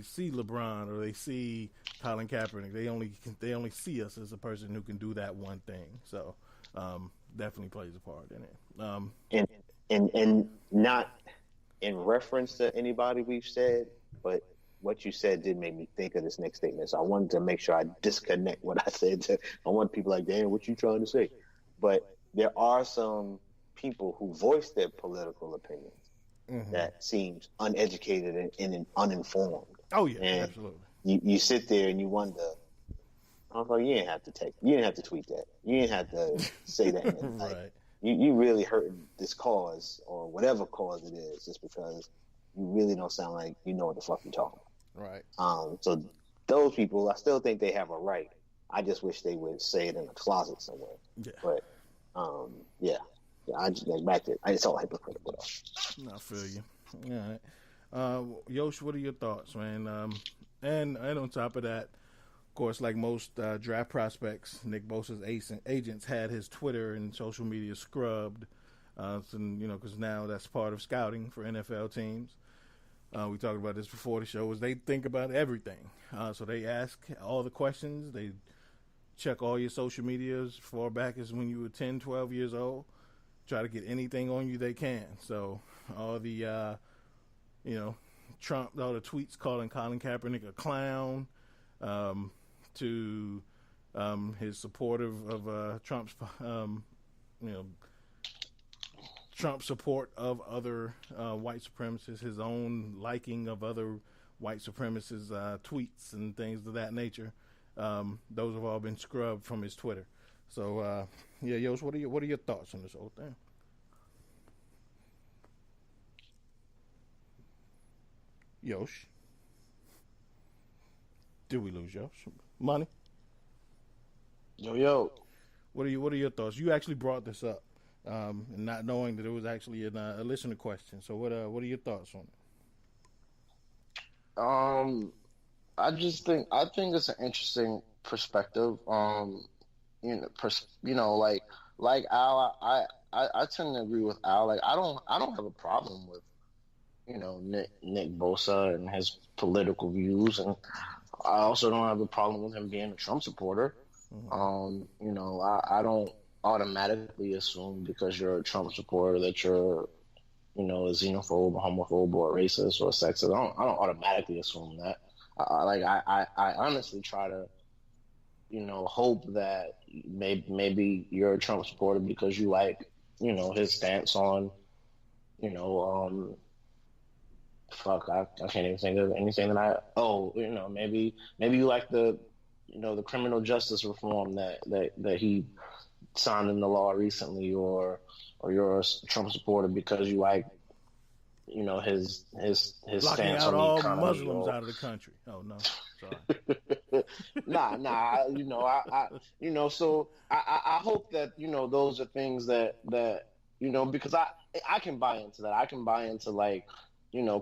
Speaker 2: see LeBron or they see Colin Kaepernick. They only see us as a person who can do that one thing. So definitely plays a part in it.
Speaker 4: And not in reference to anybody we've said, but what you said did make me think of this next statement. So I wanted to make sure I disconnect what I said. I want people like, damn, what you trying to say? But there are some people who voice their political opinions that seems uneducated and uninformed. Oh yeah, and absolutely. You sit there and you wonder, oh, you didn't have to tweet that. You didn't have to say that. Right. You really hurting this cause or whatever cause it is, just because you really don't sound like you know what the fuck you're talking about.
Speaker 2: Right.
Speaker 4: So those people, I still think they have a right. I just wish they would say it in a closet somewhere. Yeah. But yeah. I just like back to it's all hypocritical though.
Speaker 2: I feel you. All right. Yosh, what are your thoughts, man? And on top of that, of course, like most draft prospects, Nick Bosa's agents had his Twitter and social media scrubbed. So, you know, because now that's part of scouting for NFL teams. We talked about this before the show, is they think about everything. So they ask all the questions. They check all your social media as far back as when you were 10, 12 years old. Try to get anything on you they can. So all the, you know, all the tweets calling Colin Kaepernick a clown, to his support of Trump's, you know, Trump's support of other white supremacists, his own liking of other white supremacists' tweets and things of that nature. Those have all been scrubbed from his Twitter. So, yeah, Yosh, what are your thoughts on this whole thing? Yosh, did we lose Yosh? Money?
Speaker 5: Yo.
Speaker 2: What are your thoughts? You actually brought this up. And not knowing that it was actually a listener question. So what are your thoughts on
Speaker 5: it? I think it's an interesting perspective. Like Al, I tend to agree with Al. Like I don't have a problem with, you know, Nick Bosa and his political views, and I also don't have a problem with him being a Trump supporter. You know, I don't automatically assume because you're a Trump supporter that you're, you know, a xenophobe, a homophobe, or a racist or a sexist. I don't automatically assume that. I honestly try to, you know, hope that maybe you're a Trump supporter because you like, you know, his stance on, you know, I can't even think of anything that you know, maybe you like the, you know, the criminal justice reform that he signed into law recently, or you're a Trump supporter because you like, you know, his
Speaker 2: locking
Speaker 5: stance
Speaker 2: out
Speaker 5: on
Speaker 2: all
Speaker 5: the economy,
Speaker 2: Muslims out of the country. Oh no, sorry.
Speaker 5: Nah. So I hope that those are things that because I can buy into that. I can buy into like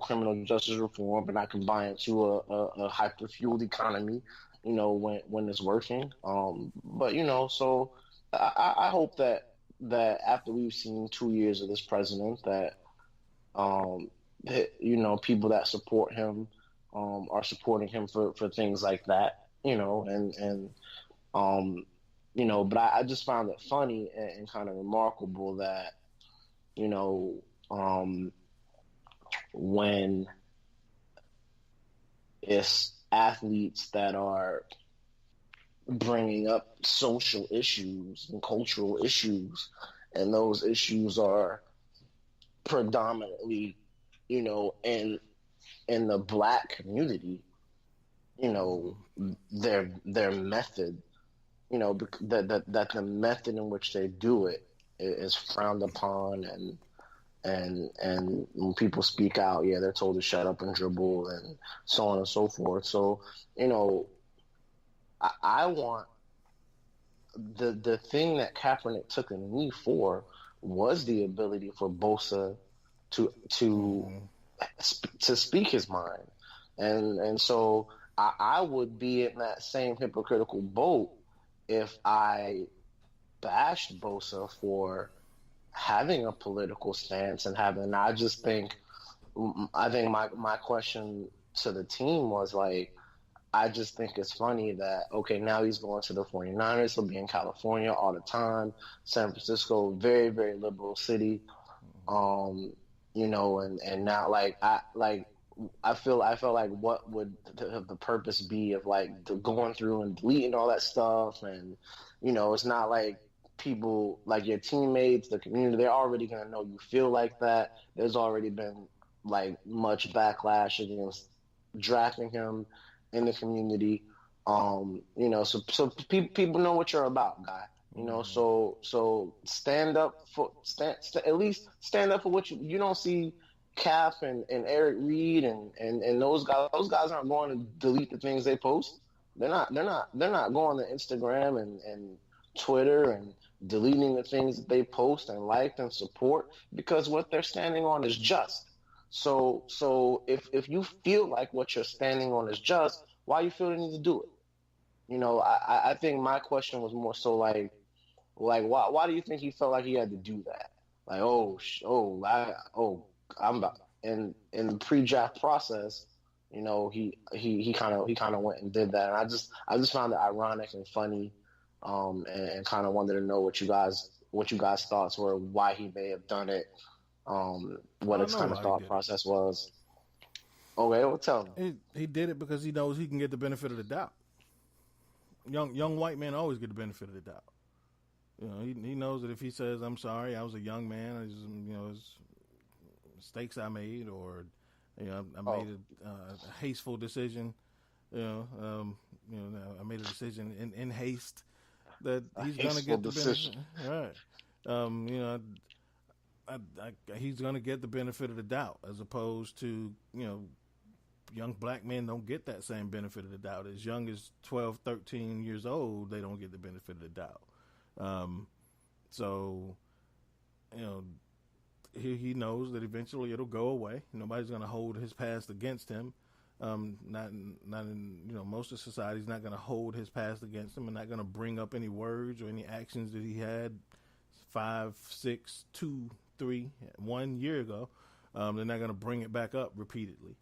Speaker 5: criminal justice reform, and I can buy into a hyper fueled economy. When it's working. But so I hope that after we've seen 2 years of this president, that people that support him are supporting him for things like that, but I just found it funny and kind of remarkable that, when it's athletes that are bringing up social issues and cultural issues, and those issues are predominantly, in the Black community, their method, that the method in which they do it is frowned upon, and when people speak out, they're told to shut up and dribble and so on and so forth. So, I want the thing that Kaepernick took a knee for was the ability for Bosa to speak his mind, and so I would be in that same hypocritical boat if I bashed Bosa for having a political stance and having. I think my question to the team was like, I just think it's funny that, okay, now he's going to the 49ers. He'll be in California all the time. San Francisco, very, very liberal city. And now I feel like what would the purpose be of like going through and deleting all that stuff? And, it's not like people like your teammates, the community, they're already going to know you feel like that. There's already been like much backlash against drafting him in the community, so people know what you're about, guy. So stand up for at least stand up for what you don't see. Cap and Eric Reed and those guys. Those guys aren't going to delete the things they post. They're not going to Instagram and Twitter and deleting the things that they post and like and support, because what they're standing on is just. So if you feel like what you're standing on is just, why you feel the need to do it? I think my question was more so like why do you think he felt like he had to do that? Like I'm about in the pre-draft process, he kind of went and did that, and I just found it ironic and funny, and kind of wanted to know what you guys thoughts were, why he may have done it. What his kind of thought process was. Okay, well, tell me.
Speaker 2: He did it because he knows he can get the benefit of the doubt. Young white men always get the benefit of the doubt. He knows that if he says, "I'm sorry, I was a young man. It's mistakes I made, or I made a hasteful decision. I made a decision in haste." That he's going to get the benefit. Right. He's going to get the benefit of the doubt, as opposed to, young black men don't get that same benefit of the doubt. As young as 12, 13 years old, they don't get the benefit of the doubt. So, he knows that eventually it'll go away. Nobody's going to hold his past against him. Not in, most of society is not going to hold his past against him, and not going to bring up any words or any actions that he had 5, 6, 2, 3, 1 year ago. They're not going to bring it back up repeatedly.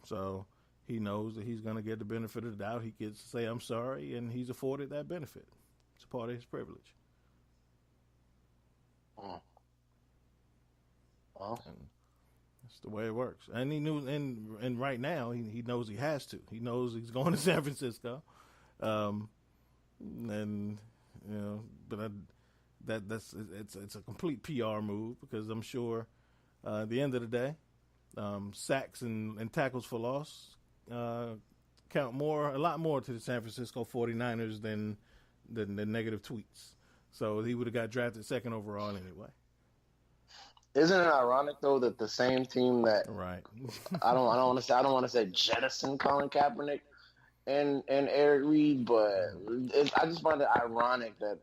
Speaker 2: So he knows that he's going to get the benefit of the doubt. He gets to say, "I'm sorry," and he's afforded that benefit. It's part of his privilege. And that's the way it works. And he knew, and right now he knows he has to. He knows he's going to San Francisco, it's a complete PR move, because I'm sure at the end of the day, sacks and tackles for loss count a lot more to the San Francisco 49ers than the negative tweets. So he would have got drafted second overall anyway.
Speaker 5: Isn't it ironic though that the same team that
Speaker 2: right
Speaker 5: I don't want to say jettison Colin Kaepernick and Eric Reed, but I just find it ironic that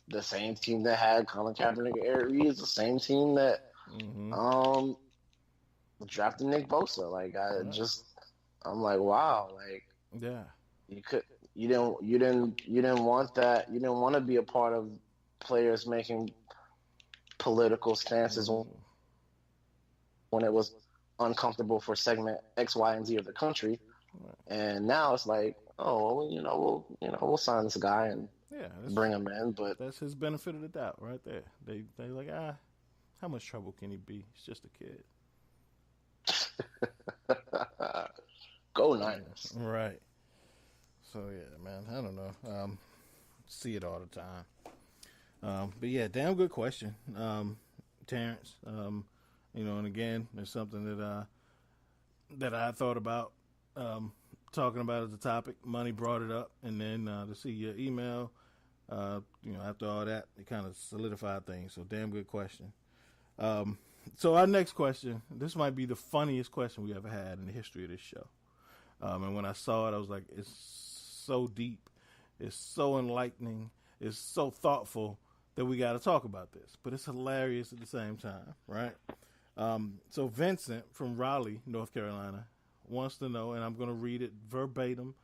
Speaker 5: the same team that had Colin Kaepernick and Eric Reed is the same team that drafted Nick Bosa. Like I'm like, wow, like you didn't want that. You didn't want to be a part of players making political stances when it was uncomfortable for segment X, Y, and Z of the country. And now it's like, we'll sign this guy and bring him in. But
Speaker 2: that's his benefit of the doubt right there. They like, how much trouble can he be? He's just a kid.
Speaker 5: Go Niners.
Speaker 2: Right. So, yeah, man, I don't know. See it all the time. But, yeah, damn good question, Terrance. And again, there's something that I thought about talking about as a topic. Money brought it up, and then to see your email, after all that, it kind of solidified things. So, damn good question. So our next question, this might be the funniest question we ever had in the history of this show. And when I saw it, I was like, it's so deep, it's so enlightening, it's so thoughtful that we got to talk about this. But it's hilarious at the same time, right? So Vincent from Raleigh, North Carolina, wants to know, and I'm going to read it verbatim.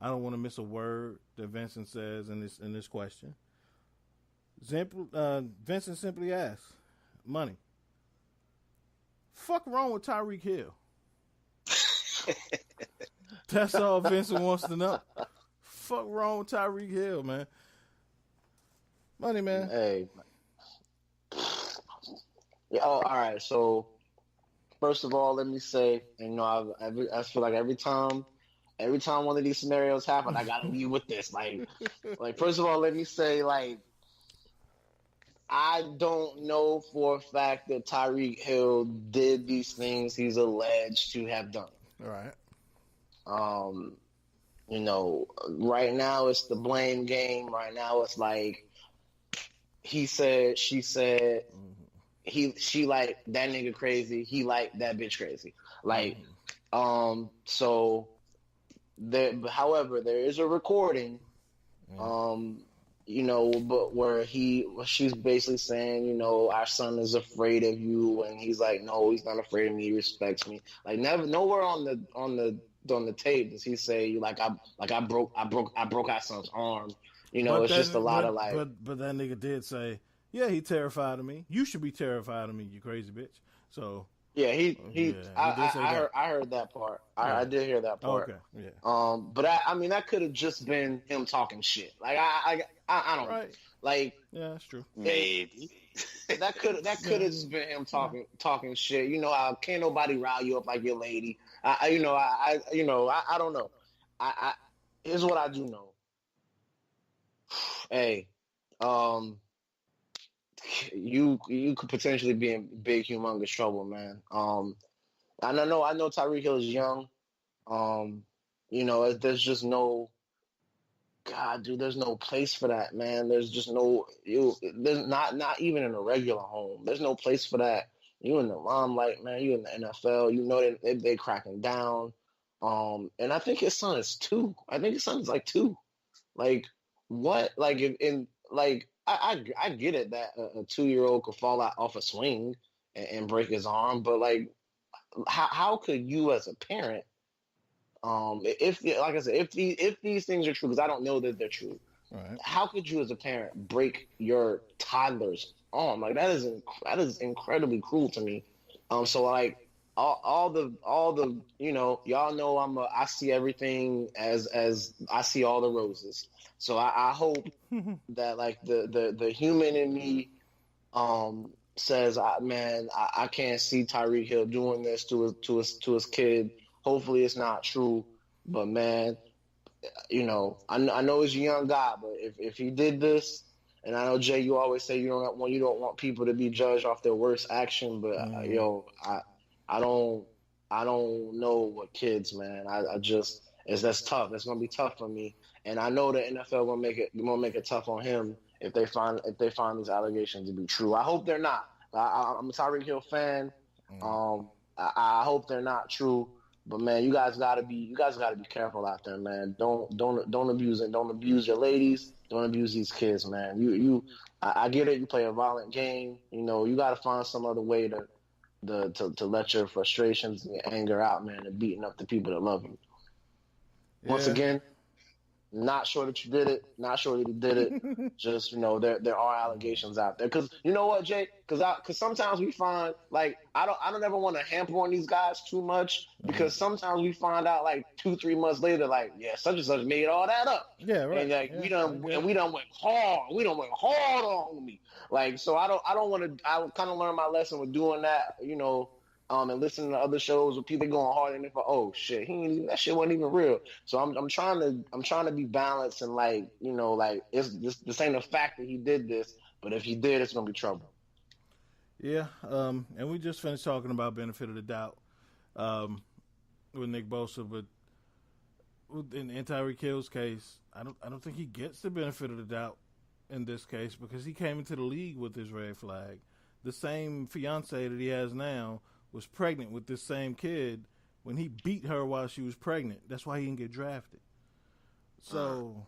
Speaker 2: I don't want to miss a word that Vincent says in this question. Vincent simply asks, money. Fuck wrong with Tyreek Hill? That's all Vincent wants to know. Fuck wrong with Tyreek Hill, man. Money, man.
Speaker 5: Hey. Yeah, all right. So, first of all, let me say, I feel like every time one of these scenarios happen, I gotta leave with this. Like, first of all, let me say, like, I don't know for a fact that Tyreek Hill did these things he's alleged to have done.
Speaker 2: All right.
Speaker 5: Right now it's the blame game. Right now it's like he said, she said, she like that nigga crazy. He like that bitch crazy. Like, so there. However, there is a recording. But where she's basically saying, our son is afraid of you, and he's like, no, he's not afraid of me. He respects me. Like, nowhere on the tape does he say, I broke our son's arm. It's just a lot of like.
Speaker 2: But that nigga did say, yeah, he terrified of me. You should be terrified of me, you crazy bitch. So.
Speaker 5: Yeah, I heard that part. I did hear that part.
Speaker 2: Okay. Yeah.
Speaker 5: But that could have just been him talking shit. Like I don't know. Like,
Speaker 2: yeah, that's true.
Speaker 5: Maybe that could have just been him talking shit. Can't nobody rile you up like your lady. I don't know. Here's what I do know. Hey, you could potentially be in big, humongous trouble, man. I know Tyreek Hill is young. There's just no, God, dude, there's no place for that, man. There's just there's not even in a regular home. There's no place for that. You in the limelight, man. You in the NFL. They cracking down. And I think his son is 2. I think his son is like 2. Like, what? Like, I get it that a 2-year-old could fall out off a swing and break his arm, but like, how could you as a parent, if these things are true, because I don't know that they're true,
Speaker 2: right. How
Speaker 5: could you as a parent break your toddler's arm? Like, that is incredibly cruel to me. So like all the y'all know I see everything as I see all the roses. So I hope that like the human in me says, I can't see Tyreek Hill doing this to his kid. Hopefully it's not true, but man, I know he's a young guy, but if he did this, and I know Jay, you always say you don't want people to be judged off their worst action, but I don't know what kids, man. That's tough. It's gonna be tough for me. And I know the NFL will make it tough on him if they find these allegations to be true. I hope they're not. I'm a Tyreek Hill fan. I hope they're not true. But man, you guys gotta be careful out there, man. Don't abuse it. Don't abuse your ladies. Don't abuse these kids, man. I get it. You play a violent game. You know, you gotta find some other way to let your frustrations and your anger out, man, and beating up the people that love you. Once again, not sure that you did it. Not sure that you did it. Just, you know, there are allegations out there. Because you know what, Jay? Because sometimes we find, like, I don't ever want to hamper on these guys too much, because sometimes we find out like 2-3 months later, like, yeah, such and such made all that up. Yeah, right. And like we done went hard. We done went hard on me. Like, so I don't want to. I kind of learned my lesson with doing that, you know. And listening to other shows with people going hard, and if oh shit, that shit wasn't even real. So I'm trying to be balanced, and like, you know, like this ain't a fact that he did this, but if he did, it's gonna be trouble.
Speaker 2: Yeah, and we just finished talking about benefit of the doubt with Nick Bosa, but in Tyreek Hill's case, I don't think he gets the benefit of the doubt in this case, because he came into the league with his red flag. The same fiance that he has now was pregnant with this same kid when he beat her while she was pregnant. That's why he didn't get drafted. So,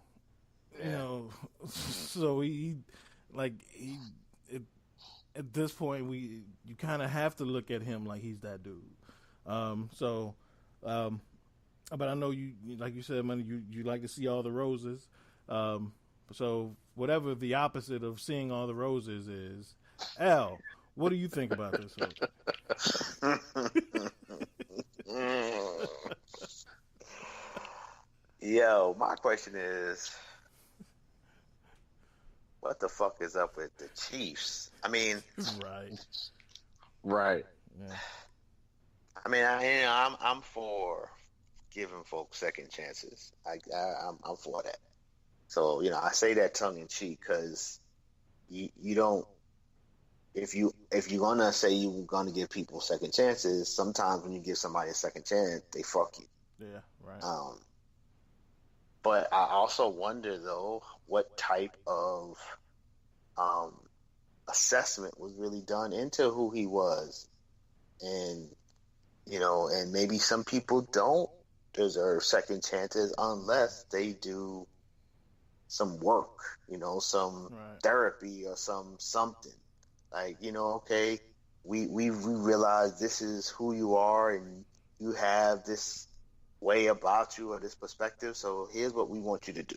Speaker 2: you know, so he at this point, you kind of have to look at him like he's that dude. But I know you like you said, man, you like to see all the roses. So whatever the opposite of seeing all the roses is, Al, what do you think about this?
Speaker 10: Yo, my question is, what the fuck is up with the Chiefs? I mean,
Speaker 5: right.
Speaker 2: Yeah.
Speaker 10: I mean, I'm for giving folks second chances. I'm for that. So, you know, I say that tongue in cheek because you don't. If you're gonna say you're gonna give people second chances, sometimes when you give somebody a second chance, they fuck you.
Speaker 2: Yeah, right.
Speaker 10: But I also wonder though, what type of assessment was really done into who he was, and you know, and maybe some people don't deserve second chances unless they do some work, you know, some therapy or something. Like, you know, okay, we realize this is who you are and you have this way about you or this perspective, so here's what we want you to do.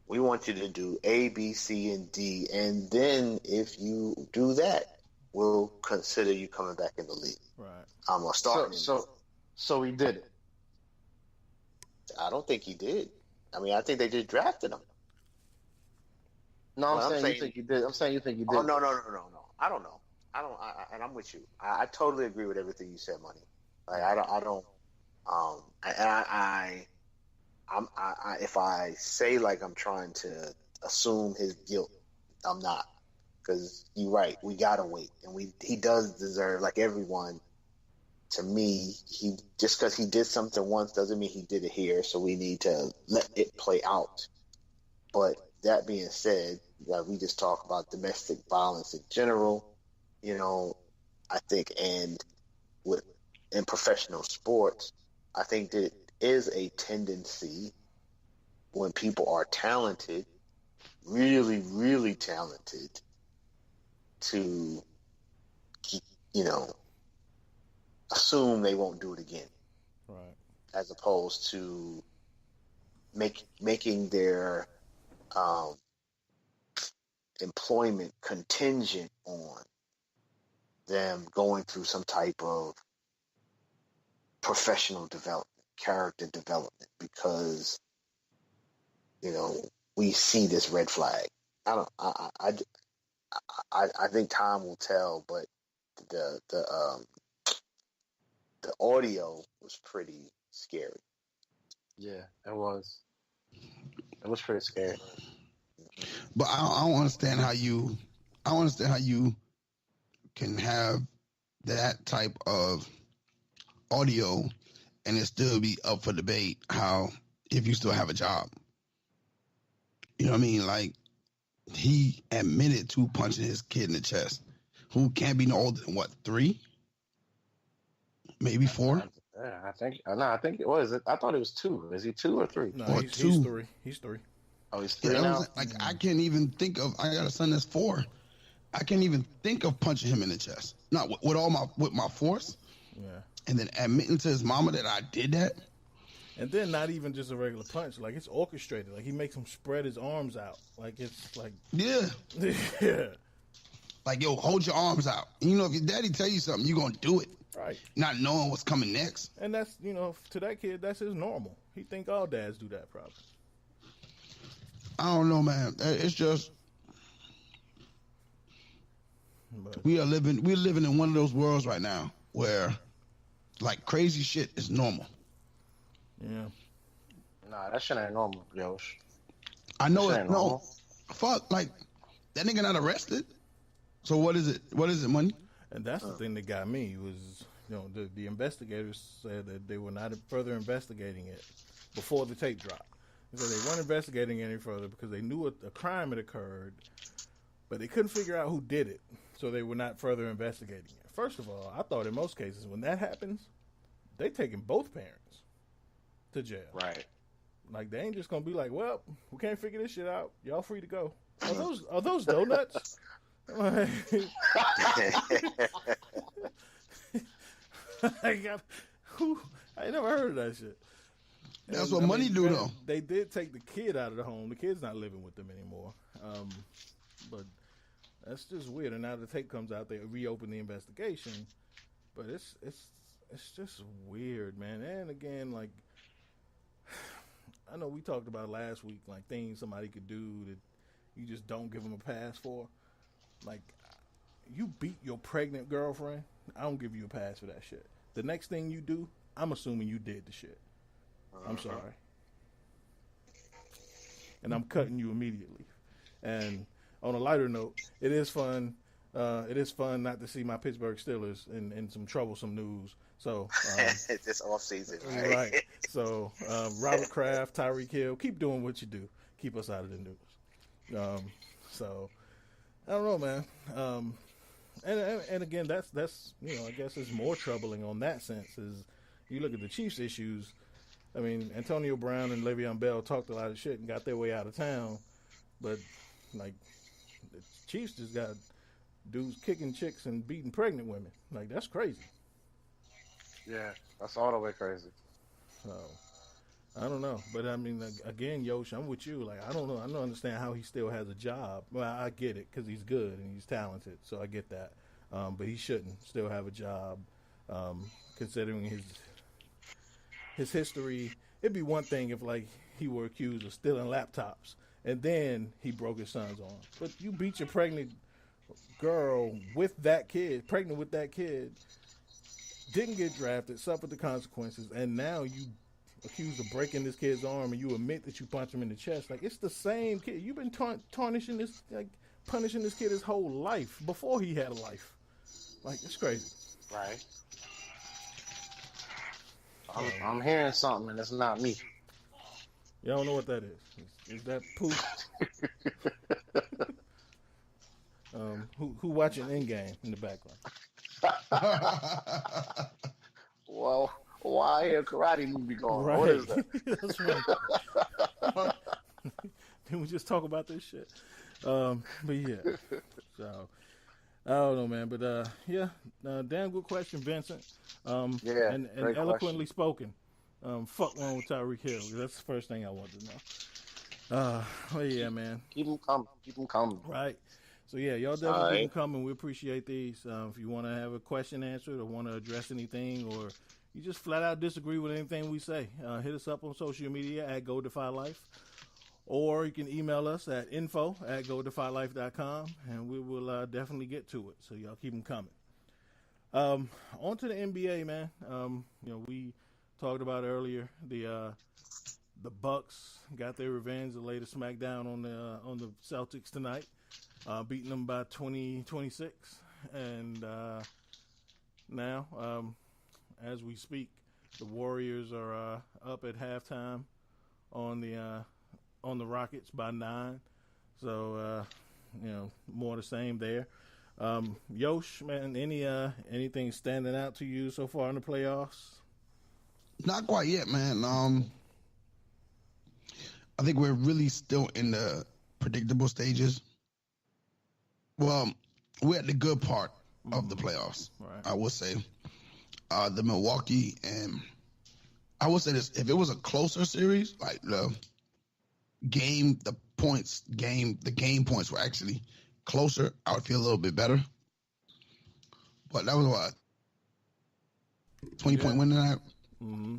Speaker 10: We want you to do A, B, C, and D, and then if you do that, we'll consider you coming back in the league.
Speaker 2: Right.
Speaker 10: Or starting.
Speaker 5: So he did it.
Speaker 10: I don't think he did. I mean, I think they just drafted him.
Speaker 5: No, I'm saying you think he did. I'm saying you think he did.
Speaker 10: Oh, no. I don't know. And I'm with you. I totally agree with everything you said, Money. Like, if I say like I'm trying to assume his guilt, I'm not, because you're right. We gotta wait, and he does deserve, like everyone. To me, he just because he did something once doesn't mean he did it here. So we need to let it play out. But that being said, like we just talk about domestic violence in general. You know, I think, and in professional sports, I think that is a tendency when people are talented, really, really talented, to, you know, assume they won't do it again.
Speaker 2: Right.
Speaker 10: As opposed to making their employment contingent on them going through some type of professional development, character development, because, you know, we see this red flag. I think time will tell, but the audio was pretty scary.
Speaker 5: Yeah, it was. It was pretty scary.
Speaker 7: But I don't understand how you. I don't understand how you can have that type of audio and it still be up for debate. How if you still have a job, you know what I mean? Like, he admitted to punching his kid in the chest, who can't be no older than what, 3, maybe 4.
Speaker 5: Yeah, I think. No, I think it was. I thought it was 2. Is he 2 or 3?
Speaker 2: No,
Speaker 7: Or
Speaker 2: he's
Speaker 7: 2.
Speaker 2: 3. He's 3.
Speaker 5: Oh, he's 3
Speaker 7: Yeah,
Speaker 5: now.
Speaker 7: like I can't even think of. I got a son that's 4. I can't even think of punching him in the chest. Not with my force.
Speaker 2: Yeah.
Speaker 7: And then admitting to his mama that I did that.
Speaker 2: And then not even just a regular punch. Like, it's orchestrated. Like, he makes him spread his arms out. Like, it's like...
Speaker 7: Yeah.
Speaker 2: Yeah.
Speaker 7: Like, yo, hold your arms out. You know, if your daddy tell you something, you're going to do it.
Speaker 2: Right.
Speaker 7: Not knowing what's coming next.
Speaker 2: And that's, you know, to that kid, that's his normal. He think all dads do that, probably.
Speaker 7: I don't know, man. It's just...
Speaker 2: But,
Speaker 7: we're living in one of those worlds right now where, like, crazy shit is normal.
Speaker 2: yeah.
Speaker 5: Nah, that shit ain't normal, Yosh.
Speaker 7: I know
Speaker 5: That shit
Speaker 7: it.
Speaker 5: ain't
Speaker 7: No,
Speaker 5: normal.
Speaker 7: fuck, like, that nigga not arrested. So what is it? What is it, money?
Speaker 2: And that's the thing that got me was, you know, the investigators said that they were not further investigating it before the tape dropped. So they weren't investigating any further because they knew a crime had occurred, but they couldn't figure out who did it. So they were not further investigating it. First of all, I thought in most cases when that happens, they taking both parents to jail.
Speaker 5: Right.
Speaker 2: Like, they ain't just gonna be like, well, we can't figure this shit out. Y'all free to go. Are those donuts? Like, I never heard of that shit.
Speaker 7: That's
Speaker 2: And,
Speaker 7: what money do, though.
Speaker 2: They did take the kid out of the home. The kid's not living with them anymore. But that's just weird. And now the tape comes out, they reopen the investigation. But it's just weird, man. And again, like, I know we talked about last week, like, things somebody could do that you just don't give them a pass for. Like, you beat your pregnant girlfriend, I don't give you a pass for that shit. The next thing you do, I'm assuming you did the shit. I'm sorry. And I'm cutting you immediately. And on a lighter note, it is fun. It is fun not to see my Pittsburgh Steelers in some troublesome news. So
Speaker 10: this off season,
Speaker 2: right? So Robert Kraft, Tyreek Hill, keep doing what you do. Keep us out of the news. So I don't know, man. And again, that's you know, I guess it's more troubling on that sense. Is you look at the Chiefs' issues. I mean, Antonio Brown and Le'Veon Bell talked a lot of shit and got their way out of town, but like the Chiefs just got dudes kicking chicks and beating pregnant women. Like, that's crazy.
Speaker 5: Yeah, that's all the way crazy.
Speaker 2: So I don't know, but I mean, again, Yosh, I'm with you. Like, I don't know. I don't understand how he still has a job. Well, I get it because he's good and he's talented, so I get that. But he shouldn't still have a job, considering his history. It'd be one thing if, like, he were accused of stealing laptops and then he broke his son's arm. But you beat your pregnant girl with that kid, pregnant with that kid, didn't get drafted, suffered the consequences, and now you accused of breaking this kid's arm and you admit that you punched him in the chest. Like, it's the same kid. You've been tarnishing this, like, punishing this kid his whole life before he had a life. Like, it's crazy.
Speaker 5: Right. I'm hearing something, and it's not me.
Speaker 2: Y'all don't know what that is. Is that poop? Who watching Endgame in the background?
Speaker 5: Well, why a karate movie going?
Speaker 2: Right.
Speaker 5: What is that?
Speaker 2: That's right. Can we just talk about this shit? But yeah. So I don't know, man. But yeah, damn good question, Vincent.
Speaker 5: Yeah,
Speaker 2: and
Speaker 5: great
Speaker 2: eloquently spoken. Fuck wrong with Tyreek Hill. That's the first thing I want to know. Well, yeah, man.
Speaker 5: Keep them coming. Keep them coming.
Speaker 2: Right. So yeah, y'all definitely keep them coming. We appreciate these. If you want to have a question answered or want to address anything, or you just flat out disagree with anything we say, hit us up on social media at Go Defy Life, or you can email us at info@godefylife.com, and we will definitely get to it. So y'all keep them coming. On to the NBA, man. You know, we talked about earlier the Bucks got their revenge. They laid a smackdown on the Celtics tonight, beating them by 20-26, and now as we speak, the Warriors are up at halftime on the Rockets by 9. So you know, more the same there. Yosh, man, anything standing out to you so far in the playoffs?
Speaker 7: Not quite yet, man. I think we're really still in the predictable stages. Well, we're at the good part of the playoffs. Right. I would say the Milwaukee, and I would say this: if it was a closer series, like the game points were actually closer, I would feel a little bit better. But that was what 20-point win tonight.
Speaker 2: Mm-hmm.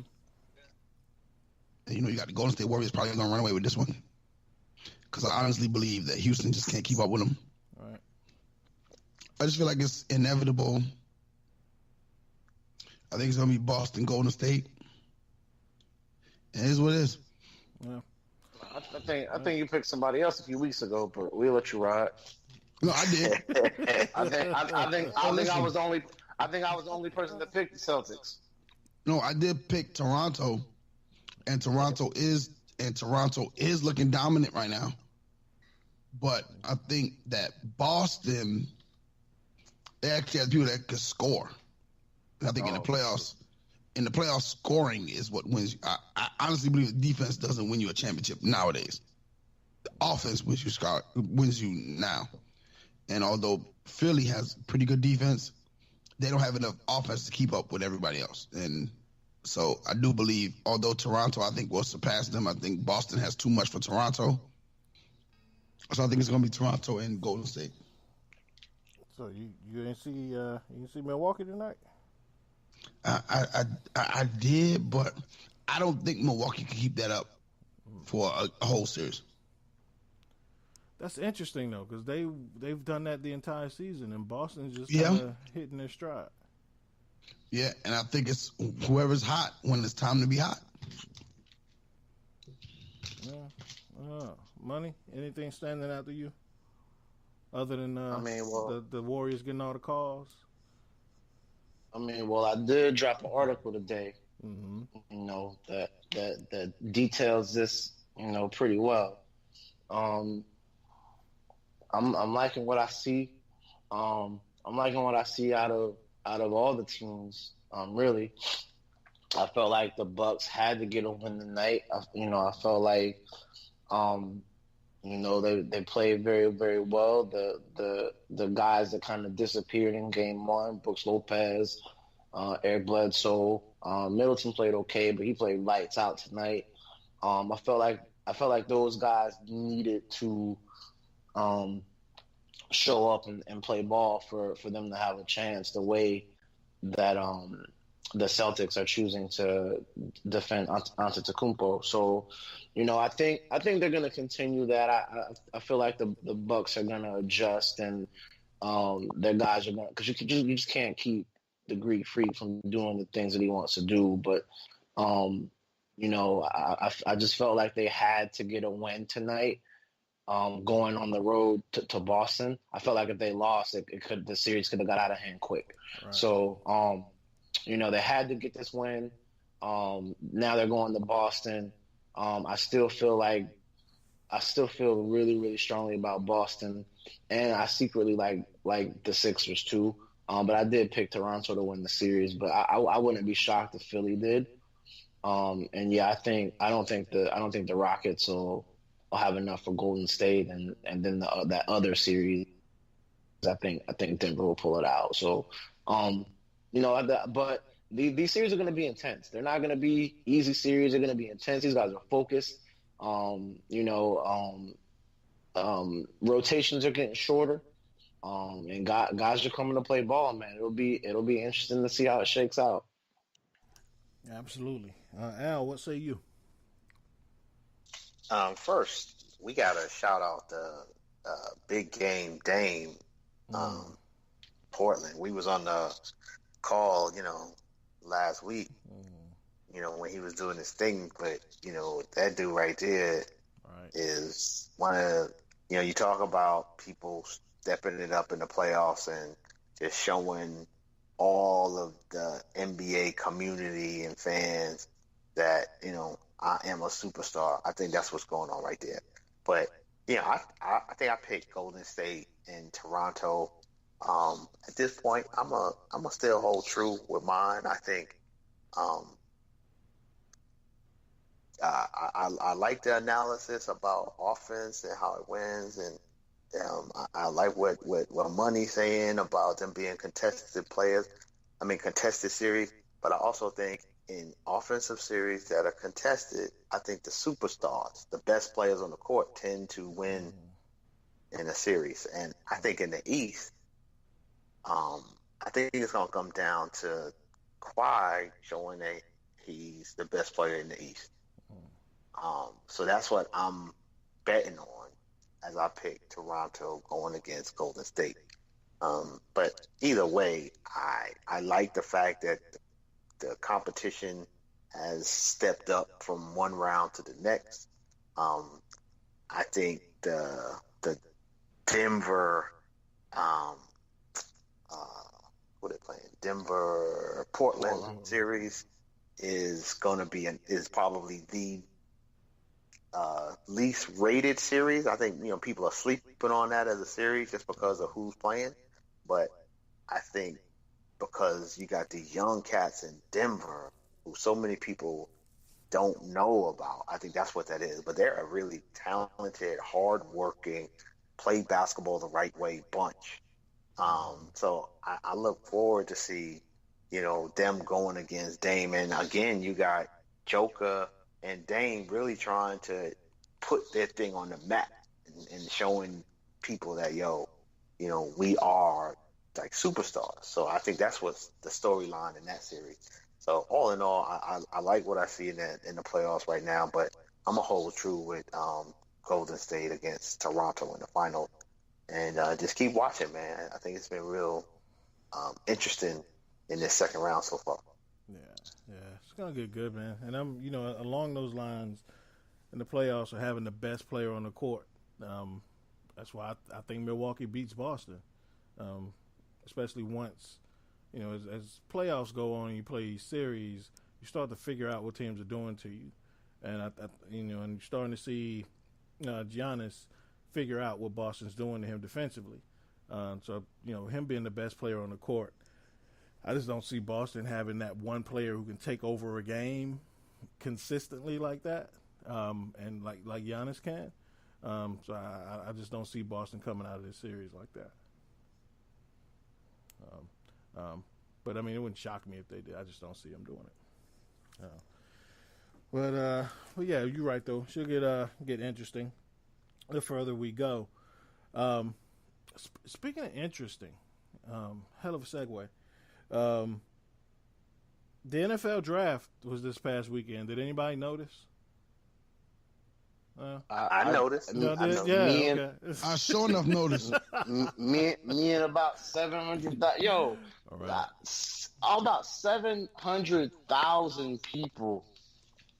Speaker 7: And, you got the Golden State Warriors probably going to run away with this one, because I honestly believe that Houston just can't keep up with them.
Speaker 2: Right.
Speaker 7: I just feel like it's inevitable. I think it's going to be Boston, Golden State. And it is what it is.
Speaker 2: Yeah.
Speaker 5: I think you picked somebody else a few weeks ago, but we'll let you ride.
Speaker 7: No, I did.
Speaker 5: I think I was the only person that picked the Celtics.
Speaker 7: No, I did pick Toronto, and Toronto is looking dominant right now. But I think that Boston, they actually have people that could score. And I think in the playoffs, scoring is what wins. I honestly believe the defense doesn't win you a championship nowadays. The offense wins you now. And although Philly has pretty good defense, they don't have enough offense to keep up with everybody else. And so I do believe, although Toronto, I think, will surpass them, I think Boston has too much for Toronto. So I think it's going to be Toronto and Golden State.
Speaker 2: So you didn't see Milwaukee tonight?
Speaker 7: I did, but I don't think Milwaukee can keep that up for a whole series.
Speaker 2: That's interesting though, because they've done that the entire season, and Boston's just kind of hitting their stride.
Speaker 7: Yeah, and I think it's whoever's hot when it's time to be hot.
Speaker 2: Yeah. Money? Anything standing out to you other than the Warriors getting all the calls?
Speaker 5: I did drop an article today, that details this, pretty well. I'm liking what I see. I'm liking what I see out of all the teams. Really, I felt like the Bucks had to get a win tonight. I felt like, they played very, very well. The guys that kind of disappeared in game one, Brooks Lopez, Eric Bledsoe, Middleton played okay, but he played lights out tonight. I felt like those guys needed to show up and play ball for them to have a chance, the way that the Celtics are choosing to defend Antetokounmpo. So, I think they're going to continue that. I feel like the Bucks are going to adjust, and their guys are going to, because you just can't keep the Greek Freak from doing the things that he wants to do. But I just felt like they had to get a win tonight. Going on the road to Boston, I felt like if they lost, the series could have got out of hand quick. Right. So, they had to get this win. Now they're going to Boston. I still feel really, really strongly about Boston, and I secretly like the Sixers too. But I did pick Toronto to win the series, but I wouldn't be shocked if Philly did. I don't think the Rockets will have enough for Golden State, and then that other series, I think Denver will pull it out. So, but these series are going to be intense. They're not going to be easy series. They're going to be intense. These guys are focused. Rotations are getting shorter, and guys are coming to play ball. Man, it'll be interesting to see how it shakes out.
Speaker 2: Absolutely, Al. What say you?
Speaker 10: First, we got to shout out the big game Dame, Portland. We was on the call, last week, when he was doing his thing. But, that dude right there is one of, you talk about people stepping it up in the playoffs and just showing all of the NBA community and fans that, I am a superstar. I think that's what's going on right there. But I think I picked Golden State and Toronto. At this point, I'm a still hold true with mine. I think I like the analysis about offense and how it wins, and I like what Money's saying about them being contested series. But I also think in offensive series that are contested, I think the superstars, the best players on the court, tend to win in a series. And I think in the East, I think it's going to come down to Kawhi showing that he's the best player in the East. So that's what I'm betting on as I pick Toronto going against Golden State. But either way, I like the fact that the competition has stepped up from one round to the next. I think the Denver, what are they playing? Denver-Portland series is going to be is probably the least rated series. I think people are sleeping on that as a series just because of who's playing. But I think because you got the young cats in Denver who so many people don't know about, I think that's what that is. But they're a really talented, hard-working, play basketball the right way bunch. So I look forward to see, them going against Dame. And again, you got Joker and Dame really trying to put their thing on the map and showing people that, we are like superstars. So I think that's what's the storyline in that series. So all in all, I like what I see in the playoffs right now, but I'm going to hold true with Golden State against Toronto in the final. And just keep watching, man. I think it's been real interesting in this second round so far.
Speaker 2: Yeah, it's gonna get good, man. And I'm, along those lines, in the playoffs, are having the best player on the court. That's why I think Milwaukee beats Boston, especially once, as playoffs go on and you play these series, you start to figure out what teams are doing to you, and and you're starting to see Giannis figure out what Boston's doing to him defensively. So him being the best player on the court, I just don't see Boston having that one player who can take over a game consistently like that, and like Giannis can. So I just don't see Boston coming out of this series like that. But I mean, it wouldn't shock me if they did. I just don't see them doing it. But yeah, you're right though. Should get interesting the further we go. Speaking of interesting, hell of a segue. The NFL draft was this past weekend. Did anybody notice?
Speaker 10: I noticed.
Speaker 7: I sure enough noticed.
Speaker 5: Me and about 700. About 700,000 people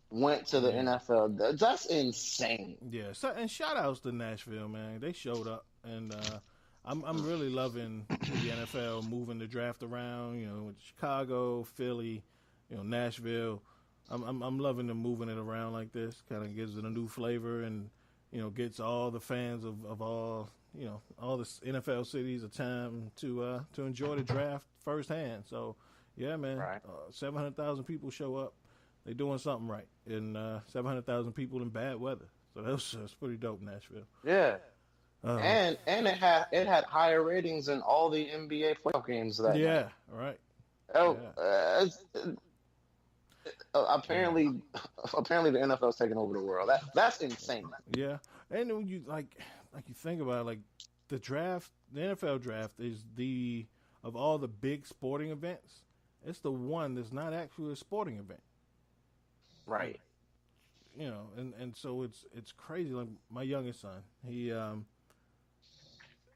Speaker 5: went to the NFL. That's insane.
Speaker 2: Yeah. So, and shout outs to Nashville, man. They showed up, and I'm really loving the NFL moving the draft around. With Chicago, Philly, Nashville. I'm loving them moving it around like this. Kind of gives it a new flavor, and gets all the fans of all all the NFL cities a time to enjoy the draft firsthand. So yeah, man, right. 700,000 people show up. They doing something right, and 700,000 people in bad weather. So that's pretty dope, Nashville.
Speaker 5: Yeah. And it had higher ratings than all the NBA playoff games that night.
Speaker 2: Right.
Speaker 5: Oh, apparently the NFL's taking over the world. That's insane.
Speaker 2: Yeah, and when you like you think about it, like the draft, the NFL draft is of all the big sporting events, it's the one that's not actually a sporting event.
Speaker 5: Right.
Speaker 2: And so it's crazy. Like my youngest son, he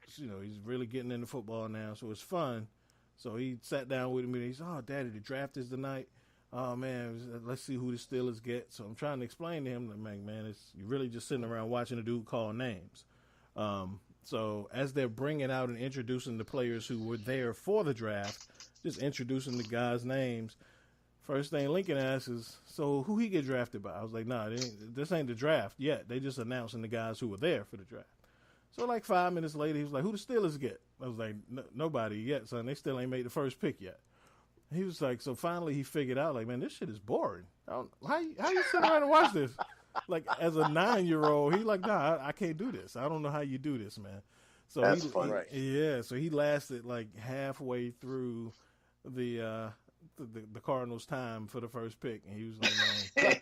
Speaker 2: he's really getting into football now, so it's fun. So he sat down with me and he said, "Oh, Daddy, the draft is tonight. Oh man, let's see who the Steelers get." So I'm trying to explain to him that, man, you're really just sitting around watching a dude call names. So as they're bringing out and introducing the players who were there for the draft, just introducing the guys' names. First thing Lincoln asks is, "So who he get drafted by?" I was like, "Nah, this ain't the draft yet. They just announcing the guys who were there for the draft." So like 5 minutes later, he was like, "Who the Steelers get?" I was like, "Nobody yet, son. They still ain't made the first pick yet." he was like, so finally he figured out, like, man, this shit is boring. How you sit around and watch this? Like, as a 9-year-old, he like, nah, I can't do this. I don't know how you do this, man. So
Speaker 10: That's funny.
Speaker 2: So he lasted like halfway through the Cardinals' time for the first pick, and he was like, man,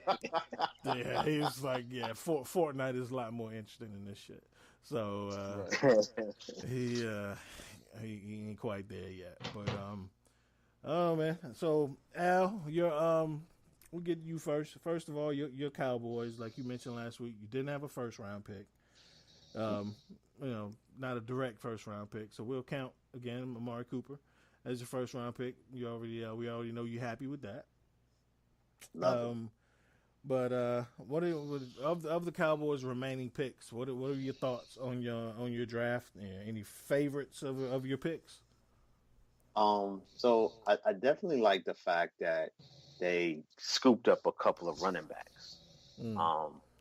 Speaker 2: yeah, he was like, yeah, Fortnite is a lot more interesting than this shit. So he ain't quite there yet, but oh man. So Al, we'll get you first. First of all, your Cowboys, like you mentioned last week, you didn't have a first round pick. Not a direct first round pick, so we'll count again Amari Cooper as your first round pick. We already know you're happy with that. But what of the Cowboys' remaining picks? What are your thoughts on your draft? Any favorites of your picks?
Speaker 4: So I definitely like the fact that they scooped up a couple of running backs.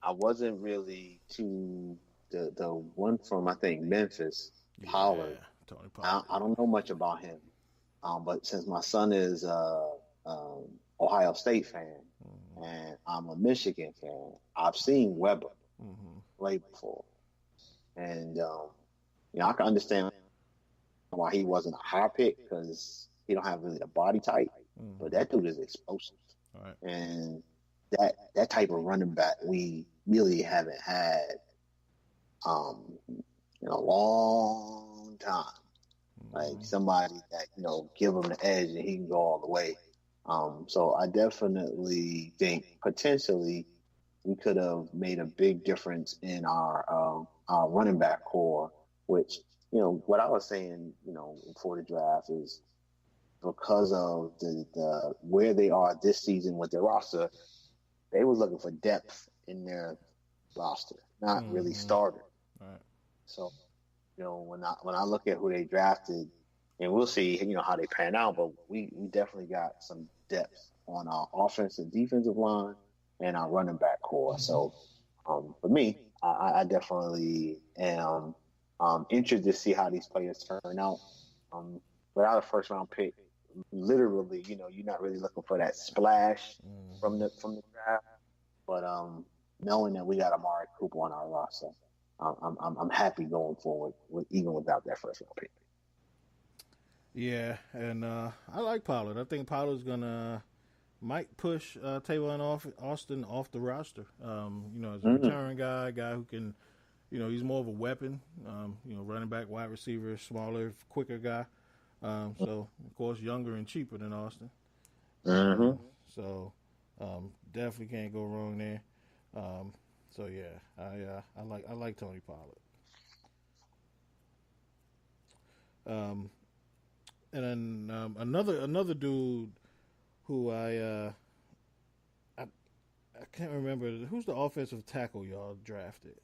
Speaker 4: I wasn't really too the one from, I think, Memphis, Pollard.
Speaker 2: Tony Pollard.
Speaker 4: I don't know much about him, but since my son is Ohio State fan and I'm a Michigan fan, I've seen Weber play before, and I can understand why he wasn't a high pick because he don't have really a body type, but that dude is explosive, and that type of running back we really haven't had in a long time. Like somebody that, give him the edge and he can go all the way. So I definitely think potentially we could have made a big difference in our running back core, which, what I was saying, before the draft is because of the where they are this season with their roster, they were looking for depth in their roster, not really starter.
Speaker 2: Right.
Speaker 4: So, when I look at who they drafted, and we'll see, how they pan out, but we definitely got some depth on our offensive and defensive line and our running back core. So, for me, I definitely am interested to see how these players turn out. Without a first round pick, literally, you're not really looking for that splash from the draft, but knowing that we got Amari Cooper on our roster, I'm happy going forward even without that first round pick.
Speaker 2: Yeah, and I like Pollard. I think Pollard's might push Tavon Austin off the roster. As a return guy who can, he's more of a weapon. Running back, wide receiver, smaller, quicker guy. So of course younger and cheaper than Austin. So definitely can't go wrong there. So yeah, I like Tony Pollard. And then another dude who I can't remember, who's the offensive tackle y'all drafted?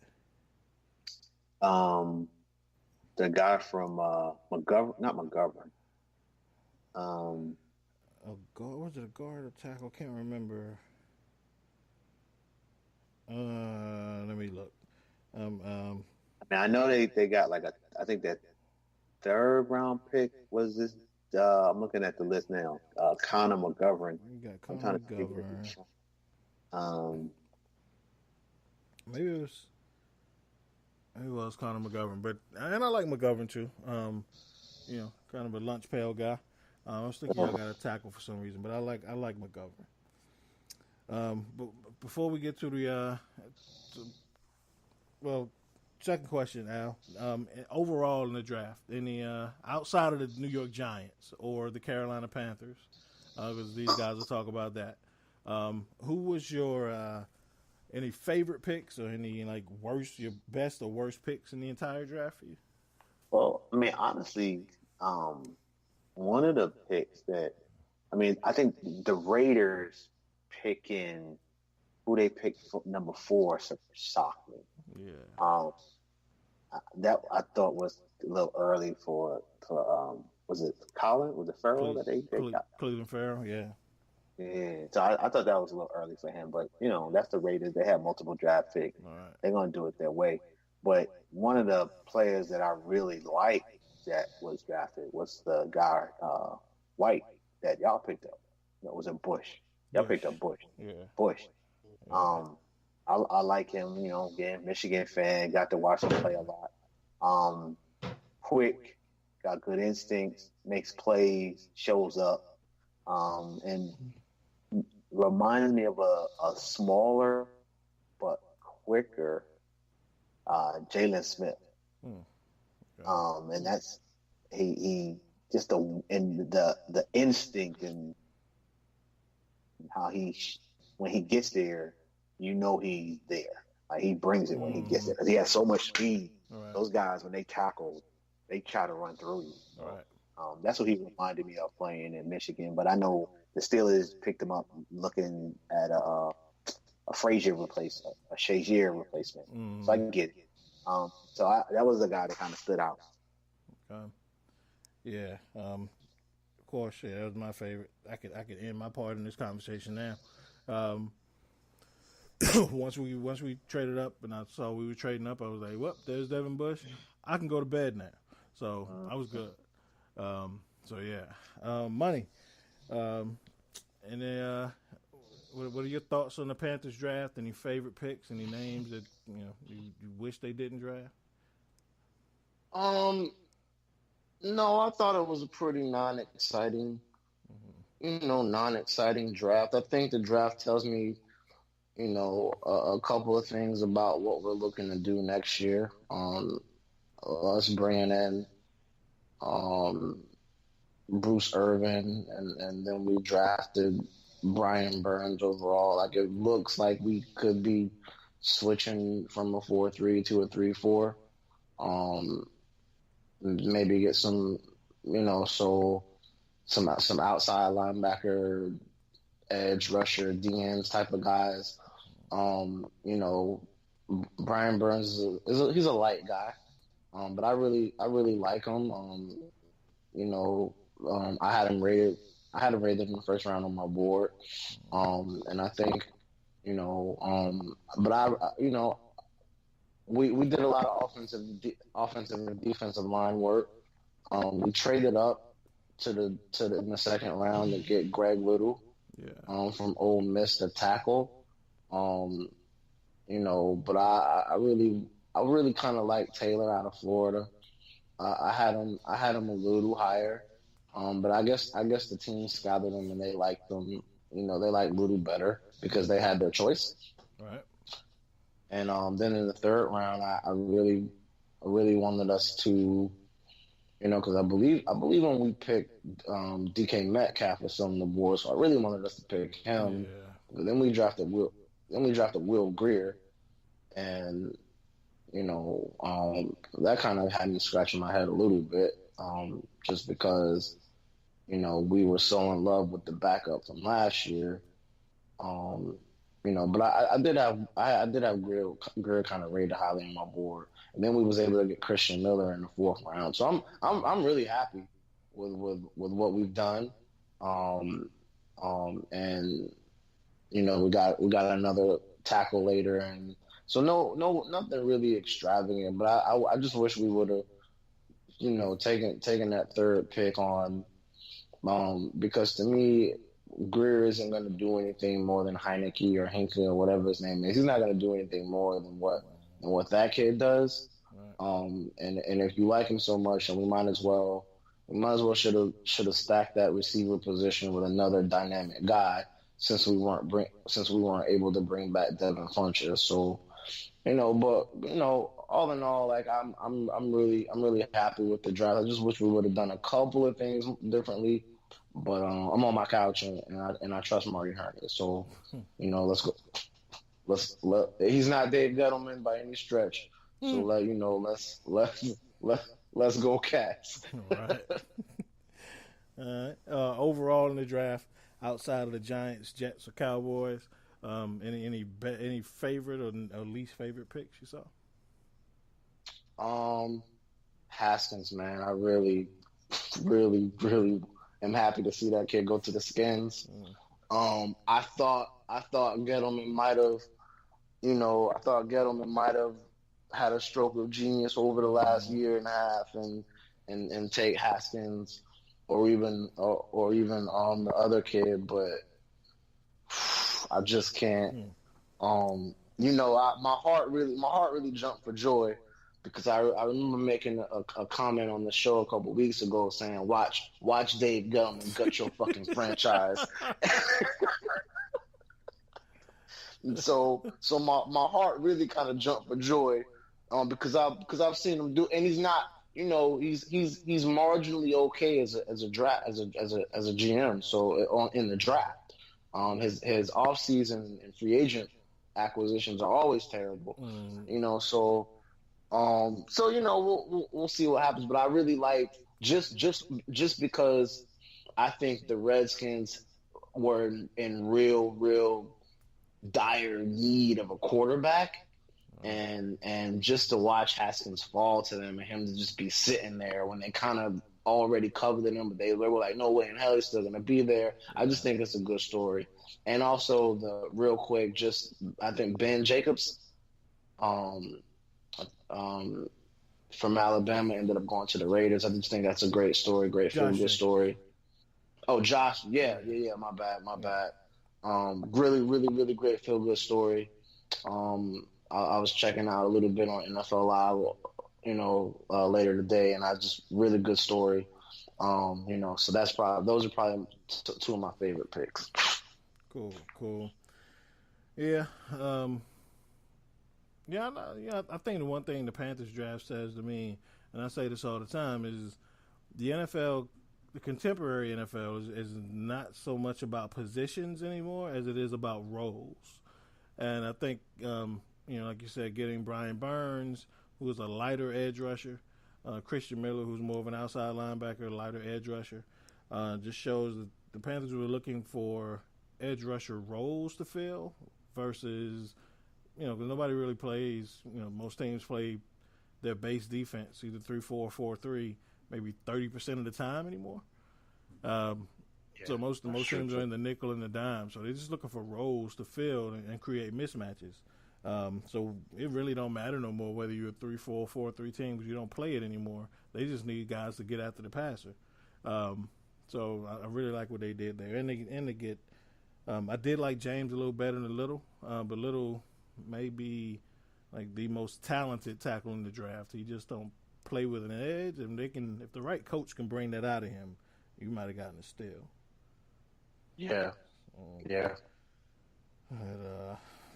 Speaker 4: The guy from McGovern, not McGovern.
Speaker 2: Was it a guard or tackle? I can't remember. Let me look.
Speaker 4: I know they got I think that third round pick was this. I'm looking at the list now. Connor McGovern.
Speaker 2: You got Connor McGovern. Maybe it was Connor McGovern, and I like McGovern too. Kind of a lunch pail guy. I was thinking I got a tackle for some reason, but I like McGovern. But before we get to the second question, Al, overall in the draft, any outside of the New York Giants or the Carolina Panthers, because these guys will talk about that. Who was your any favorite picks or any your best or worst picks in the entire draft for you?
Speaker 4: Well, honestly, one of the picks that I think the Raiders picking who they picked for number 4 shocked me.
Speaker 2: Yeah.
Speaker 4: That I thought was a little early for was it Colin? Was it Farrell that they got?
Speaker 2: Cleveland Farrell, yeah.
Speaker 4: Yeah. So I thought that was a little early for him, but that's the Raiders. They have multiple draft picks.
Speaker 2: All right.
Speaker 4: They're gonna do it their way. But one of the players that I really liked that was drafted was the guy White that y'all picked up. It wasn't Bush. Y'all picked up Bush.
Speaker 2: Yeah.
Speaker 4: Bush. I like him. Again, Michigan fan. Got to watch him play a lot. Quick, got good instincts, makes plays, shows up, and reminds me of a smaller but quicker Jalen Smith. And that's he just the instinct and how when he gets there, he's there. Like he brings it when he gets there because he has so much speed. Right. Those guys, when they tackle, they try to run through you.
Speaker 2: Right.
Speaker 4: That's what he reminded me of playing in Michigan. But I know the Steelers picked him up looking at a Frazier replacement, a Shazier replacement. So I can get it. That was the guy that kind of stood out.
Speaker 2: Yeah. Of course, that was my favorite. I could end my part in this conversation now. Once we traded up and I saw we were trading up, I was like, well, there's Devin Bush. I can go to bed now. So I was good. Money. And then what are your thoughts on the Panthers draft? Any favorite picks? Any names that you wish they didn't draft?
Speaker 5: No, I thought it was a pretty non-exciting draft. I think the draft tells me, a couple of things about what we're looking to do next year. Us bringing in Bruce Irvin, and then we drafted Brian Burns overall. Like, it looks like we could be switching from a 4-3 to a 3-4. Maybe get some outside linebacker, edge rusher, DNs type of guys. Brian Burns he's a light guy, but I really like him. I had him rated in the first round on my board, and I think, we did a lot of offensive and defensive line work. We traded up in the second round to get Greg Little, from Ole Miss to tackle. But I really kind of like Taylor out of Florida. I had him a little higher, but I guess the team scouted him and they liked them. They liked Little better because they had their choice.
Speaker 2: Right.
Speaker 5: And then in the third round, I really wanted us to, because I believe when we picked DK Metcalf was still on the board, so I really wanted us to pick him. Yeah. But then we drafted Will Greer, and that kind of had me scratching my head a little bit, just because we were so in love with the backup from last year. But I did have Greer kind of rated highly on my board, and then we was able to get Christian Miller in the fourth round. So I'm really happy with what we've done, and we got another tackle later, and so nothing really extravagant. But I just wish we would have taken that third pick on, because to me, Greer isn't going to do anything more than Heineke or Hinkle or whatever his name is. He's not going to do anything more than what that kid does. And if you like him so much, and we might as well should have stacked that receiver position with another dynamic guy, since we weren't able to bring back Devin Funchess. So, all in all, like I'm really happy with the draft. I just wish we would have done a couple of things differently. But I'm on my couch and I trust Marty Hernandez. So, let's go. He's not Dave Gettleman by any stretch. So let's go Cats.
Speaker 2: All right. Overall in the draft, outside of the Giants, Jets, or Cowboys, any favorite or least favorite picks you saw?
Speaker 5: Haskins, man. I really am happy to see that kid go to the Skins. I thought Gettleman might have had a stroke of genius over the last year and a half and take Haskins. or even the other kid, but I just can't. My heart really jumped for joy because I remember making a comment on the show a couple weeks ago saying, watch Dave Gettleman gut your fucking franchise. And so my heart really kind of jumped for joy, because I've seen him do, and he's not, he's marginally okay as a GM. So in the draft, his off season and free agent acquisitions are always terrible. So we'll see what happens. But I really like just because I think the Redskins were in real dire need of a quarterback, and just to watch Haskins fall to them and him to just be sitting there when they kind of already covered him, but they were like, no way in hell he's still going to be there. I just think it's a good story. And also real quick, I think Ben Jacobs from Alabama ended up going to the Raiders. I just think that's a great story, great feel-good story. Oh, Josh. Yeah. My bad. Really great feel-good story. I was checking out a little bit on NFL Live, later today, and I just really good story. So those are probably two of my favorite picks.
Speaker 2: Cool. Yeah. I think the one thing the Panthers draft says to me, and I say this all the time, is the NFL, the contemporary NFL is not so much about positions anymore as it is about roles. And I think, like you said, getting Brian Burns, who is a lighter edge rusher, Christian Miller, who's more of an outside linebacker, lighter edge rusher, just shows that the Panthers were looking for edge rusher roles to fill versus, because nobody really plays, most teams play their base defense, either 3-4, 4-3, maybe 30% of the time anymore. So most teams are in the nickel and the dime. So they're just looking for roles to fill and create mismatches. So it really don't matter no more whether you're a 3-4, 4-3 team because you don't play it anymore. They just need guys to get after the passer. So I really like what they did there. And they get I did like James a little better than Little, but Little may be like the most talented tackle in the draft. He just don't play with an edge, and if the right coach can bring that out of him, you might have gotten a steal.
Speaker 5: Yeah.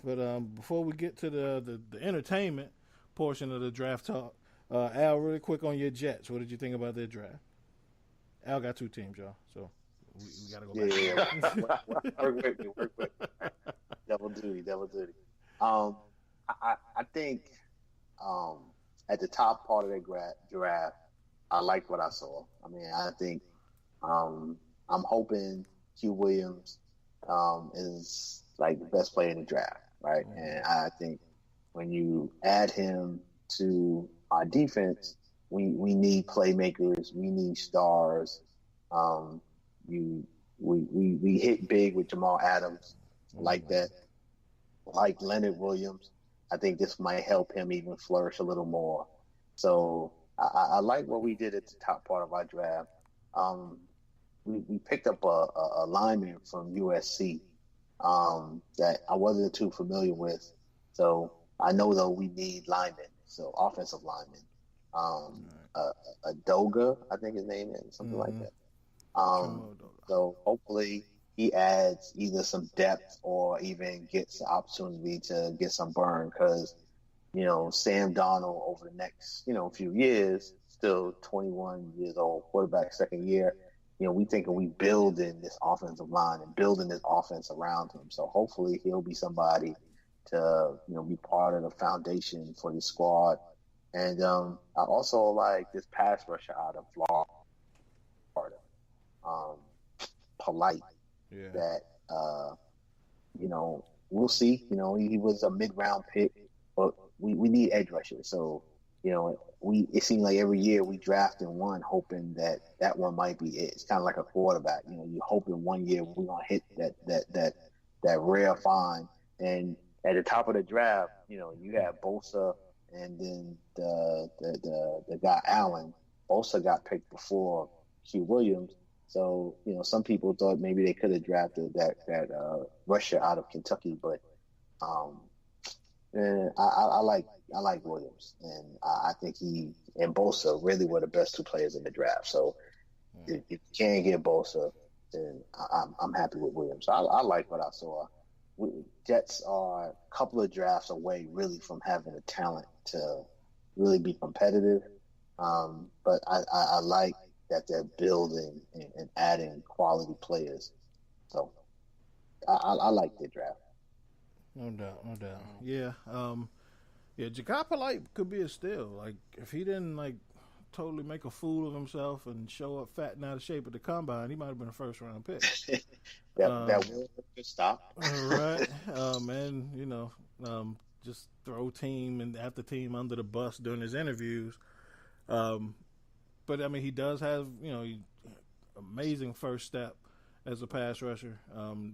Speaker 2: But before we get to the entertainment portion of the draft talk, Al, really quick on your Jets. What did you think about their draft? Al got two teams, y'all, so we got to go back.
Speaker 10: Yeah. Work with me. Double duty. I think at the top part of the draft, I liked what I saw. I mean, I think I'm hoping Q Williams is like the best player in the draft, right? Mm-hmm. And I think when you add him to our defense, we need playmakers, we need stars. We hit big with Jamal Adams, like that, like Leonard Williams. I think this might help him even flourish a little more. So I like what we did at the top part of our draft. We picked up a lineman from USC that I wasn't too familiar with. So I know, though, we need linemen, so offensive linemen. Adoga, I think his name is, something like that. So hopefully he adds either some depth or even gets the opportunity to get some burn because, Sam Darnold over the next, few years, still 21 years old, quarterback, second year, we thinking we building this offensive line and building this offense around him. So hopefully he'll be somebody to, be part of the foundation for the squad. And I also like this pass rusher out of Florida, Polite.
Speaker 2: Yeah.
Speaker 10: That we'll see. He was a mid-round pick, but we need edge rushers. So it seems like every year we draft in one, hoping that one might be it. It's kind of like a quarterback. You hope in 1 year we're gonna hit that rare find. And at the top of the draft, you have Bosa, and then the guy Allen. Bosa got picked before
Speaker 4: Q Williams. So, some people thought maybe they could have drafted that rusher out of Kentucky, but I like Williams, and I think he and Bosa really were the best two players in the draft. So if you can't get Bosa, then I'm happy with Williams. I like what I saw. Jets are a couple of drafts away, really, from having the talent to really be competitive. But I like that they're building and adding quality players. So I like the draft.
Speaker 2: No doubt. Yeah. Ja'Kai Polite could be a steal. Like, if he didn't, totally make a fool of himself and show up fat and out of shape at the combine, he might have been a first-round pick.
Speaker 4: that will stop.
Speaker 2: Right. And, just throw team and after team under the bus during his interviews. But, he does have, amazing first step as a pass rusher.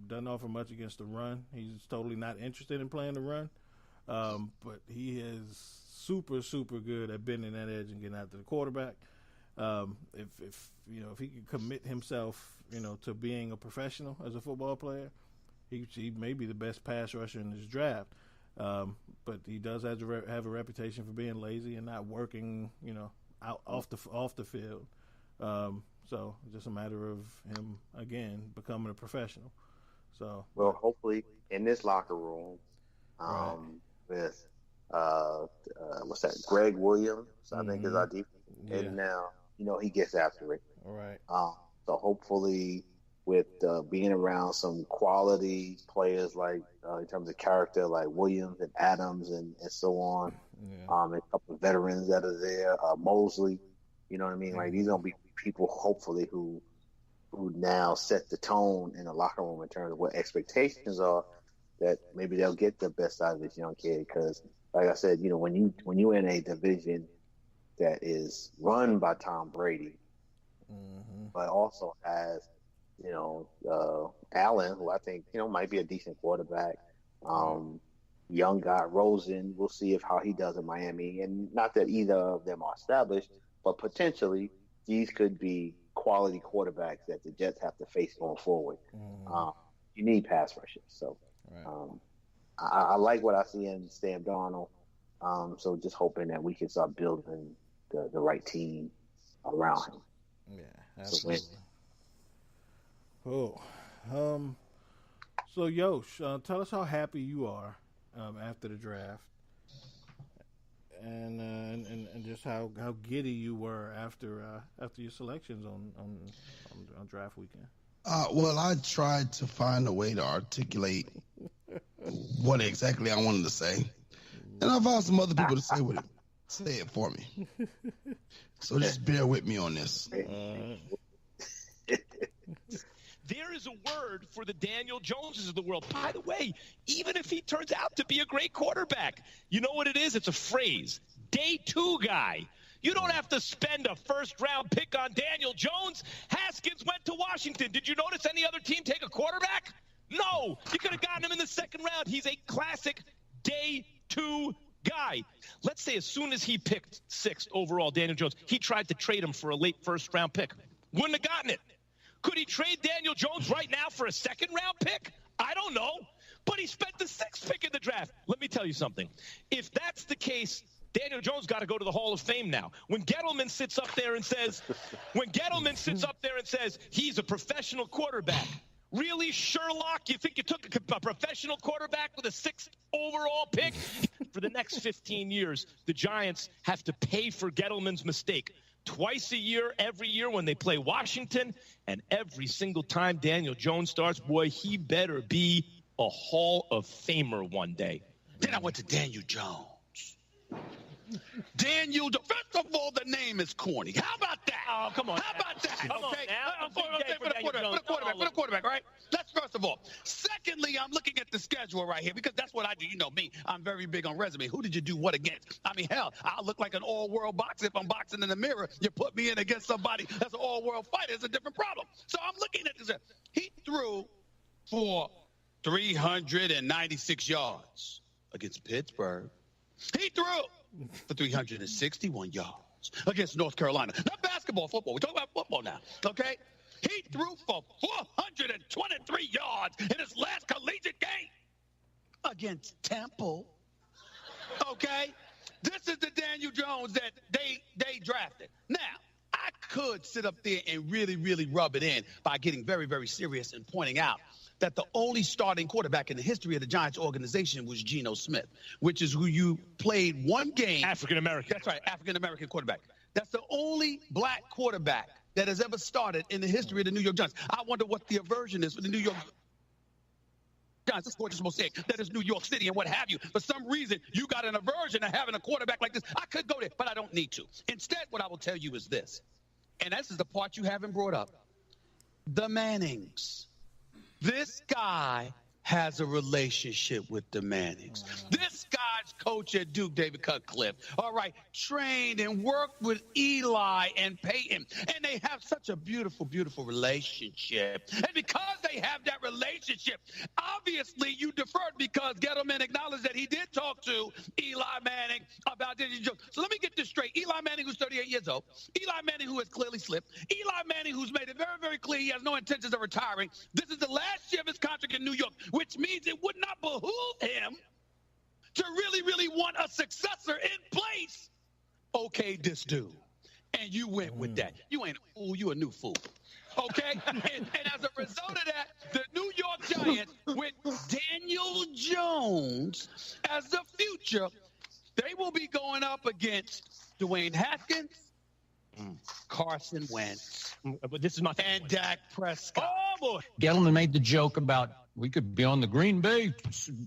Speaker 2: Doesn't offer much against the run. He's totally not interested in playing the run. But he is super, super good at bending that edge and getting after the quarterback. If he can commit himself, to being a professional as a football player, he may be the best pass rusher in this draft. But he does have a reputation for being lazy and not working, out off the field. So just a matter of him again becoming a professional. So
Speaker 4: hopefully in this locker room, with what's that? Greg Williams, I think is our defense.
Speaker 2: Yeah.
Speaker 4: And now he gets after it.
Speaker 2: All right.
Speaker 4: So hopefully with being around some quality players like in terms of character like Williams and Adams and so on. Yeah. And a couple of veterans that are there, Mosley. You know what I mean? Like these gonna be people hopefully who now set the tone in the locker room in terms of what expectations are, that maybe they'll get the best out of this young kid. Because like I said, when you're in a division that is run by Tom Brady, but also has Allen, who I think might be a decent quarterback. Young guy Rosen, we'll see how he does in Miami. And not that either of them are established, but potentially these could be quality quarterbacks that the Jets have to face going forward. You need pass rushers. So I like what I see in Sam Darnold. So just hoping that we can start building the right team around him.
Speaker 2: Yeah, absolutely. Cool. So Yosh, tell us how happy you are after the draft, and just how giddy you were after your selections on draft weekend.
Speaker 7: Well, I tried to find a way to articulate what exactly I wanted to say, and I found some other people to say it for me. So just bear with me on this.
Speaker 6: There is a word for the Daniel Joneses of the world. By the way, even if he turns out to be a great quarterback, you know what it is? It's a phrase. Day two guy. You don't have to spend a first-round pick on Daniel Jones. Haskins went to Washington. Did you notice any other team take a quarterback? No. You could have gotten him in the second round. He's a classic day two guy. Let's say as soon as he picked sixth overall, Daniel Jones, he tried to trade him for a late first-round pick. Wouldn't have gotten it. Could he trade Daniel Jones right now for a second-round pick? I don't know. But he spent the sixth pick in the draft. Let me tell you something. If that's the case, Daniel Jones got to go to the Hall of Fame now. When Gettleman sits up there and says, he's a professional quarterback. Really, Sherlock? You think you took a professional quarterback with a sixth overall pick? For the next 15 years, the Giants have to pay for Gettleman's mistake. Twice a year, every year when they play Washington, and every single time Daniel Jones starts, boy, he better be a Hall of Famer one day.
Speaker 11: Then I went to Daniel Jones. First of all, the name is corny. How about that?
Speaker 6: Oh, come on.
Speaker 11: How about that?
Speaker 6: Come on now.
Speaker 11: For the quarterback, right? That's first of all. Secondly, I'm looking at the schedule right here because that's what I do. You know me. I'm very big on resume. Who did you do what against? I mean, hell, I'll look like an all-world boxer if I'm boxing in the mirror. You put me in against somebody that's an all-world fighter. It's a different problem. So I'm looking at this. He threw for 396 yards against Pittsburgh. He threw for 361 yards against North Carolina. Not basketball, football. We're talking about football now, okay? He threw for 423 yards in his last collegiate game against Temple, okay? This is the Daniel Jones that they drafted. Now, I could sit up there and really, really rub it in by getting very, very serious and pointing out that the only starting quarterback in the history of the Giants organization was Geno Smith, which is who you played one game.
Speaker 12: African-American.
Speaker 11: That's right, African-American quarterback. That's the only black quarterback that has ever started in the history of the New York Giants. I wonder what the aversion is for the New York Giants. This gorgeous mosaic that is New York City and what have you. For some reason, you got an aversion to having a quarterback like this. I could go there, but I don't need to. Instead, what I will tell you is this, and this is the part you haven't brought up. The Mannings. This guy has a relationship with the Mannings. This guy's coach at Duke, David Cutcliffe, all right, trained and worked with Eli and Peyton, and they have such a beautiful, beautiful relationship. And because they have that relationship, obviously you deferred because Gettleman acknowledged that he did talk to Eli Manning about Daniel Jones. So let me get this straight. Eli Manning, who's 38 years old, Eli Manning, who has clearly slipped, Eli Manning, who's made it very, very clear he has no intentions of retiring. This is the last year of his contract in New York, which means it would not behoove him to really, really want a successor in place. Okay, this dude. And you went with that. You ain't a fool. You a new fool. Okay? and as a result of that, the New York Giants, with Daniel Jones as the future, they will be going up against Dwayne Haskins, Carson Wentz,
Speaker 12: But this is my
Speaker 11: and Dak Prescott.
Speaker 12: Oh, boy.
Speaker 13: Gettleman made the joke about we could be on the Green Bay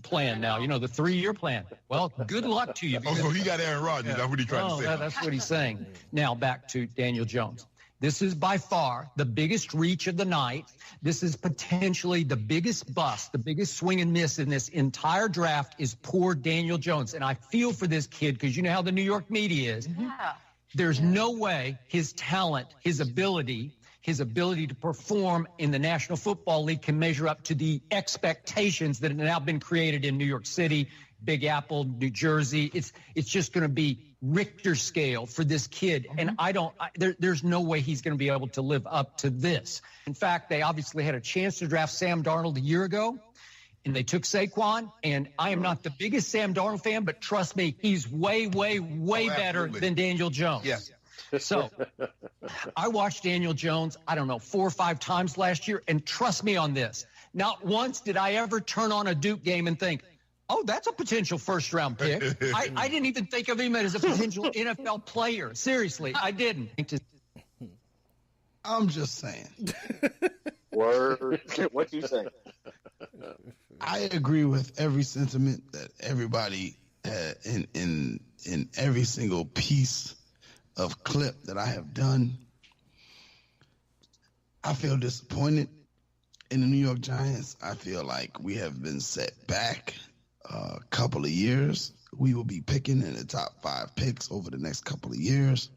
Speaker 13: plan now, the 3-year plan. Well, good luck to you.
Speaker 1: Oh, so he got Aaron Rodgers. That's what he's trying to say.
Speaker 13: That's what he's saying. Now, back to Daniel Jones. This is by far the biggest reach of the night. This is potentially the biggest bust, the biggest swing and miss in this entire draft is poor Daniel Jones. And I feel for this kid because you know how the New York media is.
Speaker 8: Yeah.
Speaker 13: There's no way his talent, his ability to perform in the National Football League can measure up to the expectations that have now been created in New York City, Big Apple, New Jersey. It's just going to be Richter scale for this kid. And there's no way he's going to be able to live up to this. In fact, they obviously had a chance to draft Sam Darnold a year ago, and they took Saquon. And I am not the biggest Sam Darnold fan, but trust me, he's way, way, way better than Daniel Jones.
Speaker 1: Yeah.
Speaker 13: So I watched Daniel Jones, 4 or 5 times last year, and trust me on this. Not once did I ever turn on a Duke game and think, oh, that's a potential first-round pick. I didn't even think of him as a potential NFL player. Seriously, I didn't.
Speaker 7: I'm just saying.
Speaker 4: Word. What you say?
Speaker 7: I agree with every sentiment that everybody in every single piece of clip that I have done. I feel disappointed in the New York Giants. I feel like we have been set back a couple of years. We will be picking in the top 5 picks over the next couple of years.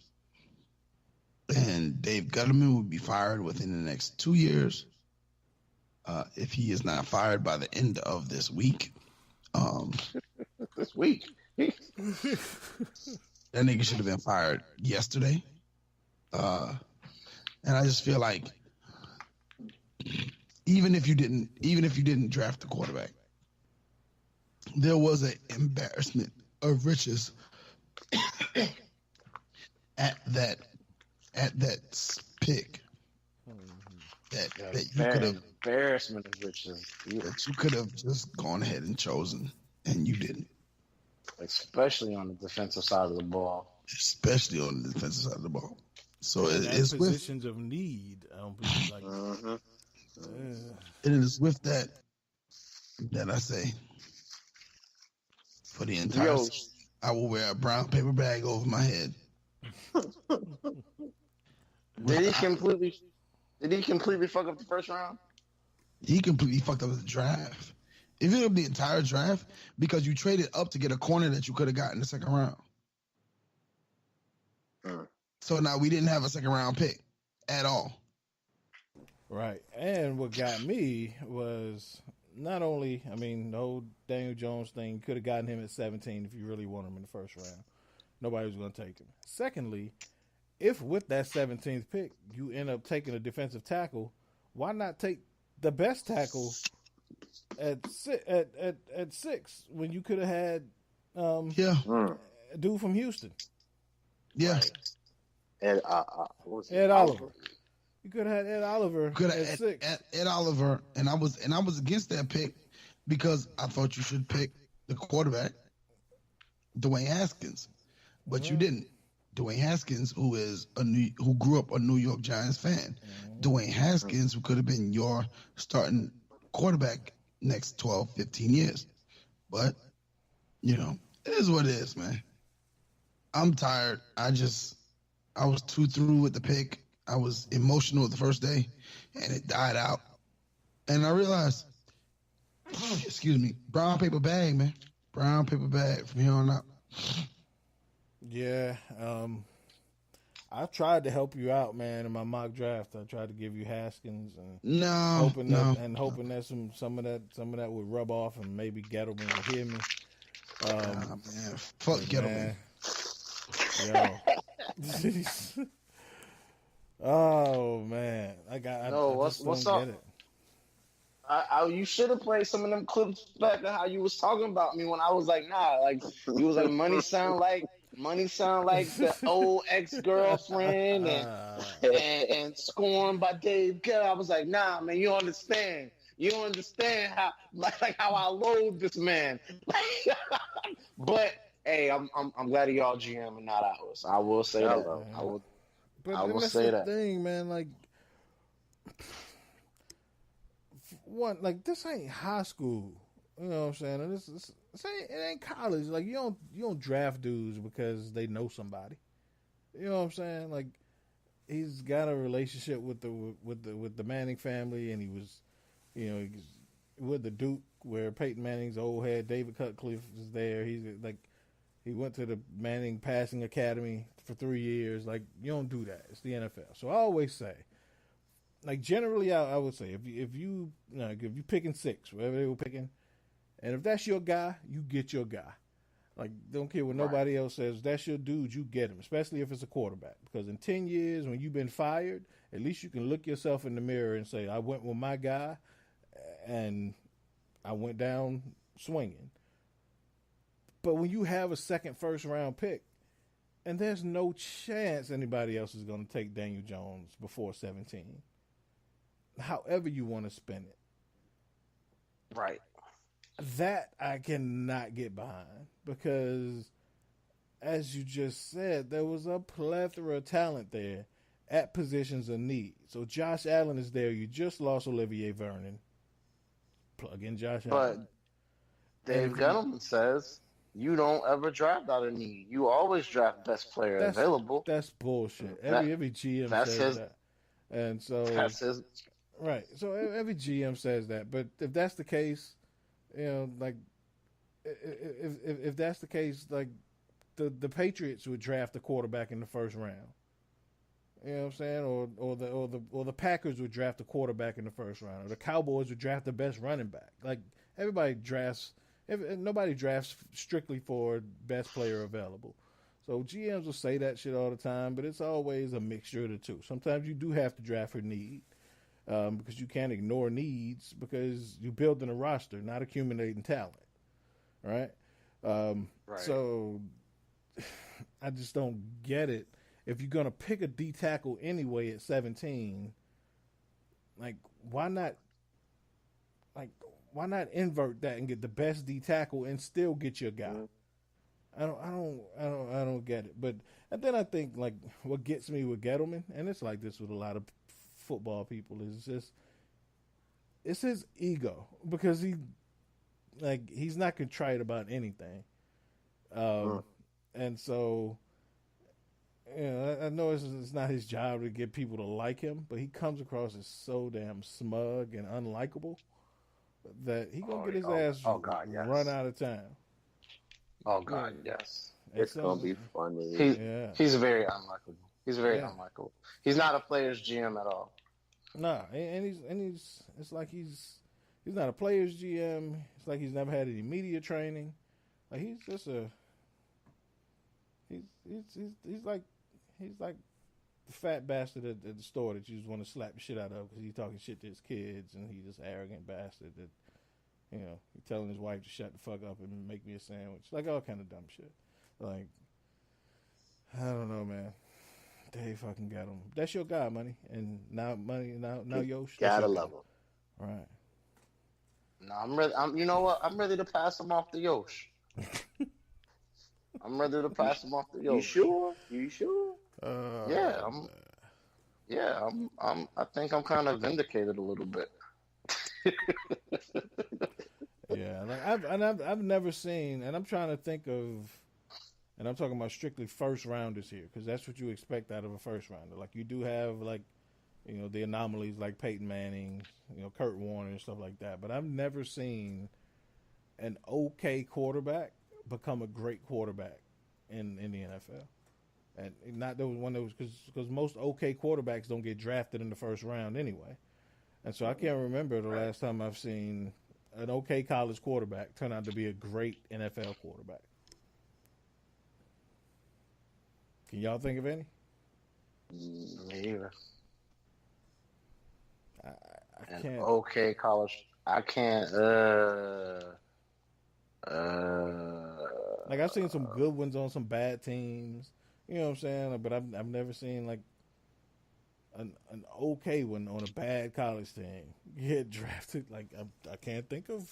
Speaker 7: And Dave Gettleman will be fired within the next 2 years. If he is not fired by the end of this week.
Speaker 4: This week?
Speaker 7: That nigga should have been fired yesterday. And I just feel like even if you didn't draft the quarterback, there was an embarrassment of riches at that pick that you could have
Speaker 5: embarrassment of riches
Speaker 7: that you could have just gone ahead and chosen, and you didn't.
Speaker 5: Especially on the defensive side of the ball.
Speaker 7: Especially on the defensive side of the ball. So it's
Speaker 2: positions of need. I don't believe like
Speaker 7: it is with that I say for the entire season, I will wear a brown paper bag over my head.
Speaker 5: Did he completely fuck up the first round?
Speaker 7: He completely fucked up the draft. If you look at the entire draft, because you traded up to get a corner that you could have got in the second round. So now we didn't have a second round pick at all.
Speaker 2: Right. And what got me was not only, the whole Daniel Jones thing, could have gotten him at 17 if you really want him in the first round. Nobody was going to take him. Secondly, if with that 17th pick you end up taking a defensive tackle, why not take the best tackle at 6 when you could have had a dude from Houston?
Speaker 7: Yeah.
Speaker 4: Ed
Speaker 2: Oliver. You could have had Ed Oliver at 6.
Speaker 7: Ed Oliver, and I was against that pick because I thought you should pick the quarterback, Dwayne Haskins, but you didn't. Dwayne Haskins, who grew up a New York Giants fan, Dwayne Haskins, who could have been your starting quarterback next 12, 15 years. But, it is what it is, man. I'm tired. I was too through with the pick. I was emotional the first day, and it died out. And I realized, excuse me, brown paper bag, man. Brown paper bag from here on out.
Speaker 2: Yeah, I tried to help you out, man. In my mock draft, I tried to give you Haskins and hoping that some of that would rub off and maybe Gettleman would hear me.
Speaker 7: Man, fuck Gettleman.
Speaker 2: Yo. Oh man,
Speaker 5: what's up? You should have played some of them clips back of how you was talking about me when I was like, nah, like you was like money sound like the old ex-girlfriend and scorned by Dave Gill. I was like, nah, man, you understand how how I loathe this man. But hey, I'm glad y'all GM and not ours. I will say that though. I will say that.
Speaker 2: Thing, man, this ain't high school. You know what I'm saying? And it ain't college. Like you don't draft dudes because they know somebody. You know what I'm saying? Like he's got a relationship with the Manning family, and he was with the Duke where Peyton Manning's old head David Cutcliffe is there. He went to the Manning Passing Academy for 3 years. Like you don't do that. It's the NFL. So I always say, generally, I would say if you picking 6, whatever they were picking, and if that's your guy, you get your guy. Don't care what nobody else says. If that's your dude, you get him, especially if it's a quarterback. Because in 10 years, when you've been fired, at least you can look yourself in the mirror and say, I went with my guy, and I went down swinging. But when you have a second first-round pick, and there's no chance anybody else is going to take Daniel Jones before 17, however you want to spin it.
Speaker 5: Right.
Speaker 2: That I cannot get behind because, as you just said, there was a plethora of talent there at positions of need. So Josh Allen is there. You just lost Olivier Vernon. Plug in Josh Allen.
Speaker 5: But Dave Gettleman says you don't ever draft out of need. You always draft best player available.
Speaker 2: That's bullshit. Every GM says that. And so
Speaker 5: that's his.
Speaker 2: Right. So every GM says that. But if that's the case, if that's the case, the Patriots would draft the quarterback in the first round. You know what I'm saying? Or the Packers would draft the quarterback in the first round. Or the Cowboys would draft the best running back. Everybody drafts. Nobody drafts strictly for best player available. So GMs will say that shit all the time, but it's always a mixture of the two. Sometimes you do have to draft for need. Because you can't ignore needs because you're building a roster, not accumulating talent, right?
Speaker 5: Right.
Speaker 2: So I just don't get it. If you're going to pick a D tackle anyway at 17, why not invert that and get the best D tackle and still get your guy? I don't get it. But and then I think what gets me with Gettleman, and it's like this with a lot of football people, it's his ego because he's not contrite about anything, and so I know it's not his job to get people to like him, but he comes across as so damn smug and unlikable that he gonna get his ass run out of town.
Speaker 5: Oh God, yes,
Speaker 4: it's gonna be funny.
Speaker 5: He's very unlikable. He's very unlikable. He's not a player's GM at all.
Speaker 2: Nah, and he's it's like he's not a player's GM. It's like he's never had any media training. He's just he's like fat bastard at the store that you just want to slap the shit out of because he's talking shit to his kids and he's this arrogant bastard that, you know, he's telling his wife to shut the fuck up and make me a sandwich. Like, all kind of dumb shit. Like, I don't know, man. They fucking got him. That's your guy, Money. And now Yosh.
Speaker 5: Gotta love him.
Speaker 2: Right.
Speaker 5: No, I'm ready. You know what? I'm ready to pass him off to Yosh. I'm ready to pass him off to Yosh.
Speaker 10: You sure?
Speaker 5: I think I'm kind of vindicated a little bit.
Speaker 2: Yeah, like I've never seen, and I'm trying to think of, and I'm talking about strictly first rounders here because that's what you expect out of a first rounder. Like you do have like, you know, the anomalies like Peyton Manning, you know, Kurt Warner and stuff like that. But I've never seen an okay quarterback become a great quarterback in the NFL. And not those one that was because most okay quarterbacks don't get drafted in the first round anyway. And so I can't remember the last time I've seen an okay college quarterback turn out to be a great NFL quarterback. Can y'all think of any?
Speaker 5: Neither.
Speaker 2: I can't.
Speaker 5: Okay, college. I can't.
Speaker 2: Like I've seen some good ones on some bad teams. You know what I'm saying? But I've never seen like an okay one on a bad college team get drafted. Like I can't think of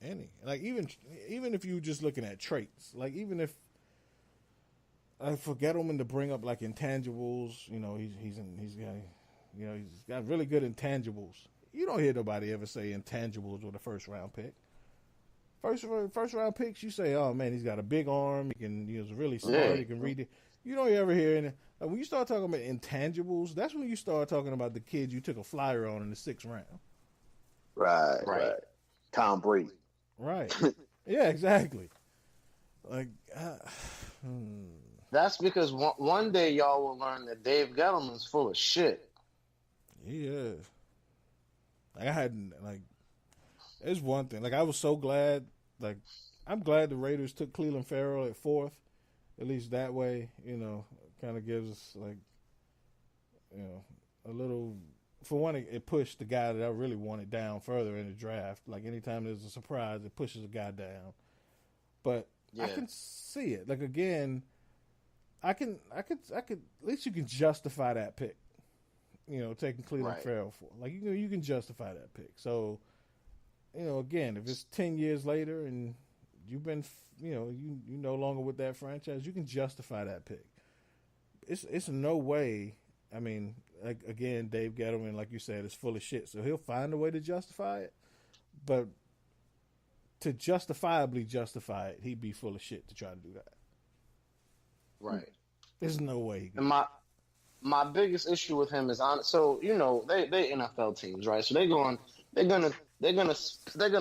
Speaker 2: any. Like even if you just looking at traits. Like even if I forget him to bring up like intangibles. You know he's got really good intangibles. You don't hear nobody ever say intangibles with a first round pick. First round picks, you say, oh man, he's got a big arm. He's really smart. He can read it. You don't ever hear any. Like, when you start talking about intangibles, that's when you start talking about the kid you took a flyer on in the 6th round.
Speaker 10: Right. Tom Brady.
Speaker 2: Right. Yeah, exactly. Like,
Speaker 5: that's because one day y'all will learn that Dave Gettleman's full of shit.
Speaker 2: He is. Like it's one thing. Like I was so glad. Like I'm glad the Raiders took Cleveland Farrell at 4th. At least that way, you know, kind of gives us like, you know, a little. For one, it pushed the guy that I really wanted down further in the draft. Like anytime there's a surprise, it pushes a guy down. But I can see it. Like again, I could. At least you can justify that pick. You know, taking Cleveland Farrell for like you can justify that pick. So. You know, again, if it's 10 years later and you've been, you know, you no longer with that franchise, you can justify that pick. It's no way. I mean, like again, Dave Gettleman, like you said, is full of shit, so he'll find a way to justify it. But to justifiably justify it, he'd be full of shit to try to do that. Right. There's no way.
Speaker 5: And my biggest issue with him is so you know they NFL teams, right? So they're gonna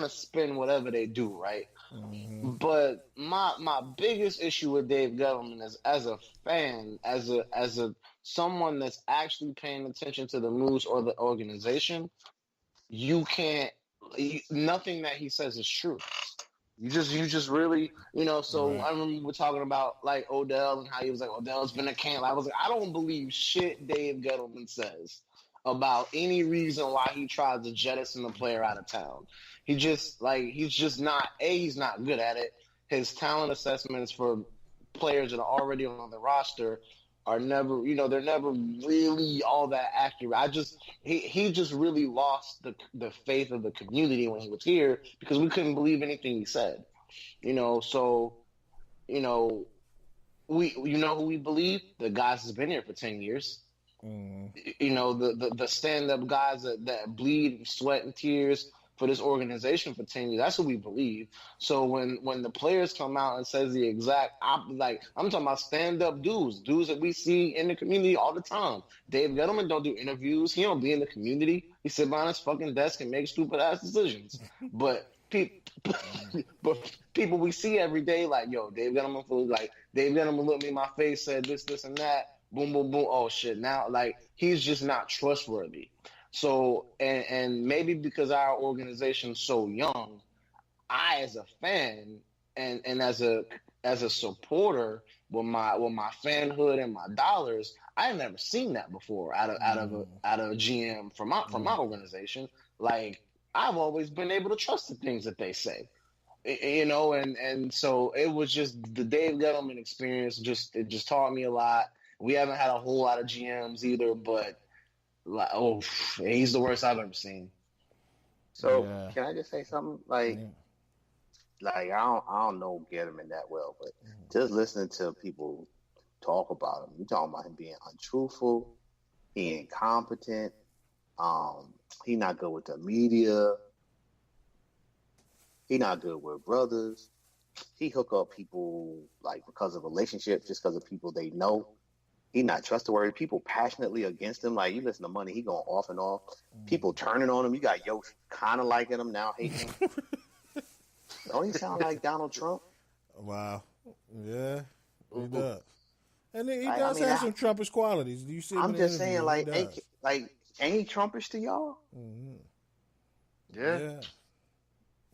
Speaker 5: spin whatever they do, right? Mm-hmm. But my biggest issue with Dave Gettleman is as a fan, as a someone that's actually paying attention to the moves or the organization, nothing that he says is true. You just really, you know, so I remember we're talking about like Odell and how he was like, Odell's been a camp. I was like, I don't believe shit Dave Gettleman says about any reason why he tried to jettison a player out of town. He's not good at it. His talent assessments for players that are already on the roster are never, you know, they're never really all that accurate. He just really lost the faith of the community when he was here because we couldn't believe anything he said. You know, so, you know, you know who we believe? The guys that's been here for 10 years. You know, the stand-up guys that bleed sweat and tears for this organization for 10 years. That's what we believe. So when the players come out and says the exact I'm talking about stand-up dudes that we see in the community all the time. Dave Gettleman don't do interviews. He don't be in the community. He sit behind his fucking desk and make stupid-ass decisions. But people we see every day, like, yo, Dave Gettleman looked me in my face, said this, and that. Boom, boom, boom. Oh, shit. Now, like, he's just not trustworthy. So, and maybe because our organization's so young, I, as a fan and as a supporter with my fanhood and my dollars, I have never seen that before out of a GM from my organization. Like, I've always been able to trust the things that they say, you know, and so it was just the Dave Gettleman experience. It just taught me a lot. We haven't had a whole lot of GMs either, but like, he's the worst I've ever seen.
Speaker 4: So can I just say something? Like I don't know Gettleman that well, but just listening to people talk about him, you talking about him being untruthful, he incompetent, he not good with the media, he not good with brothers, he hook up people like because of relationships, just because of people they know. He not trustworthy. People passionately against him. Like, you listen to Money, he going off and off. People turning on him. You got Yosh kind of liking him, now hating him. Don't he sound like Donald Trump?
Speaker 2: Wow. Yeah, he does. And he does have some Trumpish qualities. Do you see?
Speaker 4: I'm just saying, ain't he Trumpish to y'all?
Speaker 2: Mm-hmm.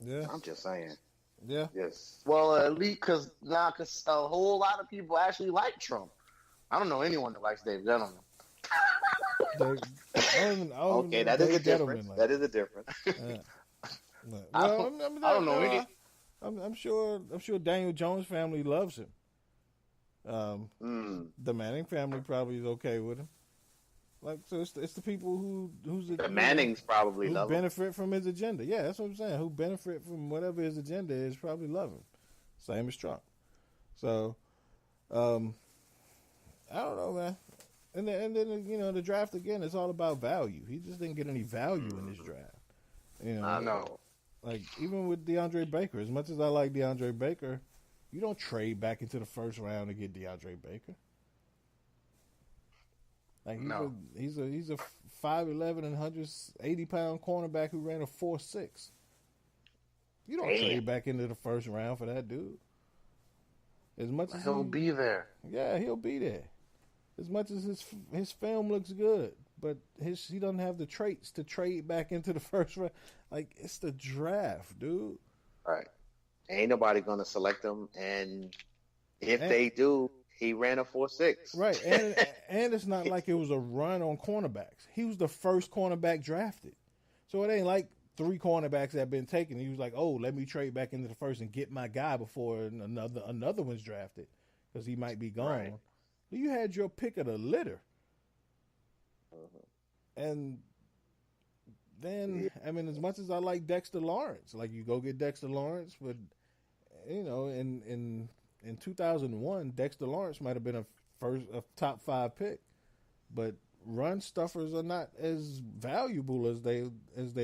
Speaker 5: Yeah.
Speaker 4: I'm just saying.
Speaker 2: Yeah.
Speaker 5: Yes. Well, at least because a whole lot of people actually like Trump. I don't know anyone that likes Dave Gettleman.
Speaker 4: Okay, that is a difference. That is a difference.
Speaker 5: I don't know any.
Speaker 2: I'm sure Daniel Jones' family loves him. The Manning family probably is okay with him. Like, so it's the people the
Speaker 4: Mannings probably love him.
Speaker 2: Benefit from his agenda. Yeah, that's what I'm saying. Who benefit from whatever his agenda is probably love him. Same as Trump. So, I don't know, man. And then you know, the draft again, it's all about value. He just didn't get any value in this draft. You know,
Speaker 5: I know.
Speaker 2: Like, even with DeAndre Baker, as much as I like DeAndre Baker, you don't trade back into the first round to get DeAndre Baker. Like, he's a 5'11" and 180-pound cornerback who ran a 4.6. You don't trade back into the first round for that dude. As much as
Speaker 5: he'll be there.
Speaker 2: Yeah, he'll be there. As much as his film looks good, but he doesn't have the traits to trade back into the first round. Like, it's the draft, dude.
Speaker 4: Right. Ain't nobody gonna select him, and if they do, he ran a 4.6.
Speaker 2: Right, and it's not like it was a run on cornerbacks. He was the first cornerback drafted, so it ain't like 3 cornerbacks that have been taken. He was like, "Oh, let me trade back into the first and get my guy before another one's drafted because he might be gone." Right. You had your pick of the litter, and then I mean, as much as I like Dexter Lawrence, like, you go get Dexter Lawrence, but you know, in 2001, Dexter Lawrence might have been a top 5 pick, but run stuffers are not as valuable as they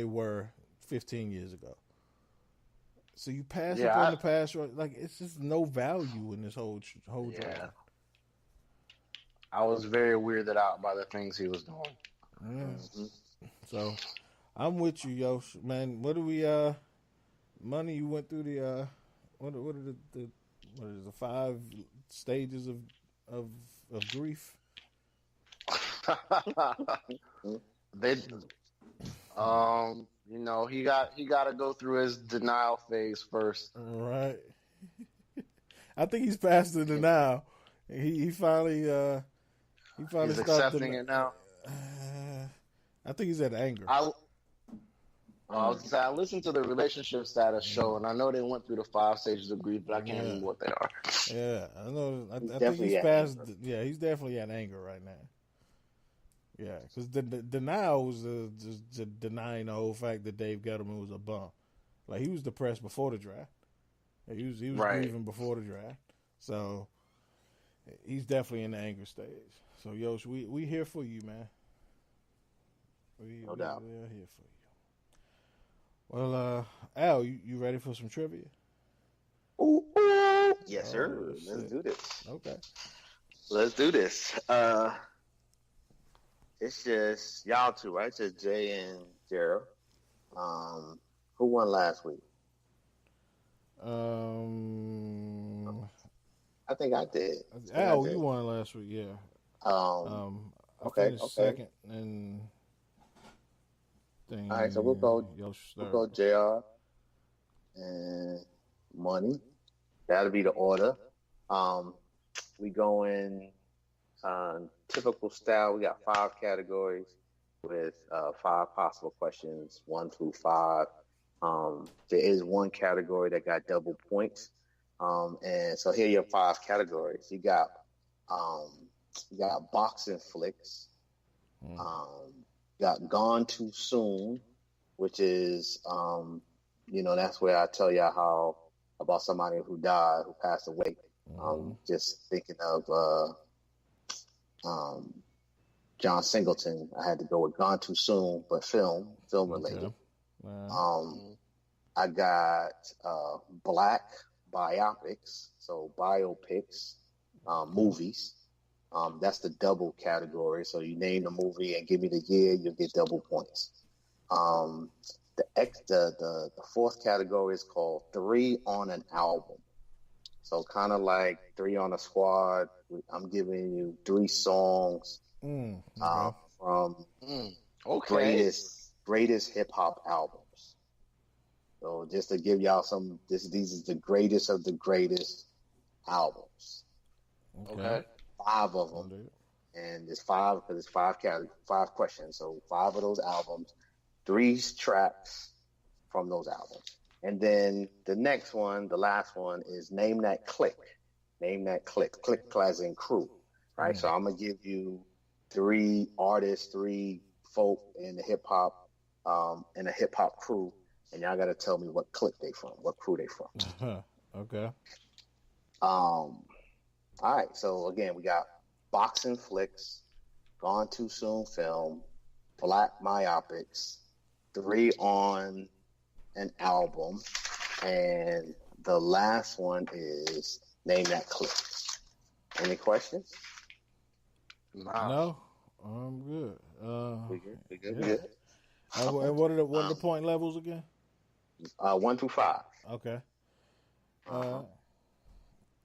Speaker 2: were 15 years ago. So you pass up on the pass rush, like, it's just no value in this whole draft.
Speaker 5: I was very weirded out by the things he was doing.
Speaker 2: Yeah. Mm-hmm. So I'm with you, Yosh, man. What do we Money? You went through the what are the 5 stages of grief?
Speaker 5: They, you know, he got to go through his denial phase first.
Speaker 2: Right. I think he's past the denial. He finally
Speaker 5: he's accepting it now.
Speaker 2: I think he's at anger.
Speaker 5: I listened to the relationship status show, and I know they went through the 5 stages of grief, but I can't remember what they are.
Speaker 2: Yeah, I know. I think he's past. Yeah, he's definitely at anger right now. Yeah, because the denial was just denying the whole fact that Dave Gettleman was a bum. Like, he was depressed before the draft. He was grieving before the draft. So he's definitely in the anger stage. So, Yosh, we here for you, man.
Speaker 4: No doubt.
Speaker 2: We're here for you. Well, Al, you ready for some trivia?
Speaker 4: Ooh. Yes, sir. Let's do this.
Speaker 2: Okay.
Speaker 4: Let's do this. It's just y'all two, right? It's just Jay and Gerald. Who won last week? I think I did.
Speaker 2: Al, you won last week, yeah. I finished second and thing.
Speaker 4: All right, so we'll go JR and Money. That'll be the order. We going Typical style, we got 5 categories with 5 possible questions, 1 through 5. There is one category that got double points. And so here are your 5 categories. You got boxing flicks. You got Gone Too Soon, which is, that's where I tell y'all how about somebody who died, who passed away. Just thinking of John Singleton. I had to go with Gone Too Soon, but film related. I got black biopics, so biopics, movies. That's the double category. So you name the movie and give me the year, you'll get double points. The fourth category is called 3 on an album. So kind of like 3 on a Squad. I'm giving you 3 songs from greatest hip hop albums. So just to give y'all these is the greatest of the greatest albums.
Speaker 2: Okay.
Speaker 4: 5 of them, and it's 5 because it's 5 questions. So 5 of those albums, 3 tracks from those albums. And then the next one, the last one, is Name That Click. Name That Click. Click as in crew, right? So I'm going to give you 3 artists, 3 folk in the hip-hop, in a hip-hop crew, and y'all got to tell me what clique they from, what crew they from.
Speaker 2: Okay.
Speaker 4: All right, so again, we got boxing flicks, Gone Too Soon film, black biopics, 3 on an album, and the last one is Name That Clip. Any questions?
Speaker 2: No, I'm good.
Speaker 4: We good.
Speaker 2: And what are the point levels again?
Speaker 4: 1 through 5.
Speaker 2: Okay.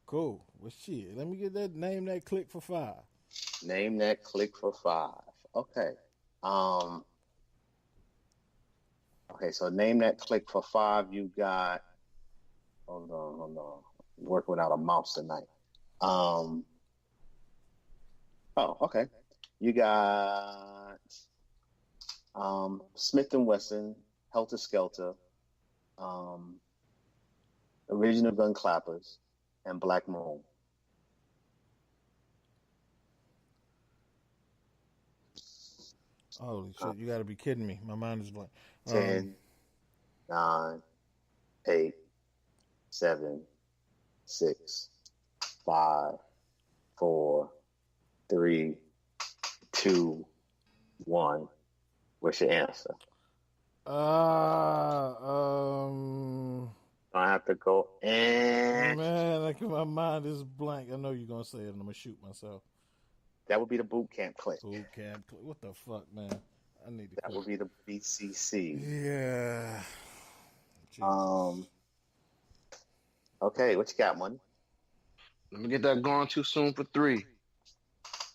Speaker 2: Cool. Well, shit. Let me get that. Name that click for 5.
Speaker 4: Name that click for 5. Okay. Okay. So name that click for 5. You got. Hold on. Working without a mouse tonight. Okay. You got Smith & Wesson, Helter Skelter, Original Gun Clappers, and Black Moon.
Speaker 2: Holy shit, you gotta be kidding me. My mind is blank.
Speaker 4: 10, 9, 8, 7, 6, 5, 4, 3, 2, 1. What's your answer? I have to go and
Speaker 2: man, like my mind is blank. I know you're gonna say it, and I'm gonna shoot myself.
Speaker 4: That would be the boot camp click.
Speaker 2: Boot camp click. What the fuck, man? I need to.
Speaker 4: That would be the BCC.
Speaker 2: Yeah.
Speaker 4: Jesus. Okay, what you got, money?
Speaker 5: Let me get that Gone Too Soon for 3.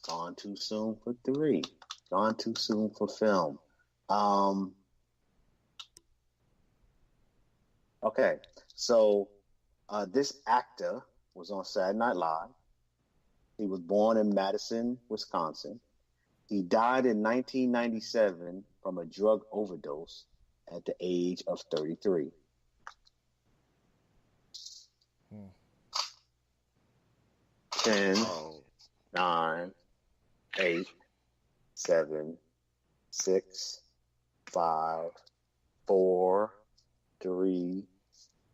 Speaker 4: Gone Too Soon for 3. Gone Too Soon for film. Okay, so this actor was on Saturday Night Live. He was born in Madison, Wisconsin. He died in 1997 from a drug overdose at the age of 33. 10, 9, 8, 7, 6, 5, 4, 3,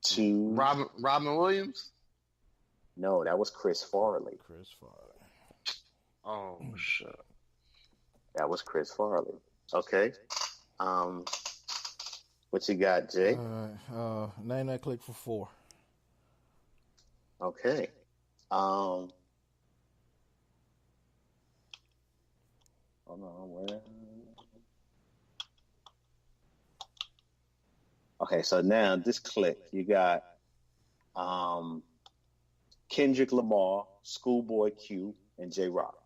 Speaker 4: 2.
Speaker 5: Robin Williams?
Speaker 4: No, that was Chris Farley.
Speaker 5: Oh, shit.
Speaker 4: That was Chris Farley. Okay. What you got, Jay?
Speaker 2: Name that click for 4.
Speaker 4: Okay. Hold on, where? Okay, so now this click, you got Kendrick Lamar, Schoolboy Q, and J Rock.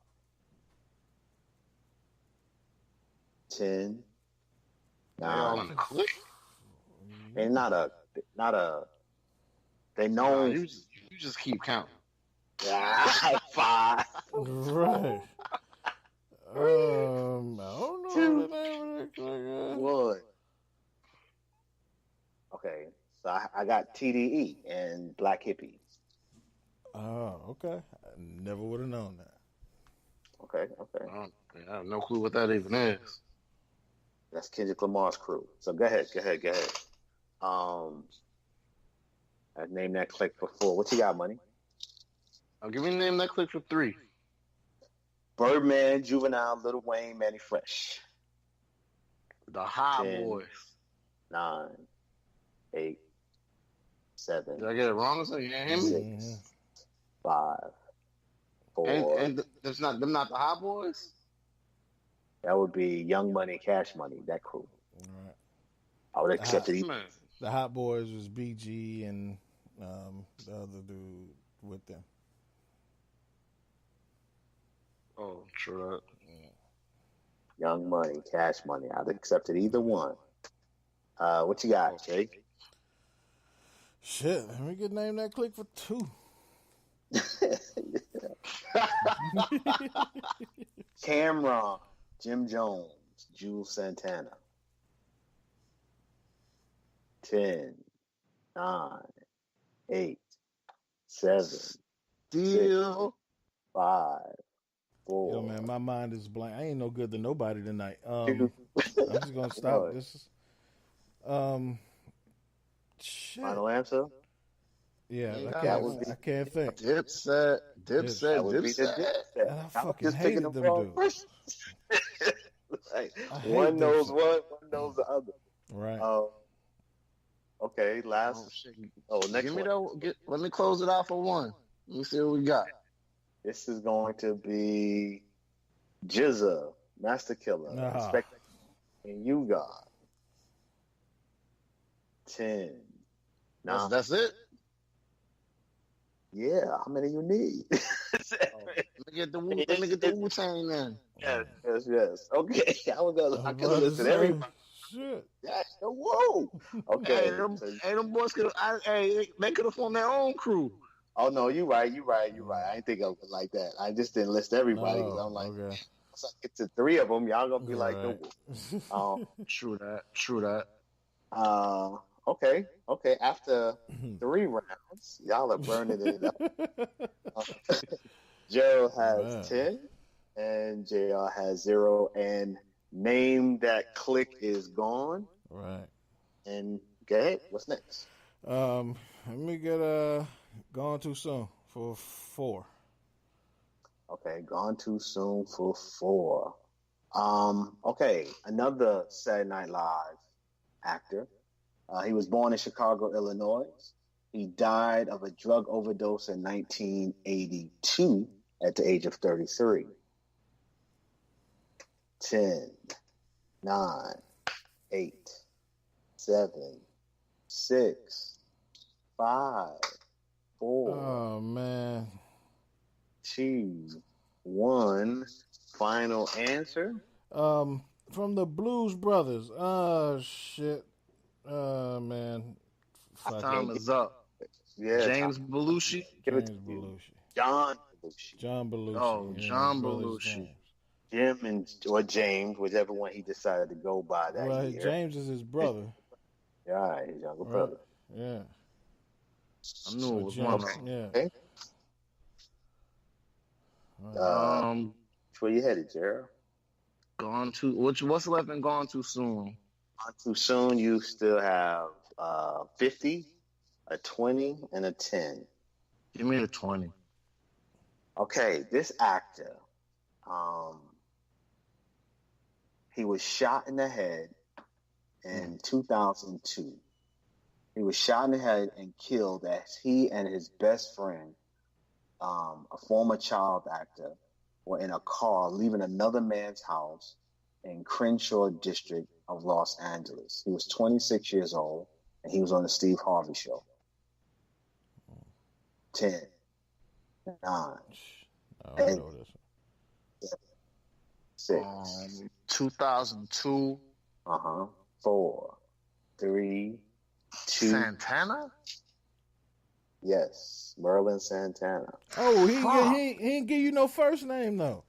Speaker 4: 10, 9. And not a. They know.
Speaker 5: You just keep counting.
Speaker 10: Yeah, 5.
Speaker 2: Right. I don't know the name of that clique.
Speaker 10: 1. Okay, so I got TDE and Black Hippies.
Speaker 2: Oh, okay. I never would have known that.
Speaker 10: Okay.
Speaker 5: I have no clue what that even is.
Speaker 10: That's Kendrick Lamar's crew. So go ahead. I named that clique for 4. What you got, Money?
Speaker 5: I'll give you a name that click for 3.
Speaker 10: Birdman, Juvenile, Lil Wayne, Manny Fresh.
Speaker 5: The High
Speaker 10: 10,
Speaker 5: Boys.
Speaker 10: 9, 8, 7.
Speaker 5: Did I get it wrong or something? You didn't hear me?
Speaker 10: 6, 5, 4.
Speaker 5: And that's not them. Not the High Boys.
Speaker 10: That would be Young Money, Cash Money. That crew.
Speaker 2: All right.
Speaker 10: I would accept it.
Speaker 2: The Hot Boys was BG and the other dude with them.
Speaker 5: Oh, true.
Speaker 10: Young Money, Cash Money. I'd accept it either one. What you got, Jake?
Speaker 2: Shit, let me get name that click for 2.
Speaker 10: Cameron, Jim Jones, Jules Santana. 10, 9, 8, 7,
Speaker 5: Deal.
Speaker 10: 6, 5, 4.
Speaker 2: Yo, man, my mind is blank. I ain't no good to nobody tonight. I'm just gonna stop. This is shit.
Speaker 10: Final answer?
Speaker 2: Yeah, I can't think.
Speaker 5: Dipset.
Speaker 2: I fucking hated them dudes.
Speaker 10: Like, one knows one knows the other.
Speaker 2: Right.
Speaker 10: Okay, last. Next
Speaker 5: Give me
Speaker 10: one.
Speaker 5: let me close it out for 1. Let me see what we got.
Speaker 10: This is going to be Jizza, Master Killer, and You God. 10, 9.
Speaker 5: That's it?
Speaker 10: Yeah, how many you need?
Speaker 5: Let me get the Wu-Tang then.
Speaker 10: Yes. Okay, I could have listed everybody.
Speaker 2: Shit.
Speaker 10: Yeah, whoa. Okay.
Speaker 5: Them boys they could have formed their own crew.
Speaker 10: Oh no, you're right. I didn't think of it like that. I just didn't list everybody because I'm like,
Speaker 2: okay.
Speaker 10: once I get to 3 of them, y'all gonna be like, no.
Speaker 5: True that.
Speaker 10: Okay. After 3 rounds, y'all are burning it up. Gerald has 10, and JR has 0, and name that click is gone.
Speaker 2: Right.
Speaker 10: And go ahead. What's next?
Speaker 2: Let me get Gone Too Soon for 4.
Speaker 10: Okay, Gone Too Soon for 4. Okay, another Saturday Night Live actor. He was born in Chicago, Illinois. He died of a drug overdose in 1982 at the age of 33. 10, 9, 8, 7, 6, 5, 4.
Speaker 2: Oh, man.
Speaker 10: 2, 1. Final answer?
Speaker 2: From the Blues Brothers. Oh, shit. Man.
Speaker 5: Time is up.
Speaker 10: Yeah,
Speaker 5: James Belushi.
Speaker 2: James Belushi.
Speaker 10: John Belushi.
Speaker 2: John Belushi.
Speaker 5: Oh,
Speaker 2: yeah,
Speaker 5: John Belushi.
Speaker 10: Jim or James, whichever one he decided to go by that year.
Speaker 2: James is his brother.
Speaker 10: Yeah, his younger brother.
Speaker 2: Yeah.
Speaker 5: I knew it was one of them.
Speaker 2: Yeah.
Speaker 10: Okay. Where you headed, Gerald?
Speaker 5: What's left in Gone Too Soon?
Speaker 10: Gone Too Soon, you still have 50, a 20, and a 10.
Speaker 5: Give me the 20.
Speaker 10: Okay, this actor, he was shot in the head in 2002. He was shot in the head and killed as he and his best friend, a former child actor, were in a car leaving another man's house in Crenshaw district of Los Angeles. He was 26 years old, and he was on the Steve Harvey show. 10, 9, 8, 6,
Speaker 5: 2002.
Speaker 10: 4, 3, 2.
Speaker 5: Santana?
Speaker 10: Yes, Merlin Santana.
Speaker 2: Oh, he didn't give you no first name though.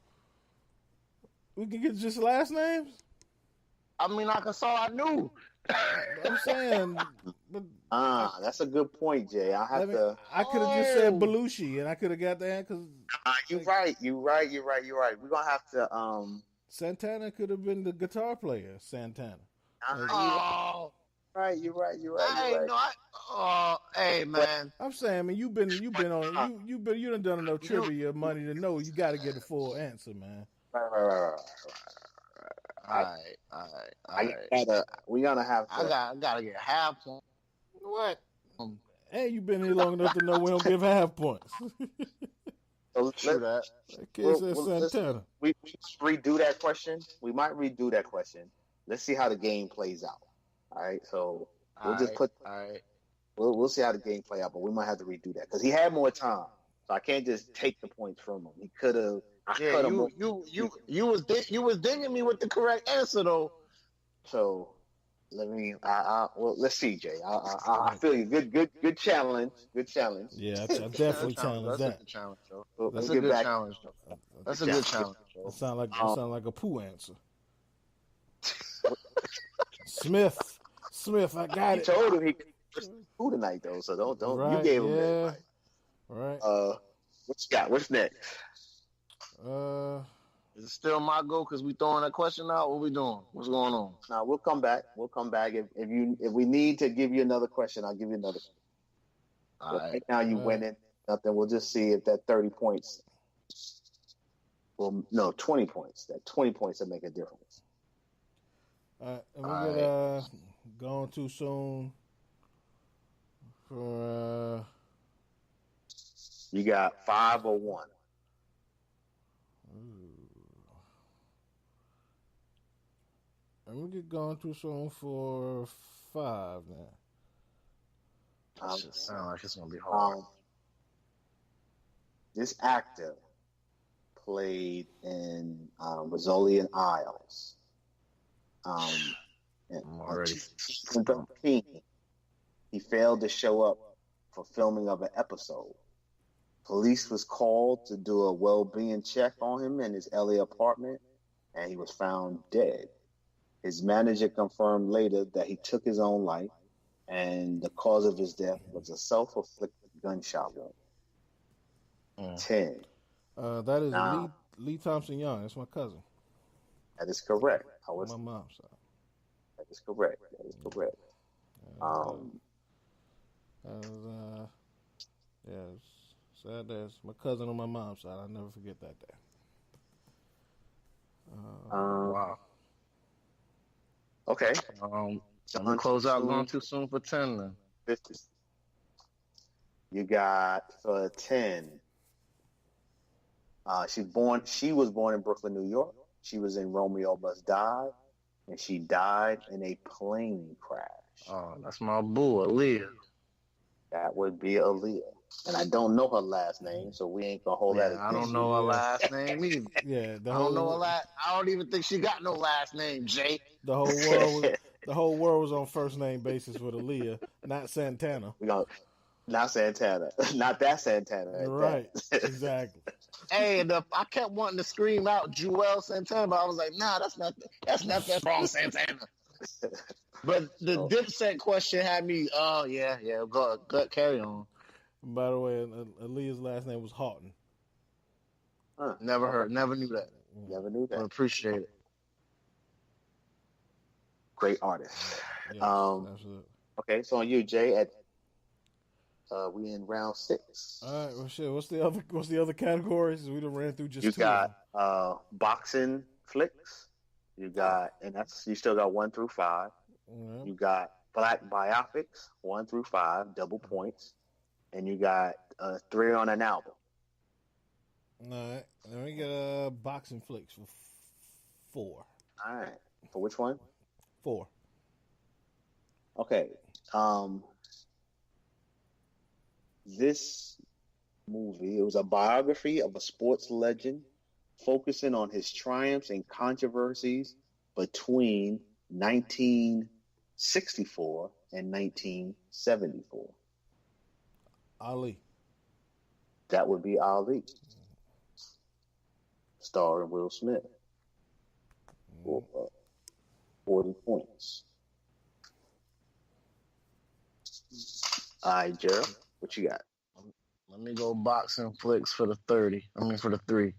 Speaker 2: We can get just last names.
Speaker 5: I mean, that's all I knew.
Speaker 2: I'm saying, but
Speaker 10: that's a good point, Jay. I could
Speaker 2: have just said Belushi, and I could have got that because
Speaker 10: you're right. We're gonna have to.
Speaker 2: Santana could have been the guitar player. Santana.
Speaker 5: Oh,
Speaker 10: right. You're right.
Speaker 5: Hey, man.
Speaker 2: I'm saying, I mean, you've been on you done enough trivia money to know you got to get a full answer, man.
Speaker 10: Right.
Speaker 5: All right.
Speaker 10: We gotta have to.
Speaker 5: I gotta get half point.
Speaker 2: What? Hey, you've been here long enough to know we don't give half points.
Speaker 10: So let's
Speaker 2: that kid said Santana.
Speaker 10: We redo that question. We might redo that question. Let's see how the game plays out. All right. So we'll just put.
Speaker 5: All right.
Speaker 10: We'll see how the game play out, but we might have to redo that because he had more time, so I can't just take the points from him. He could have.
Speaker 5: Yeah, you was dinging me with the correct answer though.
Speaker 10: So let's see, Jay. I feel you. Good challenge. Good challenge.
Speaker 2: Yeah, I definitely challenge that.
Speaker 5: That's a good challenge, though. That's a good challenge, though. That's a good challenge, though.
Speaker 2: It sound like a poo answer. Smith, I got it.
Speaker 10: You told him he could poo tonight though, so don't. Right, you gave him that.
Speaker 2: Right.
Speaker 10: What you got? What's next?
Speaker 5: Is it still my go because we throwing that question out? What we doing? What's going on?
Speaker 10: Now we'll come back. If we need to give you another question, I'll give you another.
Speaker 5: All right.
Speaker 10: Right now you winning. Nothing. We'll just see if that 30 points. Well, no, 20 points. That 20 points will make a difference.
Speaker 2: All right. And we get gone too soon. For
Speaker 10: you got 5 or 1.
Speaker 2: And we get gone too soon for 5 now.
Speaker 5: It sounds like it's gonna be hard.
Speaker 10: This actor played in Rizzoli and Isles.
Speaker 5: I'm already.
Speaker 10: He failed to show up for filming of an episode. Police was called to do a well-being check on him in his LA apartment, and he was found dead. His manager confirmed later that he took his own life, and the cause of his death was a self-inflicted gunshot wound. 10.
Speaker 2: That is Lee Thompson Young. That's my cousin.
Speaker 10: That is correct.
Speaker 2: My mom's side.
Speaker 10: That is correct.
Speaker 2: Sad that's my cousin on my mom's side. I'll never forget that day.
Speaker 5: Wow.
Speaker 10: Okay.
Speaker 5: I'm gonna close out going too soon for 10 then.
Speaker 10: 50. You got for 10. She was born in Brooklyn, New York. She was in Romeo Must Die, and she died in a plane crash.
Speaker 5: Oh, that's my boo, Aaliyah.
Speaker 10: That would be Aaliyah. And I don't know her last name, so we ain't gonna hold that against
Speaker 5: I don't know her last name either.
Speaker 2: Yeah,
Speaker 5: I don't know her last. I don't even think she got no last name, Jay.
Speaker 2: The whole world was on first name basis with Aaliyah, not Santana.
Speaker 10: Not Santana, not that Santana.
Speaker 2: Right, exactly.
Speaker 5: Hey, I kept wanting to scream out Jemele Santana, but I was like, nah, that's not that wrong Santana. But the Dipset question had me. Oh yeah, go carry on.
Speaker 2: By the way, Aaliyah's last name was Houghton.
Speaker 5: Never knew that.
Speaker 10: Never knew that.
Speaker 5: I appreciate it.
Speaker 10: Great artist.
Speaker 2: Yes, absolutely.
Speaker 10: Okay, so on you, Jay. At we in round 6.
Speaker 2: All right. Well, shit. What's the other categories? We done ran through just
Speaker 10: you
Speaker 2: 2.
Speaker 10: You got boxing flicks. You got, and you still got 1 through 5.
Speaker 2: Mm-hmm.
Speaker 10: You got black biopics 1 through 5, double points. And you got 3 on an album.
Speaker 2: All right. Then we get boxing flicks for 4.
Speaker 10: All right. For which one?
Speaker 2: 4.
Speaker 10: Okay. This movie, it was a biography of a sports legend focusing on his triumphs and controversies between 1964 and 1974.
Speaker 2: Ali.
Speaker 4: That would be Ali. Starring Will Smith. For 40 points. All right, Gerald, what you got?
Speaker 5: Let me go boxing flicks for the 30. For the 3.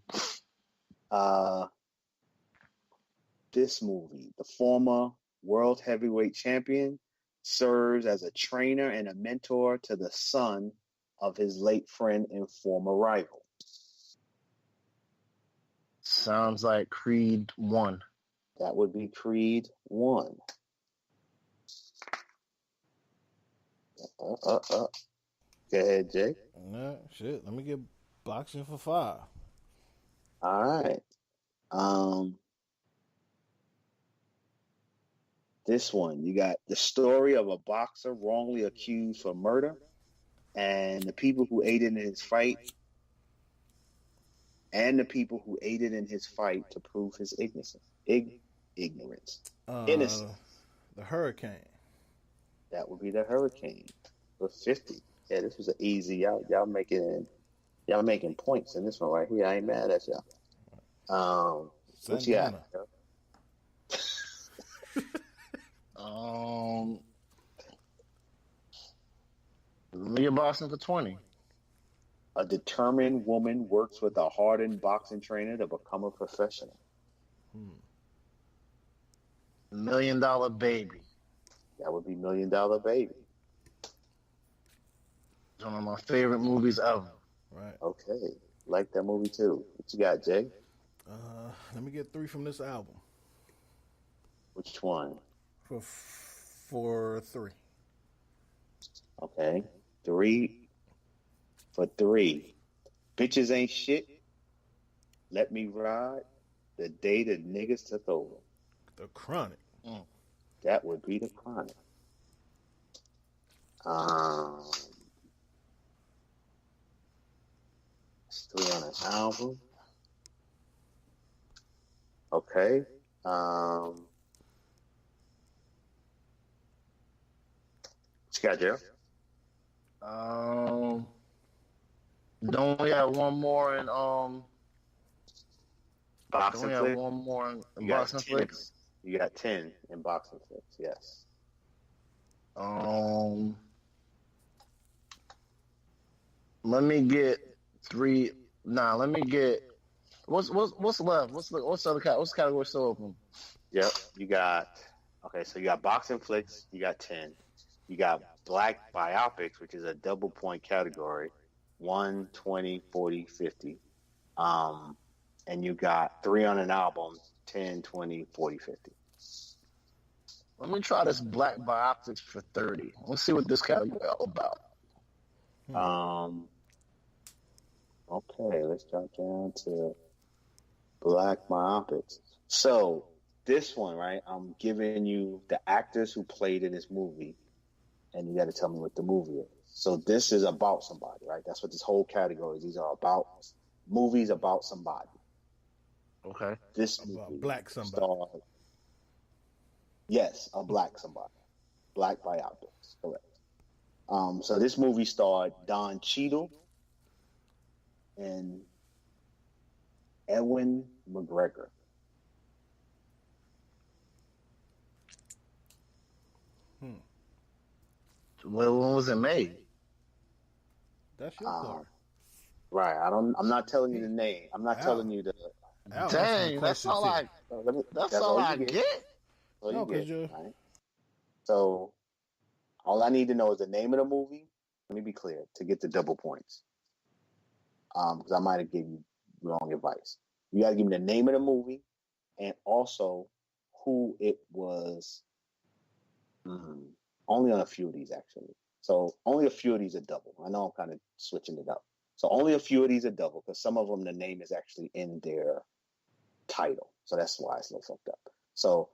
Speaker 4: This movie, the former world heavyweight champion serves as a trainer and a mentor to the son of his late friend and former rival.
Speaker 5: Sounds like Creed 1.
Speaker 4: That would be Creed 1. Go ahead, Jay.
Speaker 2: Nah, shit. Let me get boxing for 5.
Speaker 4: All right. This one, you got the story of a boxer wrongly accused for murder and the people who aided in his fight to prove his ignorance. Innocence.
Speaker 2: The Hurricane.
Speaker 4: That would be the Hurricane for 50. Yeah, this was an easy. Y'all making points in this one right here. I ain't mad at y'all. What you got?
Speaker 5: Me a boxing for 20.
Speaker 4: A determined woman works with a hardened boxing trainer to become a professional.
Speaker 5: $1 Million Baby.
Speaker 4: That would be $1 Million Baby.
Speaker 5: It's one of my favorite movies ever.
Speaker 2: Right.
Speaker 4: Okay. Like that movie too. What you got, Jay?
Speaker 2: Let me get 3 from this album.
Speaker 4: Which one?
Speaker 2: For 3.
Speaker 4: Okay. 3 for 3. Bitches ain't shit. Let me ride. The day the niggas took over.
Speaker 2: The Chronic.
Speaker 4: That would be The Chronic. It's 3 on an album. Okay. What you got, Gerald?
Speaker 5: Don't we have one more in
Speaker 4: Boxing
Speaker 5: don't we have one more in boxing flicks?
Speaker 4: You got 10 in boxing flicks, yes.
Speaker 5: Let me get 3. Nah, let me get. What's left? What's the other what's the category still open?
Speaker 4: Yep, you got. Okay, so you got boxing flicks. You got 10. You got black biopics, which is a double point category. 1, 20, 40, 50. And you got 3 on an album. 10, 20, 40, 50.
Speaker 5: Let me try this black biopics for 30. Let's see what this category is all about.
Speaker 4: Okay, let's drop down to black biopics. So this one, right? I'm giving you the actors who played in this movie, and you got to tell me what the movie is. So this is about somebody, right? That's what this whole category is. These are about movies about somebody.
Speaker 5: Okay.
Speaker 4: This movie
Speaker 2: black somebody.
Speaker 4: Starred, yes, a black somebody. Black biopics, correct. So this movie starred Don Cheadle and Ewan McGregor.
Speaker 5: When was it made?
Speaker 2: That's your part.
Speaker 4: Right. I'm not telling you the name. I'm not telling you the.
Speaker 5: Dang, that's all I. That's all I get.
Speaker 4: No, because you're. Right? So, all I need to know is the name of the movie. Let me be clear to get the double points. Because I might have given you wrong advice. You got to give me the name of the movie and also who it was. Only on a few of these, actually. So only a few of these are double. I know I'm kind of switching it up. So only a few of these are double because some of them, the name is actually in their title. So that's why it's a little fucked up. So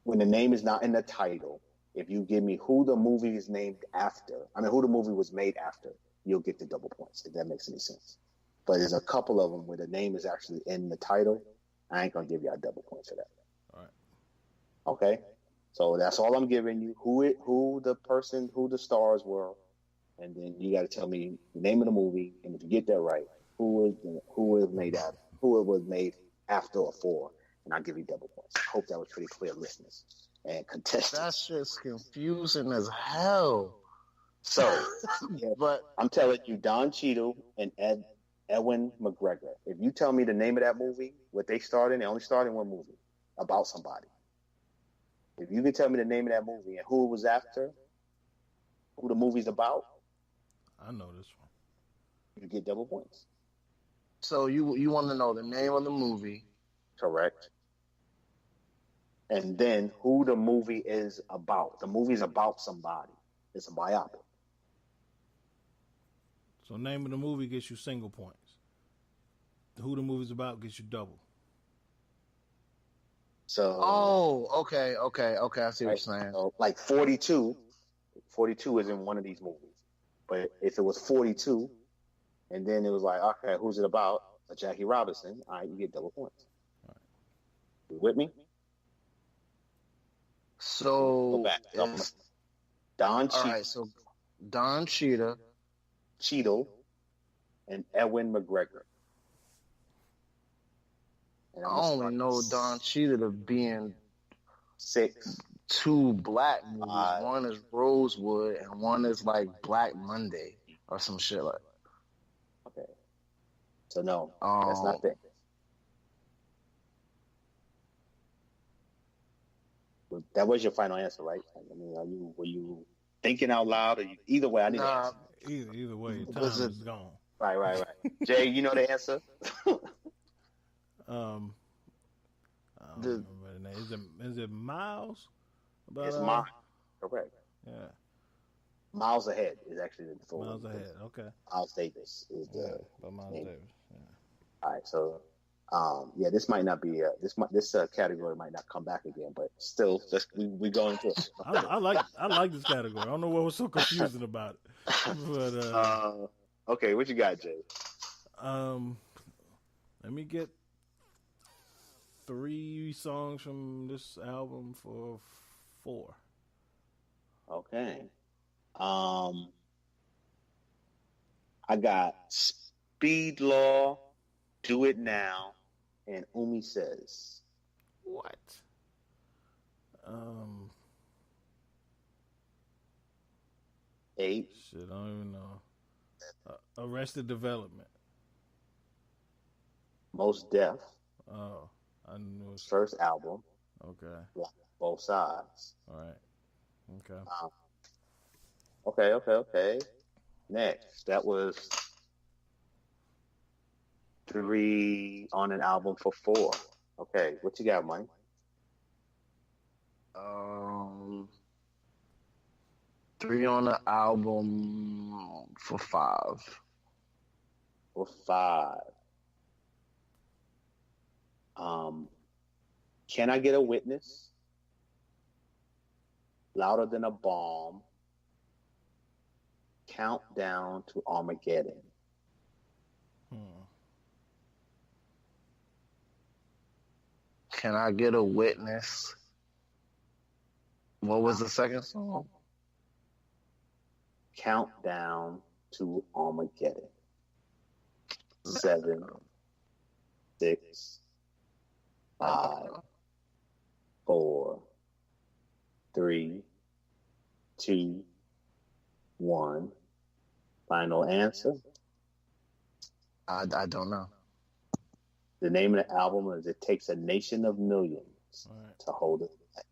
Speaker 4: when the name is not in the title, if you give me who the movie is named after, who the movie was made after, you'll get the double points, if that makes any sense. But there's a couple of them where the name is actually in the title. I ain't going to give y'all double points for that.
Speaker 2: All right.
Speaker 4: Okay?
Speaker 10: So that's all I'm giving you. Who the stars were, and then you got to tell me the name of the movie. And if you get that right, who it was made after or for, and I'll give you double points. I hope that was pretty clear, listeners and contestants.
Speaker 5: That shit's confusing as hell.
Speaker 10: So, yeah, but I'm telling you, Don Cheadle and Ewan McGregor. If you tell me the name of that movie, what they starred in, they only starred in one movie about somebody. If you can tell me the name of that movie and who it was after, who the movie's about,
Speaker 2: I know this one.
Speaker 10: You get double points.
Speaker 5: So you want to know the name of the movie?
Speaker 10: Correct. And then who the movie is about. The movie's about somebody. It's a biopic.
Speaker 2: So name of the movie gets you single points. Who the movie's about gets you double.
Speaker 10: So.
Speaker 5: Okay. I see what you're saying.
Speaker 10: So, like 42. 42 is in one of these movies. But if it was 42, and then it was like, okay, who's it about? Jackie Robinson. All right, you get double points. All right. You with me?
Speaker 5: So
Speaker 10: go back. Don Cheadle.
Speaker 5: All right, so Don Cheadle,
Speaker 10: and Ewan McGregor.
Speaker 5: And I only know Don Cheadle of being
Speaker 10: 6.
Speaker 5: 2 black movies. One is Rosewood, and one is like Black Monday or some shit like.
Speaker 10: Okay. So no, that's not it. That was your final answer, right? I mean, were you thinking out loud? Or either way, I need an answer.
Speaker 2: Either way, time is gone.
Speaker 10: Right. Jay, you know the answer?
Speaker 2: Is it Miles?
Speaker 10: It's Miles. Correct.
Speaker 2: Yeah.
Speaker 10: Miles Ahead is actually the full
Speaker 2: Miles Ahead. Okay.
Speaker 10: Miles Davis is the
Speaker 2: Miles
Speaker 10: name.
Speaker 2: Davis. Yeah.
Speaker 10: All right. So, this might not be this category might not come back again, but still, we go into it.
Speaker 2: I like this category. I don't know what was so confusing about it. But
Speaker 10: okay, what you got, Jay?
Speaker 2: Let me get 3 songs from this album for 4.
Speaker 10: Okay. I got Speed Law, Do It Now, and Umi Says.
Speaker 2: What?
Speaker 10: 8.
Speaker 2: Shit, I don't even know. Arrested Development.
Speaker 10: Most Def.
Speaker 2: Oh, I knew it.
Speaker 10: First album.
Speaker 2: Okay.
Speaker 10: Both Sides.
Speaker 2: All right. Okay.
Speaker 10: Okay. Next, that was 3 on an album for 4. Okay, what you got, Mike?
Speaker 5: 3 on the album for 5.
Speaker 10: For 5. Can I Get a Witness? Louder Than a Bomb. Countdown to Armageddon.
Speaker 5: Can I Get a Witness? What was the second song?
Speaker 10: Countdown to Armageddon. 7, 6, 5, 4, 3, 2, 1. Final answer?
Speaker 5: I don't know.
Speaker 10: The name of the album is It Takes a Nation of Millions to Hold It Back.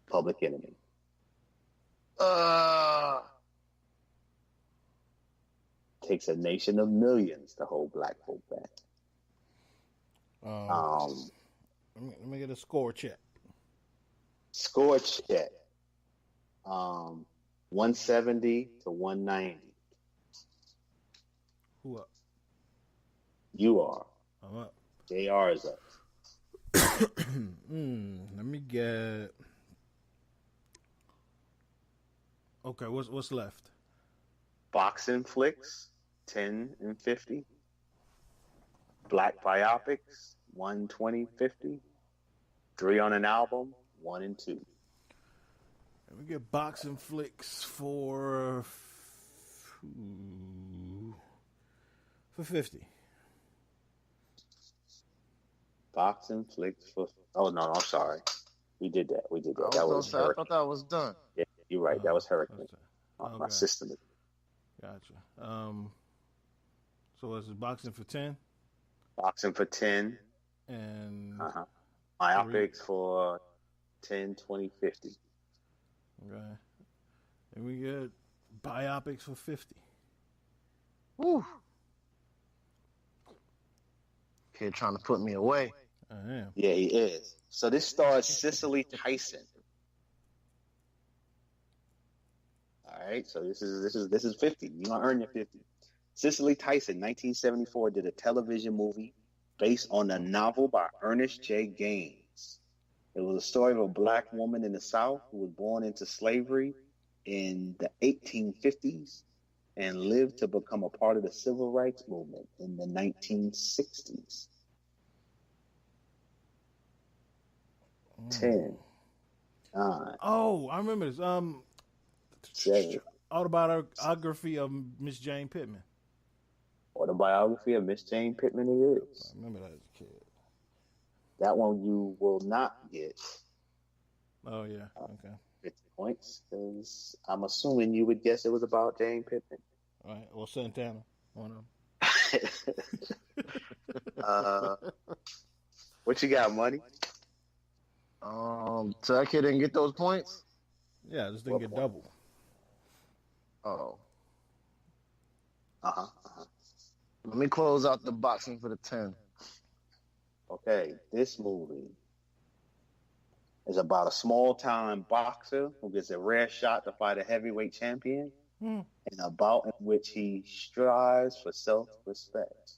Speaker 10: Public Enemy. Takes a nation of millions to hold black folk back.
Speaker 2: Let me get a score check.
Speaker 10: Score check. 170 to 190.
Speaker 2: Who up?
Speaker 10: You are.
Speaker 2: I'm up.
Speaker 10: JR is up.
Speaker 2: Let me get. Okay, what's left?
Speaker 10: Boxing flicks, 10 and 50. Black biopics, 120, 50. 3 on an album, 1 and 2.
Speaker 2: We get boxing flicks for 50.
Speaker 4: Boxing flicks for. Oh no, I'm sorry. We did that. That was
Speaker 5: I thought that was done.
Speaker 4: Yeah, you're right. That was Hurricane.
Speaker 2: Okay.
Speaker 4: My system.
Speaker 2: Gotcha. So is it boxing for 10?
Speaker 4: Boxing for 10.
Speaker 2: And
Speaker 4: Myopics for 10, 20, 50.
Speaker 2: Okay. And we get biopics for 50.
Speaker 5: Woo. Kid trying to put me away.
Speaker 2: I am.
Speaker 4: Yeah, he is. So this stars Cicely Tyson. All right, so this is 50. You gonna earn your 50. Cicely Tyson, 1974, did a television movie based on a novel by Ernest J. Gaines. It was a story of a black woman in the South who was born into slavery in the 1850s and lived to become a part of the civil rights movement in the 1960s. 10, 9.
Speaker 2: Oh, I remember this.
Speaker 4: 7.
Speaker 2: Autobiography of Miss Jane Pittman.
Speaker 4: Autobiography of Miss Jane Pittman it is.
Speaker 2: I remember that as a kid.
Speaker 4: That one you will not get.
Speaker 2: Oh, yeah. Okay.
Speaker 4: 50 points, because I'm assuming you would guess it was about Jane Pittman.
Speaker 2: All right. Well, Santana. One of them.
Speaker 4: What you got, money?
Speaker 5: So that kid didn't get those points?
Speaker 2: Yeah, this didn't get double.
Speaker 5: Oh. Let me close out the boxing for the 10.
Speaker 4: Okay, this movie is about a small-time boxer who gets a rare shot to fight a heavyweight champion in a bout in which he strives for self-respect.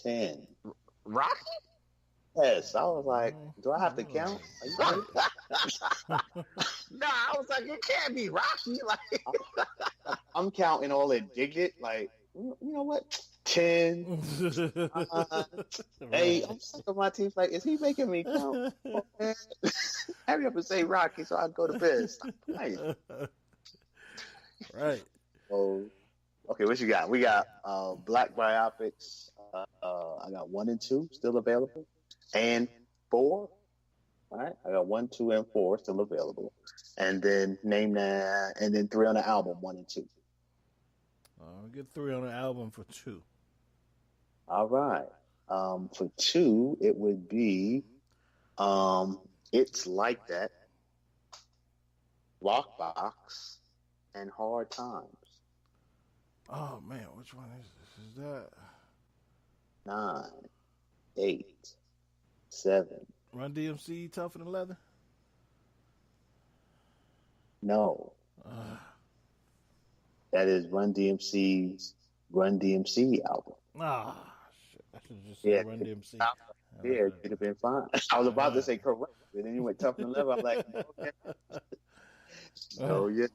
Speaker 4: 10.
Speaker 5: Rocky?
Speaker 4: Yes, I was like, do I have to count?
Speaker 5: Nah, I was like, it can't be Rocky. Like,
Speaker 4: I'm counting all indignant. Like, you know what? 10. 8. I'm sick of my teeth. Like, is he making me count? Oh, man. Hurry up and say Rocky so I can go to bed. Stop playing.
Speaker 2: Right.
Speaker 4: So, okay, what you got? We got black biopics. I got 1 and 2 still available. And 4. All right, I got 1, 2, and 4 still available. And then name that, and then 3 on the album, 1 and 2.
Speaker 2: Get 3 on the album for 2.
Speaker 4: All right. For 2, it would be It's Like That, Lockbox, and Hard Times.
Speaker 2: Oh, man, which one is this? Is that
Speaker 4: 9, 8, 7.
Speaker 2: Run DMC Tougher Than Leather?
Speaker 4: No. That is Run DMC's Run DMC album.
Speaker 2: Shit. I should have just said Run DMC.
Speaker 4: Yeah, it could have been fine. I was about to say correct, and then you went Tougher Than Leather. I'm like, okay. So, yeah.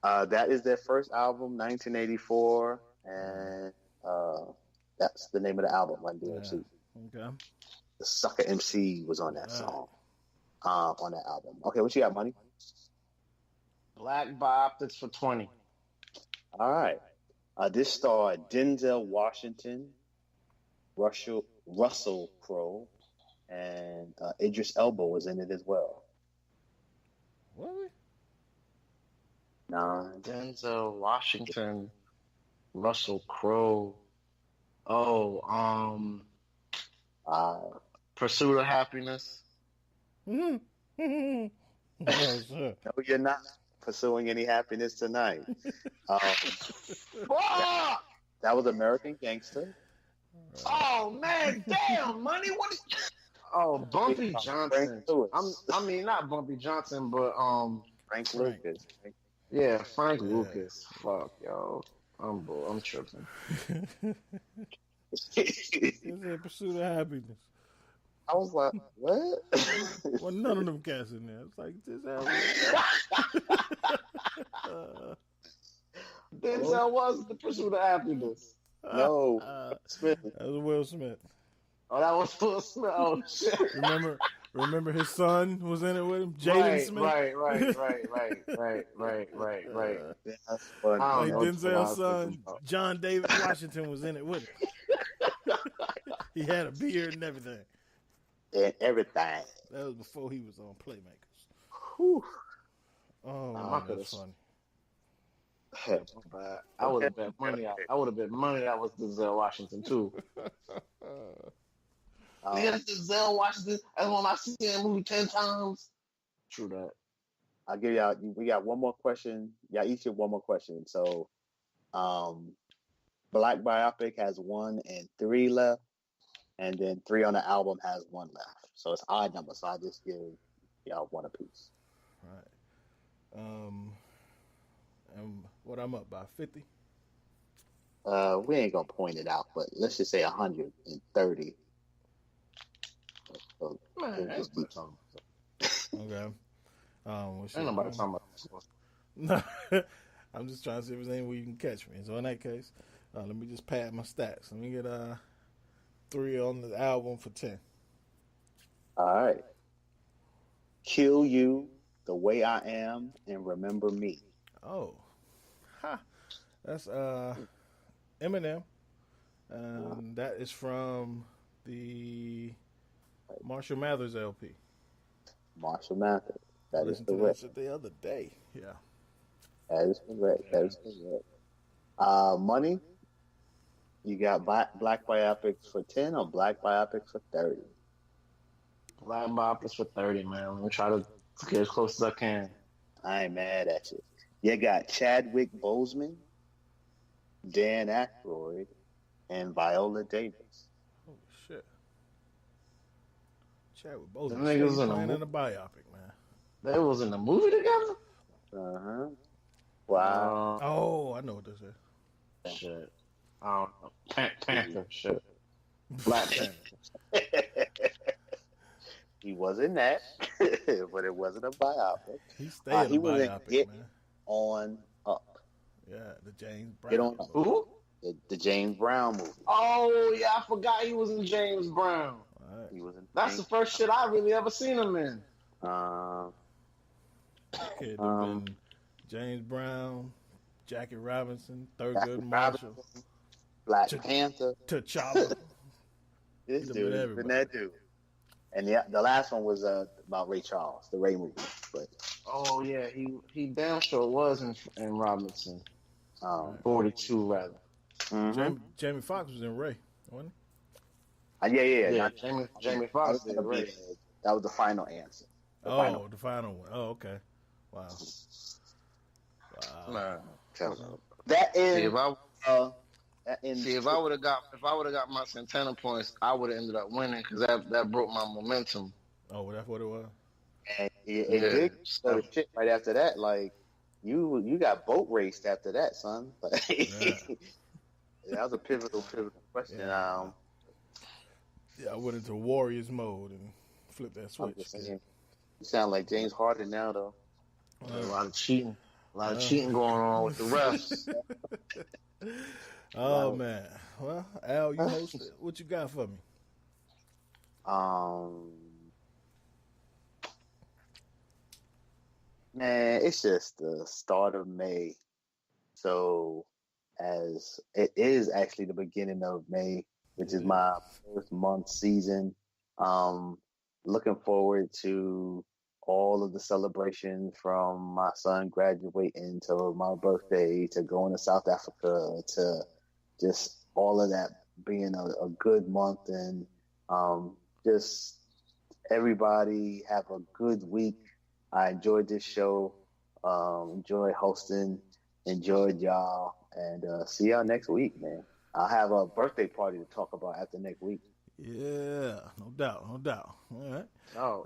Speaker 4: That is their first album, 1984, and that's the name of the album, Run DMC.
Speaker 2: Yeah. Okay.
Speaker 4: The Sucker MC was on that song, on that album. Okay, what you got, money?
Speaker 5: Black biopics for 20.
Speaker 4: All right. This starred Denzel Washington, Russell Crowe, and Idris Elba was in it as well.
Speaker 2: What?
Speaker 4: 9.
Speaker 5: Denzel Washington, Russell Crowe. Pursuit of Happiness.
Speaker 2: No, sir.
Speaker 4: No, you're not pursuing any happiness tonight. That was American Gangster.
Speaker 5: Oh man, damn, money. What? Bumpy Johnson. Not Bumpy Johnson, but
Speaker 4: Frank Lucas.
Speaker 5: Yeah, Frank Lucas. Fuck, yo. I'm tripping.
Speaker 2: It's a Pursuit of Happiness.
Speaker 4: I was like, what?
Speaker 2: Well, none of them cats in there. It's like, this
Speaker 5: Denzel was the Pursuit of Happiness.
Speaker 4: No, Smith.
Speaker 2: That was Will Smith.
Speaker 5: Oh, that was Will Smith. Oh shit.
Speaker 2: Remember his son was in it with him, Jaden Smith.
Speaker 5: Right.
Speaker 10: That's funny.
Speaker 2: Like Denzel's son, John David Washington, was in it with him. He had a beard and everything.
Speaker 10: And everything.
Speaker 2: That was before he was on Playmakers.
Speaker 10: Whew.
Speaker 2: Oh, man, that's funny.
Speaker 5: I would have bet money. I would have bet money that was Denzel Washington too. Yes, Denzel Washington. That's one I've seen that movie 10 times. True that.
Speaker 10: I'll give y'all. We got one more question. Y'all each get one more question. So, Black Biopic has 1 and 3 left, and then 3 on the album has 1 left. So it's odd number. So I just give y'all 1 apiece.
Speaker 2: All right. And what I'm up by 50.
Speaker 10: We ain't gonna point it out, but let's just say 130. So just keep talking.
Speaker 2: Okay.
Speaker 5: Ain't nobody talking about this.
Speaker 2: No, I'm just trying to see if there's any way you can catch me. So in that case, let me just pad my stats. Let me get 3 on the album for 10.
Speaker 10: All right. Kill You, The Way I Am, and Remember Me.
Speaker 2: Oh, that's Eminem, and that is from the Marshall Mathers LP.
Speaker 10: Marshall Mathers. That is
Speaker 2: Listened to
Speaker 10: correct.
Speaker 2: that the other day. Yeah.
Speaker 10: That is correct. Money. You got Black Biopics for 10 or Black Biopics for 30?
Speaker 5: Black Biopics for 30, man. I'm gonna try to get as close as I can.
Speaker 10: I ain't mad at you. You got Chadwick Boseman, Dan Aykroyd, and Viola Davis.
Speaker 2: Oh shit! Chadwick Boseman.
Speaker 5: Them niggas
Speaker 2: playing in a biopic, man.
Speaker 5: They was in the movie together.
Speaker 10: Wow.
Speaker 2: Oh, I know what this is.
Speaker 5: Shit. I don't know. Panther. Shit. Black Panther.
Speaker 10: He was in that, but it wasn't a biopic.
Speaker 2: He stayed in a
Speaker 10: was
Speaker 2: biopic,
Speaker 10: Get
Speaker 2: man.
Speaker 10: On Up.
Speaker 2: Yeah, the James Brown.
Speaker 10: Get On Up.
Speaker 5: Who?
Speaker 10: The James Brown movie.
Speaker 5: Oh yeah, I forgot he was in James Brown.
Speaker 2: Right.
Speaker 10: He was in.
Speaker 5: That's the first shit I really ever seen him in.
Speaker 2: Could have been James Brown, Jackie Robinson, Thurgood Marshall,
Speaker 10: Black Panther,
Speaker 2: T'Challa.
Speaker 10: This dude has been that dude. And the last one was about Ray Charles, the Ray movie. But
Speaker 5: oh yeah, he damn sure was in Robinson. 42 rather.
Speaker 10: Mm-hmm.
Speaker 2: Jamie Foxx was in Ray, wasn't
Speaker 10: he?
Speaker 5: Yeah. Jamie Foxx did Ray.
Speaker 10: That was the final answer.
Speaker 2: The final one. Oh, okay. Wow.
Speaker 5: Nah.
Speaker 10: That is.
Speaker 5: If I would have got my Santana points, I would have ended up winning because that broke my momentum.
Speaker 2: Oh, that's what it was.
Speaker 10: And it did shit right after that. Like you got boat raced after that, son. That was a pivotal question.
Speaker 2: Yeah, I went into Warriors mode and flipped that switch.
Speaker 10: You sound like James Harden now, though.
Speaker 5: A lot of cheating going on with the refs.
Speaker 2: Oh man. Well, Al, you hosted. What you got for me?
Speaker 10: Man, it's just the start of May. So as it is actually the beginning of May, which is my first month season. Looking forward to all of the celebrations from my son graduating to my birthday to going to South Africa to just all of that being a good month and just everybody have a good week. I enjoyed this show, enjoyed hosting, enjoyed y'all, and see y'all next week, man. I'll have a birthday party to talk about after next week.
Speaker 2: Yeah, no doubt. All right.
Speaker 5: Oh,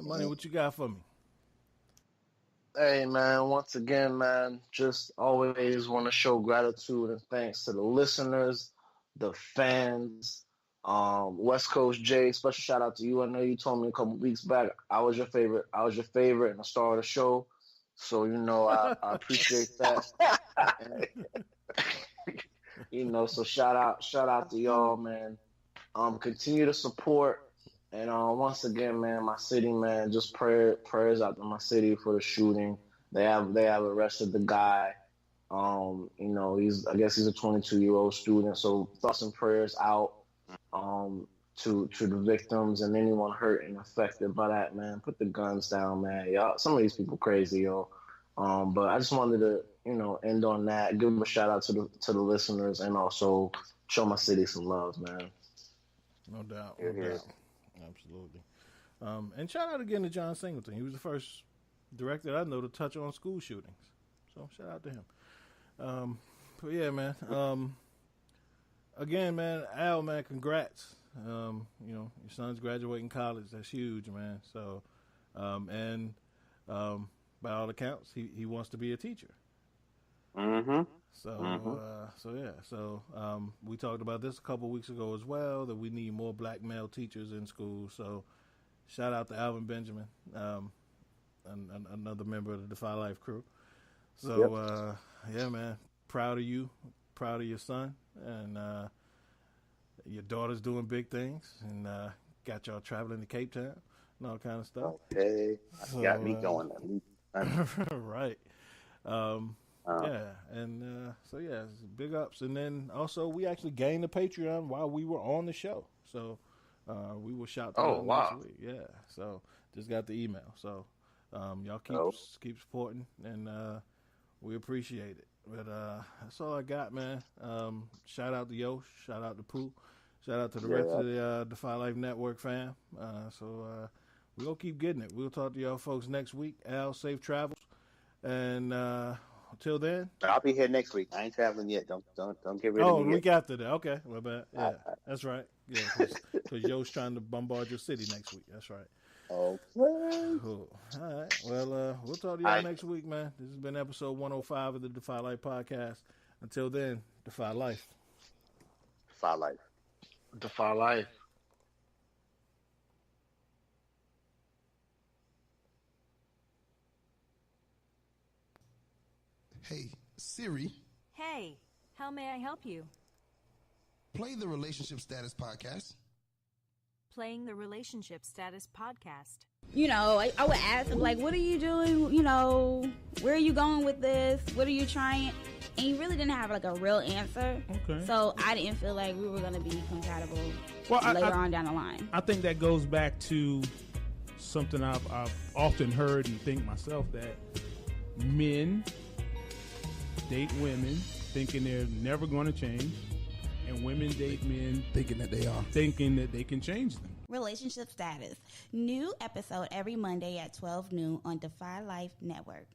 Speaker 2: Money, what you got for me?
Speaker 5: Hey, man, once again, man, just always want to show gratitude and thanks to the listeners, the fans, West Coast Jay, special shout out to you. I know you told me a couple weeks back I was your favorite and the star of the show. So, I appreciate that. And, so shout out to y'all, man. Continue to support. And once again, man, my city, man, just prayers out to my city for the shooting. They have arrested the guy. I guess he's a 22-year-old student. So thoughts and prayers out to the victims and anyone hurt and affected by that, man. Put the guns down, man. Y'all, some of these people crazy, yo. But I just wanted to, end on that. Give a shout out to the listeners and also show my city some love, man.
Speaker 2: No doubt. Absolutely. And shout out again to John Singleton. He was the first director I know to touch on school shootings. So shout out to him. But yeah, man. Again, man, Al, man, congrats. Your son's graduating college. That's huge, man. So, by all accounts, he wants to be a teacher.
Speaker 4: Mm-hmm.
Speaker 2: So we talked about this a couple weeks ago as well, that we need more black male teachers in school. So shout out to Alvin Benjamin, another member of the Defy Life crew. So, yeah, man, proud of you, proud of your son, and your daughter's doing big things, and got y'all traveling to Cape Town and all kind of stuff.
Speaker 4: Okay, got me going.
Speaker 2: Right. Big ups. And then also we actually gained a Patreon while we were on the show. So we will shout out next week. Yeah. So just got the email. So y'all keep supporting, and we appreciate it. But that's all I got, man. Shout out to Yosh, shout out to Pooh, shout out to the rest of the Defy Life Network fam. We're gonna keep getting it. We'll talk to y'all folks next week. Al, safe travels. And until then,
Speaker 4: I'll be here next week. I ain't traveling yet. Don't get rid of me.
Speaker 2: Oh, week after that. Okay, my bad. Yeah, that's right. Yeah, because Yo's trying to bombard your city next week. That's right.
Speaker 4: Okay.
Speaker 2: Cool. All right. Well, we'll talk to y'all next week, man. This has been episode 105 of the Defy Life podcast. Until then, Defy Life.
Speaker 4: Defy Life.
Speaker 5: Defy Life.
Speaker 7: Hey, Siri.
Speaker 12: Hey, how may I help you?
Speaker 7: Play the Relationship Status Podcast.
Speaker 12: Playing the Relationship Status Podcast.
Speaker 14: I would ask him, like, what are you doing? Where are you going with this? What are you trying? And he really didn't have, like, a real answer.
Speaker 15: Okay.
Speaker 14: So I didn't feel like we were going to be compatible later on down the line.
Speaker 15: I think that goes back to something I've often heard and think myself, that men date women thinking they're never going to change, and women date men
Speaker 7: thinking that they are,
Speaker 15: thinking that they can change them.
Speaker 14: Relationship Status. New episode every Monday at 12 noon on Defy Life Network.